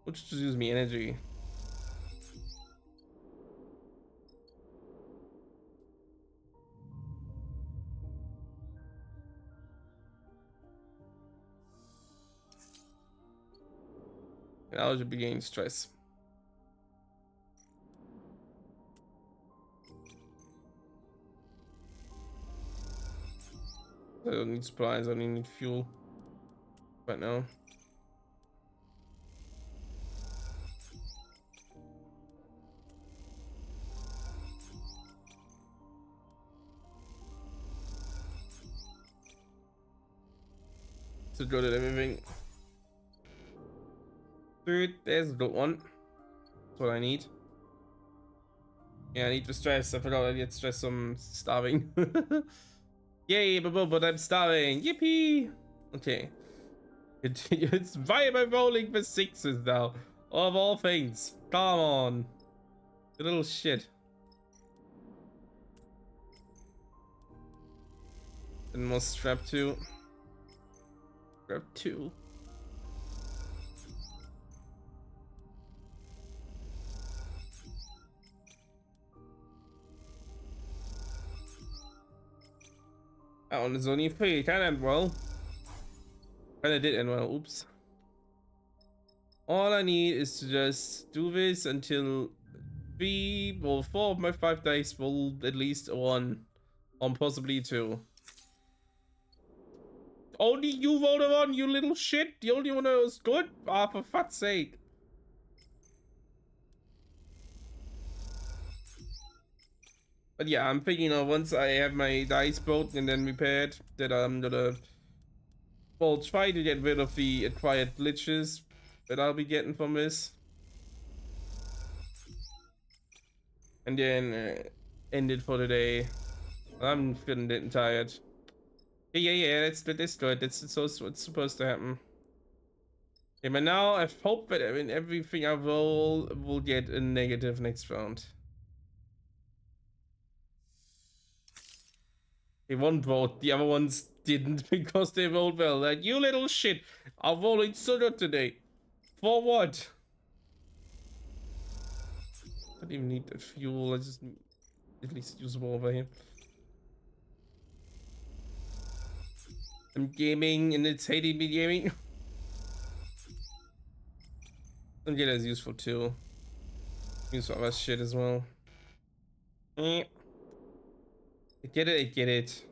Which just gives me energy. And I should be getting stress. I don't need supplies, I only need fuel right now. So good at everything. Dude, there's a good one. That's what I need. Yeah, I need the stress. I forgot I get stress from starving. Yay, but I'm starving. Yippee! Okay. It's why am I rolling for sixes now? Of all things. Come on. You little shit. And more strap 2. Strap 2. That one is only 3. Can't end well. Kinda did end well. Oops. All I need is to just do this until 3 or 4 of my 5 dice roll at least 1. Or possibly 2. Only you voted on, you little shit. The only one that was good. Ah, for fuck's sake. But yeah, I'm thinking of once I have my dice broken and then repaired, that I'm gonna, well, try to get rid of the acquired glitches that I'll be getting from this. And then end it for the day. I'm feeling getting tired. Yeah, that's good. That's so it's supposed to happen. Okay, but now I hope that everything I roll will get a negative next round. Okay, one vote, the other ones didn't because they rolled well. Like, you little shit, I'm rolling so good today. For what? I don't even need that fuel, I just at least usable over here. I'm gaming and it's hating me gaming. And get as useful too. Use all that shit as well. I get it, I get it.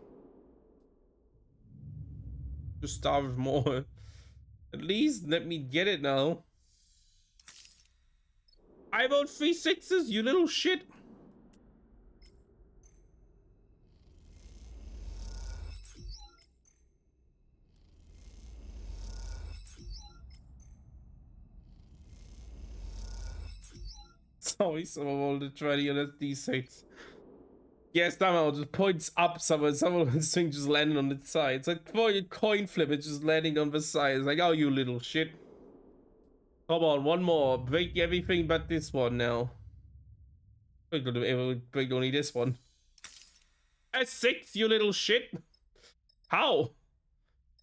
Just starve more. At least let me get it now. I vote 3 6s, you little shit. Sorry, someone wanted to try to get a D6. Yes, that one just points up somewhere. Some of this thing just landing on its side. It's like throwing a coin flip, it's just landing on the side. It's like, oh, you little shit. Come on, one more. Break everything but this one now. We're gonna be able to break only this one. A 6, you little shit. How?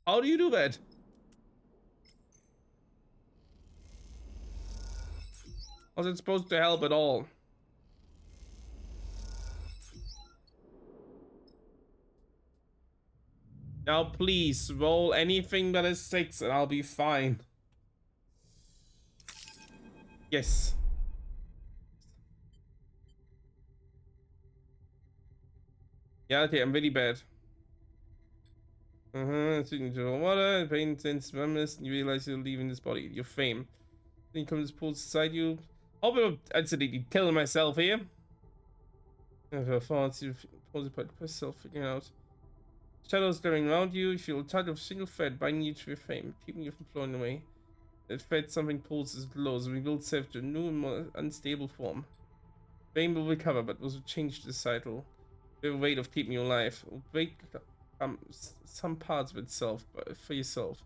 How do you do that? How's it supposed to help at all? Now please, roll anything that is 6 and I'll be fine. Yes. Yeah, okay, I'm really bad. Signature water, pain sense memories, and you realize you're leaving this body, your fame. Then comes pulls inside you. Oh, but I'm absolutely killing myself here. Never thoughts you pulls apart yourself, figuring out. Shadows glaring around you, you feel tired of a single thread binding you to your fame, keeping you from flowing away. That thread something pulls as it glows, reveals itself to a new and more unstable form. Fame will recover, but will change the cycle. The weight of keeping you alive. Will break some parts of itself for yourself.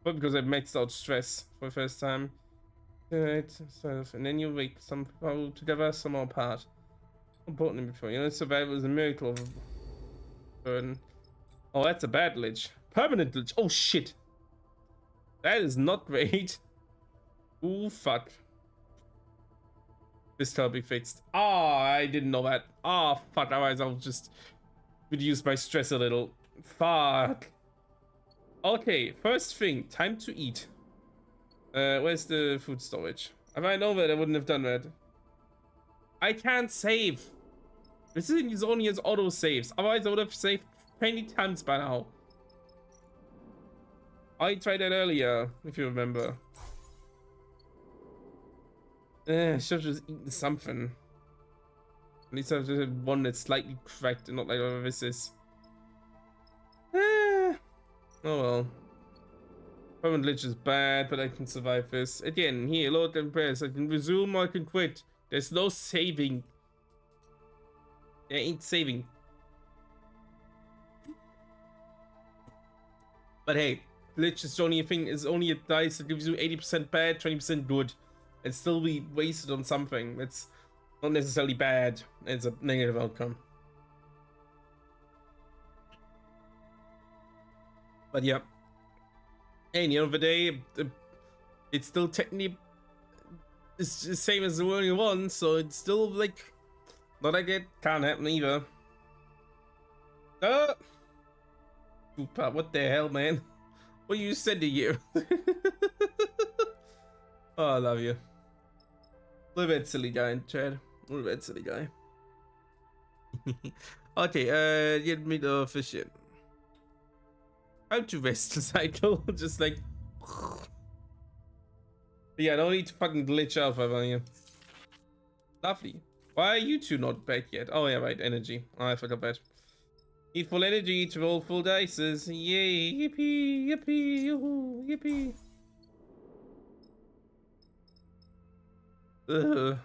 But because I've maxed out stress for the first time. Right, and then you wake some people together, some are apart. Important before you know, survival is a miracle of a burden. Oh, that's a bad glitch. Permanent glitch. Oh shit. That is not great. Ooh, fuck. This will be fixed. Ah, I didn't know that. Ah, fuck. Otherwise, I'll just reduce my stress a little. Fuck. Okay, first thing, time to eat. Where's the food storage? If I know that, I wouldn't have done that. I can't save. This thing is only as auto saves. Otherwise, I would have saved 20 times by now. I tried that earlier, if you remember. Should have just eaten something. At least I've just had one that's slightly cracked and not like whatever this is. Oh well. Permanent glitch is bad, but I can survive this. Again, here, Lord and prayers. I can resume or I can quit. There's no saving. There ain't saving. But hey, glitch is only a thing, is only a dice that gives you 80% bad, 20% good. And still be wasted on something. That's not necessarily bad. It's a negative outcome. But yeah. Hey, at the end of the day, it's still technically it's the same as the only one, so it's still like not like it can't happen either. What the hell, man? What you said to you? Oh, I love you. A little bit silly guy, Chad. A little bit silly guy. Okay, get me the fish in. How to rest the cycle? Just like. Yeah, don't need to fucking glitch out forever here. Lovely. Why are you two not back yet? Oh yeah, right, energy. Oh, I forgot that. Need full energy to roll full dices. Yay, yippee, yippee, yoo-hoo, yippee. Ugh.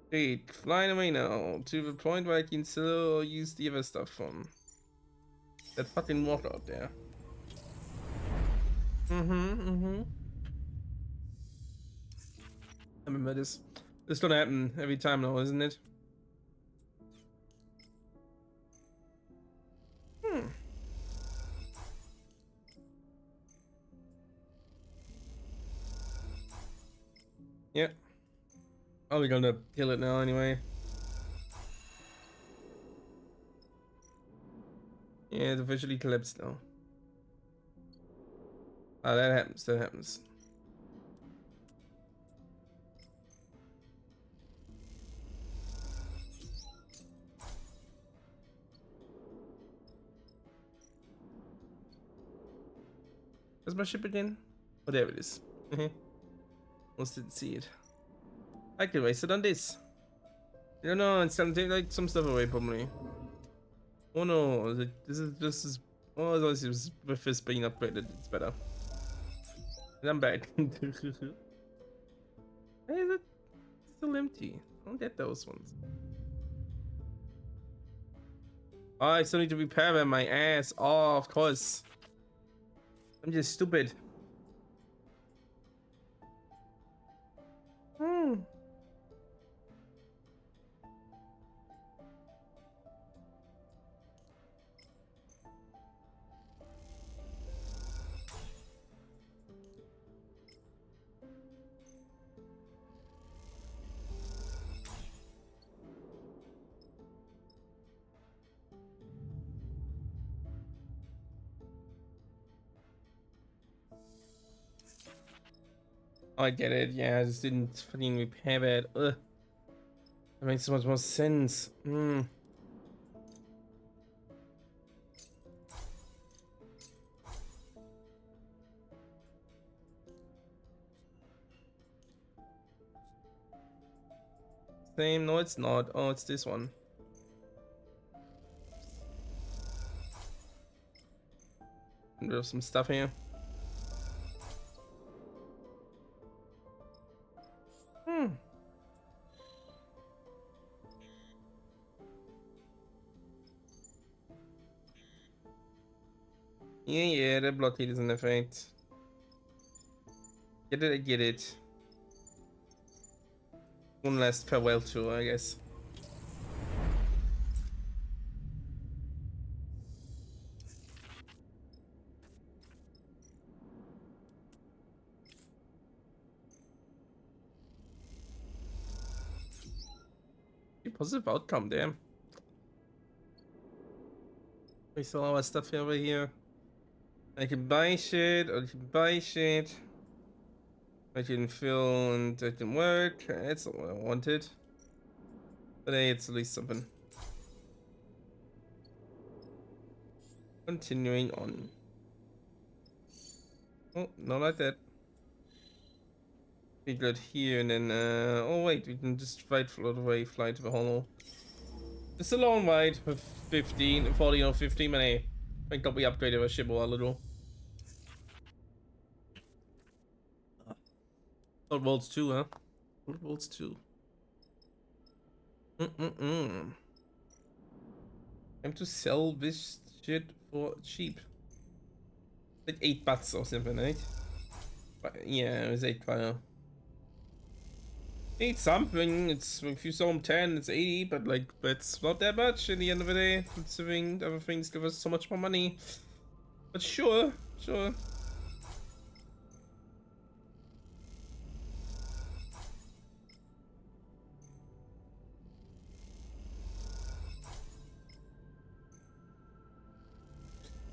Great, flying away now to the point where I can still use the other stuff from that fucking water out there. I remember this. This gonna happen every time now, isn't it? Hmm. Yeah. Oh, we're gonna kill it now anyway. Yeah, it's officially collapsed now. Ah, that happens, that happens. Where's my ship again? Oh, there it is. Almost didn't see it. I can waste it on this. You know, and still take like some stuff away probably. Oh no, this is oh this is with this being upgraded, it's better. And I'm back. Hey, that's still empty. I don't get those ones. Oh, I still need to repair them, my ass. Oh, of course. I'm just stupid. Hmm. Oh, I get it. Yeah, I just didn't fucking repair it. Ugh. That makes so much more sense. Hmm. Same. No, it's not. Oh, it's this one. There's some stuff here. Hmm. Yeah, the blockade is an effect. Get it, I get it. One last farewell tour, I guess. Positive outcome, damn. We still have our stuff over here. I can buy shit, or I can buy shit. I can fill and it can work. That's not what I wanted. But hey, it's at least something. Continuing on. Oh, not like that. We got here and then, oh wait, we can just float away, fly to the hollow. Just a long ride with 15, 40 or 15 minutes. I think we upgraded our ship a little. Not Worlds 2, huh? What Worlds 2? Time to sell this shit for cheap. Like 8 bahts or something, right? But yeah, it was 8 prior. 8 something, it's if you saw them 10, it's 80, but like that's not that much in the end of the day, considering other things give us so much more money. But sure, sure.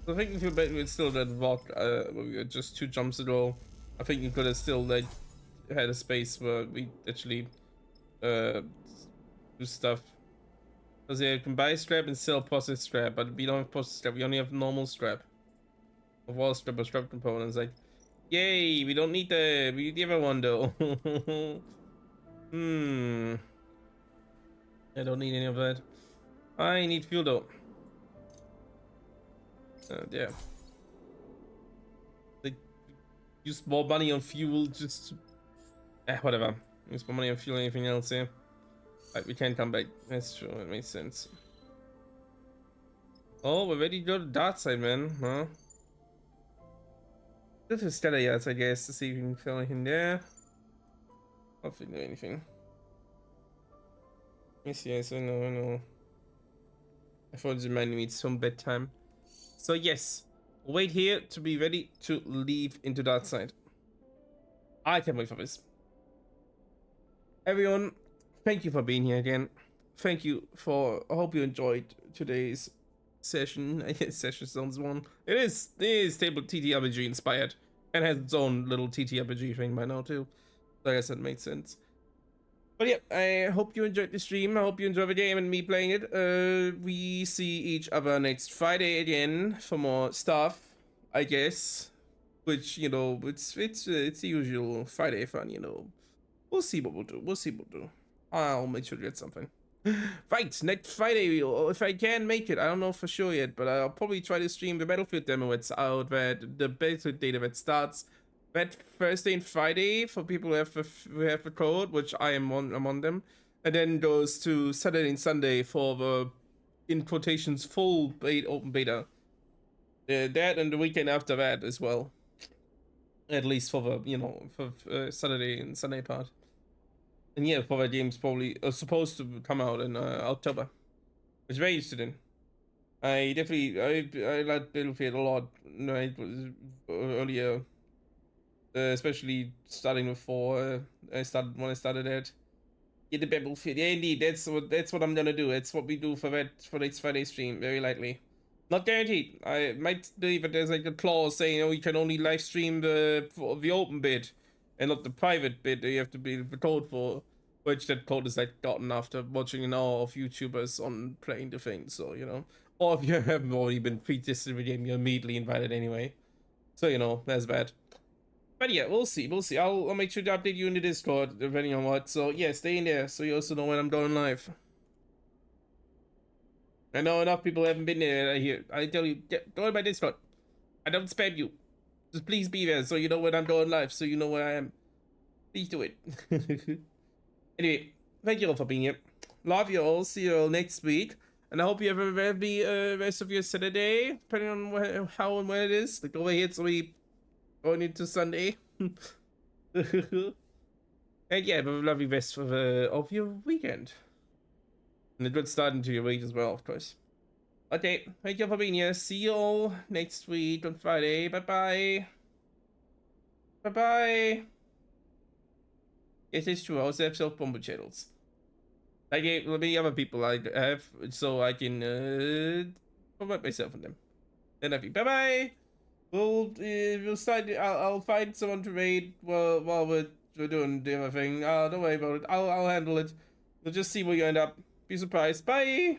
I think if you bet we'd still that rock, just 2 jumps ago, I think you could have still like had a space where we actually do stuff. Because yeah, you can buy scrap and sell processed scrap, but we don't have processed scrap, we only have normal scrap. wall strip or strip components. Like, yay, we don't need we need the other one though. Hmm. I don't need any of that. I need fuel though. Yeah. Like, use more money on fuel, just whatever. Use more money on fuel, anything else here. Like, we can't come back. That's true, it makes sense. Oh, we're ready to go to the dark side, man, huh? This is Stellar yards, I guess, to see if we can kill anything there. Hopefully do anything. Yes, I know. I thought it reminded me it's some bedtime. So yes, wait here to be ready to leave into dark side. I can't wait for this. Everyone, thank you for being here again. Thank you for. I hope you enjoyed today's session. I guess session zones one. It is table TTRPG inspired and has its own little TTRPG thing by now too. So I guess that makes sense. But yeah, I hope you enjoyed the stream. I hope you enjoyed the game and me playing it. We see each other next Friday again for more stuff, I guess. Which, you know, it's the usual Friday fun, you know. We'll see what we'll do. We'll see what we'll do. I'll make sure to get something. Right, next Friday, if I can make it. I don't know for sure yet, but I'll probably try to stream the Battlefield demo. It's out, that the Battlefield data that starts that Thursday and Friday for people who have the code, which I'm on them, and then goes to Saturday and Sunday for the, in quotations, full open beta. That and the weekend after that as well. At least for the, you know, for Saturday and Sunday part. And yeah, for that game's probably supposed to come out in October. It's very interested in. I definitely I like Battlefield a lot. No, it was earlier, especially starting with 4. I started when I started it. Get the Battlefield. Yeah, indeed. That's what I'm gonna do. That's what we do for next Friday stream. Very likely. Not guaranteed. I might believe that there's like a clause saying, oh, you can only live stream the open bit and not the private bit that you have to be the code for. Which that code is like gotten after watching an hour of YouTubers on playing the thing, so you know. Or if you haven't already been pre-tested with the game, you're immediately invited anyway. So you know, that's bad. But yeah, we'll see. I'll make sure to update you in the Discord, depending on what. So yeah, stay in there so you also know when I'm going live. I know enough people haven't been there here. I tell you, go in my Discord. I don't spam you. Just please be there so you know when I'm going live, so you know where I am. Please do it. Anyway, thank you all for being here. Love you all. See you all next week. And I hope you have a very rest of your Saturday, depending on how and when it is. Like over here, it's we going into Sunday. And yeah, have a lovely rest of your weekend. And a good start into your week as well, of course. Okay, thank you for being here. See you all next week on Friday. Bye-bye. Bye-bye. Yes, it's true. I also have self-promo channels. Like many other people I have, so I can promote myself on them. And I think, bye-bye. We'll start. I'll find someone to raid while we're doing the other thing. Don't worry about it. I'll handle it. We'll just see where you end up. Be surprised. Bye.